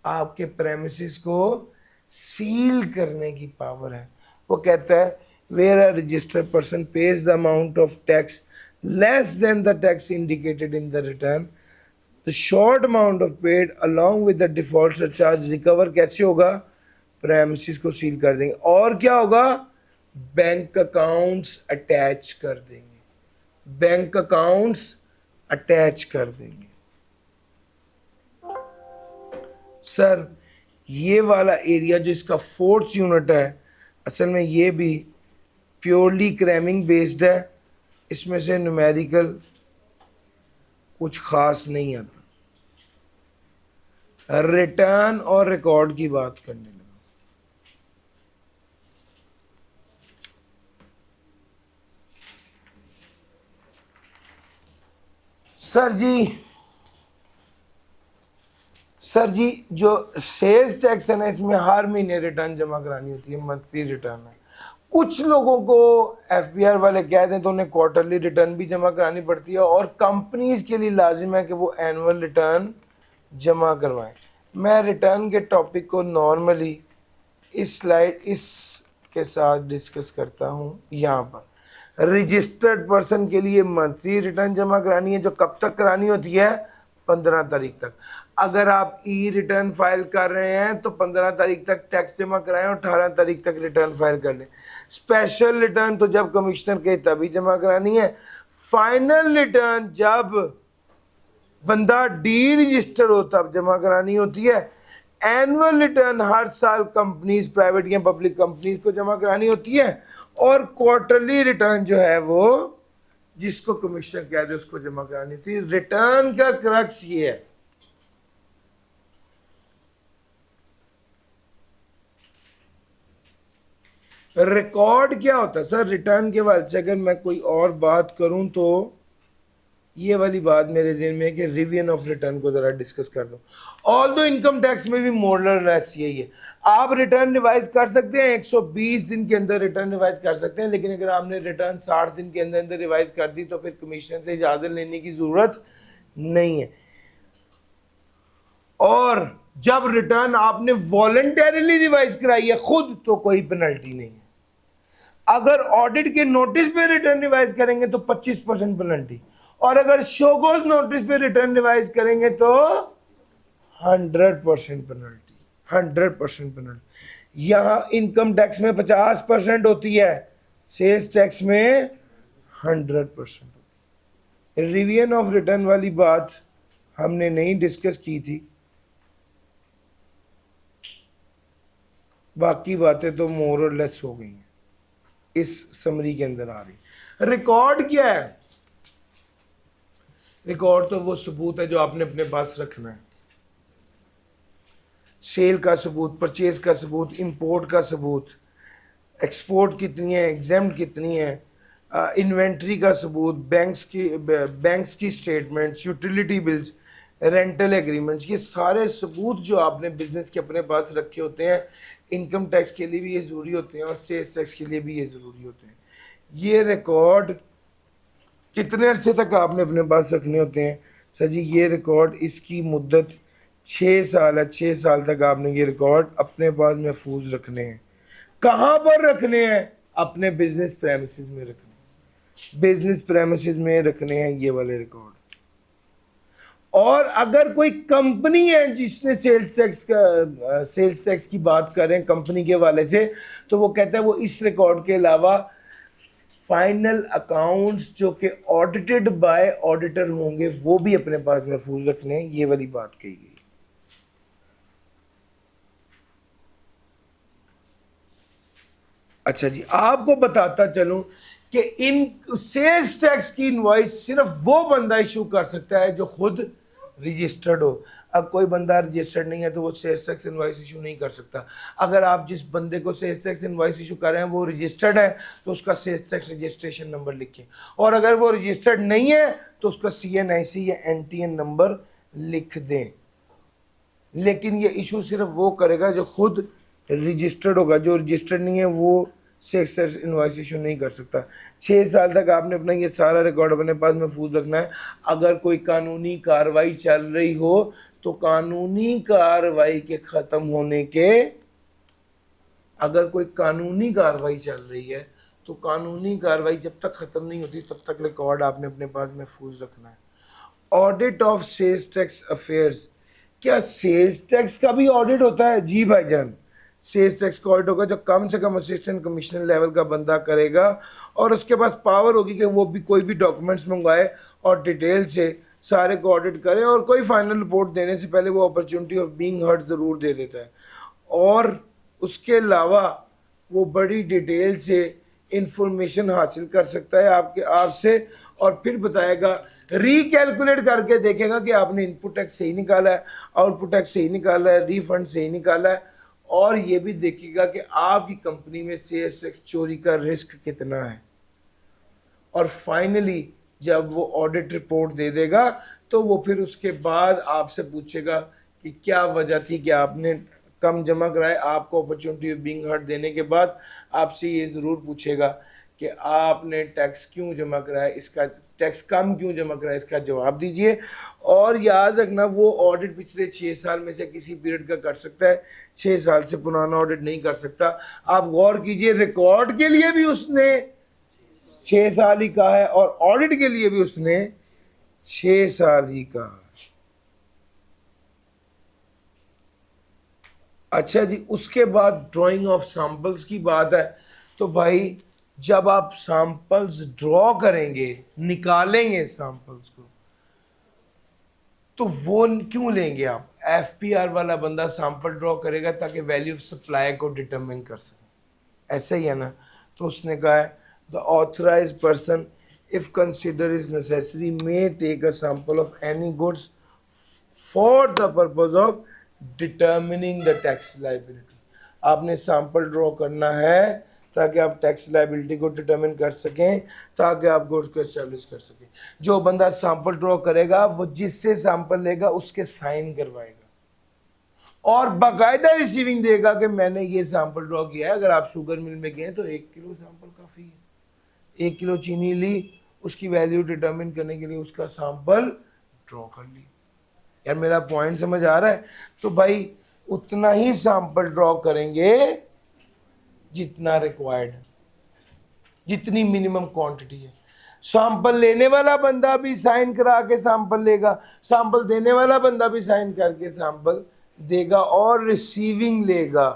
आपके प्रेमिसेस को सील करने की पावर है। वो कहता है where a registered person pays the amount of tax less than the tax indicated in the return, the short amount of paid along with the default surcharge recover कैसे होगा? Premises को seal कर देंगे और क्या होगा? बैंक अकाउंट्स अटैच कर देंगे, बैंक अकाउंट्स अटैच कर देंगे। सर ये वाला एरिया जो इसका 4th यूनिट है, असल में ये भी प्योरली क्रैमिंग बेस्ड है, इसमें से न्यूमेरिकल कुछ खास नहीं आता। रिटर्न और रिकॉर्ड की बात करने लगा। सर जी जो सेल्स टैक्स है ना, इसमें हर महीने रिटर्न जमा करानी होती है, मंथली रिटर्न है। कुछ लोगों को एफबीआर वाले कह दें तो उन्हें क्वार्टरली रिटर्न भी जमा करानी पड़ती है और कंपनीज के लिए लाजिम है कि वो एनुअल रिटर्न जमा करवाएं। मैं रिटर्न के टॉपिक को नॉर्मली इस स्लाइड इसके साथ डिस्कस करता हूँ। यहाँ पर रजिस्टर्ड पर्सन के लिए मंथली रिटर्न जमा करानी है, जो कब तक करानी होती है? 15 तारीख तक। अगर आप ई रिटर्न फाइल कर रहे हैं तो 15 तारीख तक टैक्स जमा कराएं और 18 तारीख तक रिटर्न फाइल कर लें। स्पेशल रिटर्न तो जब कमिश्नर के तभी जमा करानी है। फाइनल रिटर्न जब बंदा डी रजिस्टर हो तब जमा करानी होती है। एनुअल रिटर्न हर साल कंपनीज, प्राइवेट या पब्लिक कंपनीज को जमा करानी होती है और क्वार्टरली रिटर्न जो है वो जिसको कमिश्नर कह दे उसको जमा करानी होती है। रिटर्न का क्रक्स ये है। रिकॉर्ड क्या होता है सर? रिटर्न के बाद से अगर मैं कोई और बात करूं तो ये वाली बात मेरे ज़हन में है कि रिवीजन ऑफ रिटर्न को ज़रा डिस्कस कर दो। ऑल दो इनकम टैक्स में भी मॉडल यही है, आप रिटर्न रिवाइज कर सकते हैं, 120 दिन के अंदर रिटर्न रिवाइज कर सकते हैं, लेकिन अगर आपने रिटर्न 60 दिन के अंदर अंदर रिवाइज कर दी तो फिर कमीशन से इजाज़त लेने की ज़रूरत नहीं है। और जब रिटर्न आपने वॉलंटरीली रिवाइज कराई है खुद तो कोई पेनल्टी नहीं है। अगर ऑडिट के नोटिस पे रिटर्न रिवाइज करेंगे तो 25% पेनल्टी, और अगर शोकॉज नोटिस पे रिटर्न रिवाइज करेंगे तो 100% पेनल्टी। 100% पेनल्टी। यहां इनकम टैक्स में 50% होती है, सेल्स टैक्स में 100% होती है। रिवीजन ऑफ रिटर्न वाली बात हमने नहीं डिस्कस की थी, बाकी बातें तो मोर और लेस हो गई हैं, इस समरी के अंदर आ रही। रिकॉर्ड क्या है? रिकॉर्ड तो वो सबूत है जो आपने अपने पास रखना है। सेल का सबूत, परचेज का सबूत, इंपोर्ट का सबूत, एक्सपोर्ट कितनी है, एग्जाम्ड कितनी है, इन्वेंट्री का सबूत, बैंक्स की statements, utility bills, rental agreements, ये सारे सबूत जो आपने बिजनेस के अपने पास रखे होते हैं, इनकम टैक्स के लिए भी ये ज़रूरी होते हैं और सेल्स टैक्स के लिए भी ये ज़रूरी होते हैं। ये रिकॉर्ड कितने अरसे तक आपने अपने पास रखने होते हैं? सर जी ये रिकॉर्ड, इसकी मुद्दत 6 साल है। 6 साल तक आपने ये रिकॉर्ड अपने पास महफूज रखने हैं। कहाँ पर रखने हैं? अपने बिजनेस प्रेमिसेस में रखने हैं। बिजनेस प्रेमिसेस में रखने हैं ये वाले रिकॉर्ड। और अगर कोई कंपनी है जिसने सेल्स टैक्स की बात करें कंपनी के वाले से, तो वो कहता है वो इस रिकॉर्ड के अलावा फाइनल अकाउंट्स जो कि ऑडिटेड बाय ऑडिटर होंगे वो भी अपने पास महफूज रखने हैं। ये वाली बात कही गई। अच्छा जी, आपको बताता चलूं कि इन सेल्स टैक्स की इनवॉइस सिर्फ वो बंदा इशू कर सकता है जो खुद रजिस्टर्ड हो। अब कोई बंदा रजिस्टर्ड नहीं है तो वो सेल्स टैक्स इनवॉइस इशू नहीं कर सकता। अगर आप जिस बंदे को सेल्स टैक्स इनवॉइस इशू कर रहे हैं वो रजिस्टर्ड है तो उसका सेल्स टैक्स रजिस्ट्रेशन नंबर लिखें, और अगर वो रजिस्टर्ड नहीं है तो उसका CNIC या NTN नंबर लिख दें। लेकिन ये इशू सिर्फ वो करेगा जो खुद रजिस्टर्ड होगा। जो रजिस्टर्ड नहीं है वो सेल्स टैक्स इनवॉइस इशू नहीं कर सकता। 6 साल तक आपने अपना ये सारा रिकॉर्ड अपने पास महफूज रखना है। अगर कोई कानूनी कार्रवाई चल रही हो तो कानूनी कार्रवाई के ख़त्म होने के, अगर कोई कानूनी कार्रवाई चल रही है तो कानूनी कार्रवाई जब तक ख़त्म नहीं होती तब तक रिकॉर्ड आपने अपने पास महफूज रखना है। Audit of sales tax affairs. क्या सेल्स टैक्स का भी ऑडिट होता है? जी भाईजान, सेल्स टैक्स का ऑडिट होगा जो कम से कम असिस्टेंट कमिश्नर लेवल का बंदा करेगा, और उसके पास पावर होगी कि वो भी कोई भी डॉक्यूमेंट्स मंगवाए और डिटेल से सारे को ऑडिट करे, और कोई फाइनल रिपोर्ट देने से पहले वो अपॉर्चुनिटी ऑफ बीइंग हर्ड ज़रूर दे देता है। और उसके अलावा वो बड़ी डिटेल से इंफॉर्मेशन हासिल कर सकता है आपसे, और फिर बताएगा, रिकैलकुलेट करके देखेगा कि आपने इनपुट टैक्स सही निकाला है, आउटपुट टैक्स सही निकाला है, रिफंड सही निकाला है, और ये भी देखेगा कि आपकी कंपनी में सेल्स टैक्स चोरी का रिस्क कितना है। और फाइनली जब वो ऑडिट रिपोर्ट दे देगा तो वो फिर उसके बाद आपसे पूछेगा कि क्या वजह थी कि आपने कम जमा कराए। आपको अपॉर्चुनिटी ऑफ बीइंग हर्ड देने के बाद आपसे ये ज़रूर पूछेगा कि आपने टैक्स क्यों जमा कराया, इसका टैक्स कम क्यों जमा कराया, इसका जवाब दीजिए। और याद रखना वो ऑडिट पिछले 6 साल में से किसी पीरियड का कर सकता है, 6 साल से पुराना ऑडिट नहीं कर सकता। आप गौर कीजिए, रिकॉर्ड के लिए भी उसने 6 साल ही कहा है और ऑडिट के लिए भी उसने 6 साल ही कहा है। अच्छा जी, उसके बाद ड्राइंग ऑफ सैंपल्स की बात है। तो भाई जब आप सैंपल्स ड्रॉ करेंगे, निकालेंगे सैंपल्स को, तो वो क्यों लेंगे आप? FPR वाला बंदा सैंपल ड्रॉ करेगा ताकि वैल्यू ऑफ सप्लाई को डिटरमिन कर सके, ऐसा ही है ना। तो उसने कहा है the authorised person if consider is necessary may take a sample of any goods for the purpose of determining the tax liability. आपने सैंपल ड्रॉ करना है ताकि आप टैक्स लायबिलिटी को डिटर्मिन कर सकें, ताकि आप गुड्स को एस्टेब्लिश कर सकें। जो बंदा सैंपल ड्रॉ करेगा वो जिससे सैंपल लेगा उसके साइन करवाएगा और बाकायदा रिसीविंग देगा कि मैंने ये सैंपल ड्रॉ किया है। अगर आप शुगर मिल में गए तो 1 किलो सैंपल काफ़ी है। 1 किलो चीनी ली, उसकी वैल्यू डिटर्मिन करने के लिए उसका सैंपल ड्रॉ कर ली। यार मेरा पॉइंट समझ आ रहा है? तो भाई उतना ही सैंपल ड्रॉ करेंगे जितना रिक्वायर्ड है, जितनी मिनिमम क्वांटिटी है। सैंपल लेने वाला बंदा भी साइन करा के सैंपल लेगा, सैंपल देने वाला बंदा भी साइन करके सैंपल देगा, और रिसीविंग लेगा।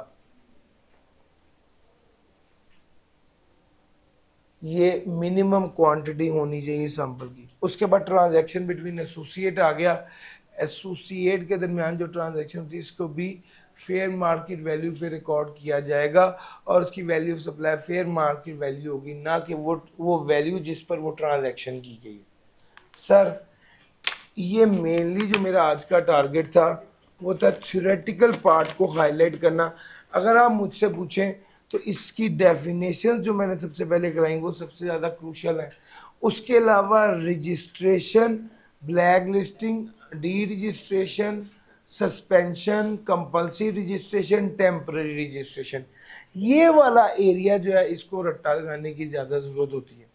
ये मिनिमम क्वांटिटी होनी चाहिए सैंपल की। उसके बाद ट्रांजैक्शन बिटवीन एसोसिएट आ गया। एसोसिएट के दरमियान जो ट्रांजैक्शन होती है इसको भी फेयर मार्केट वैल्यू पे रिकॉर्ड किया जाएगा, और उसकी value of supply fair market value होगी, ना कि वो वैल्यू जिस पर वो ट्रांजैक्शन की गई है। सर ये मेनली जो मेरा आज का टारगेट था वो था थ्योरेटिकल पार्ट को हाईलाइट करना। अगर आप मुझसे पूछें तो इसकी डेफिनेशन जो मैंने सबसे पहले कराई वो सबसे ज़्यादा क्रूशियल है। उसके अलावा registration, black listing, D registration, suspension, compulsory registration, temporary registration, ये वाला एरिया जो है इसको रट्टा लगाने की ज़्यादा ज़रूरत होती है।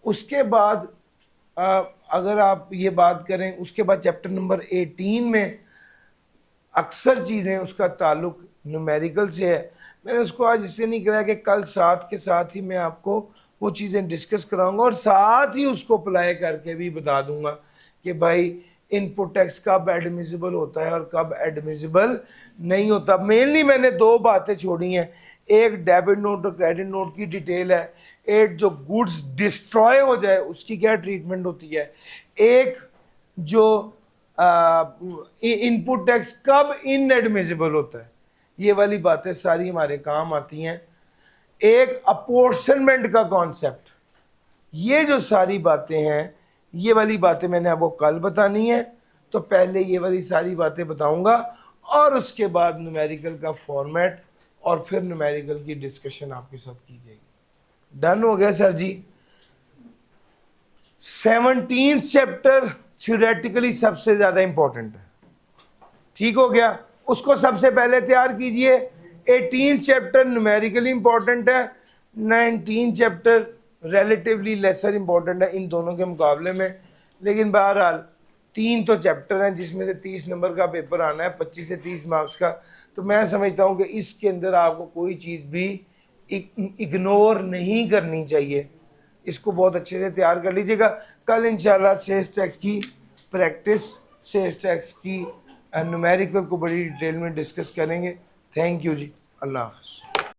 उसके बाद अगर आप ये बात करें, उसके बाद चैप्टर नंबर 18 में अक्सर चीज़ें उसका ताल्लुक न्यूमेरिकल से है। मैंने उसको आज इससे नहीं कराया कि कल साथ के साथ ही मैं आपको वो चीज़ें डिस्कस कराऊंगा और साथ ही उसको अप्लाई करके भी बता दूंगा कि भाई इनपुट टैक्स कब एडमिसिबल होता है और कब एडमिसिबल नहीं होता। मेनली मैंने दो बातें छोड़ी हैं, एक डेबिट नोट और क्रेडिट नोट की डिटेल है, एक जो गुड्स डिस्ट्रॉय हो जाए उसकी क्या ट्रीटमेंट होती है, एक जो इनपुट टैक्स कब इनएडमिसिबल होता है, ये वाली बातें सारी हमारे काम आती हैं। एक अपोर्शनमेंट का कॉन्सेप्ट, ये जो सारी बातें हैं ये वाली बातें मैंने आपको कल बतानी है, तो पहले ये वाली सारी बातें बताऊंगा और उसके बाद न्यूमेरिकल का फॉर्मेट और फिर न्यूमेरिकल की डिस्कशन आपके साथ की जाएगी। डन हो गया सर जी। 17th चैप्टर थ्योरेटिकली सबसे ज्यादा इंपॉर्टेंट है, ठीक हो गया, उसको सबसे पहले तैयार कीजिए। 18th चैप्टर न्यूमेरिकली इंपॉर्टेंट है, 19th chapter relatively laser important है इन दोनों के मुकाबले में। लेकिन बहरहाल 3 तो चैप्टर हैं जिसमें से 30 नंबर का पेपर आना है, 25 से 30 मार्क्स का। तो मैं समझता हूँ कि इसके अंदर आपको कोई चीज़ भी इग्नोर नहीं करनी चाहिए, इसको बहुत अच्छे से तैयार कर लीजिएगा। कल इंशाल्लाह सेल्स टैक्स की प्रैक्टिस, सेल्स टैक्स की न्यूमेरिकल को बड़ी डिटेल में डिस्कस करेंगे। थैंक यू जी, अल्लाह हाफ़िज़।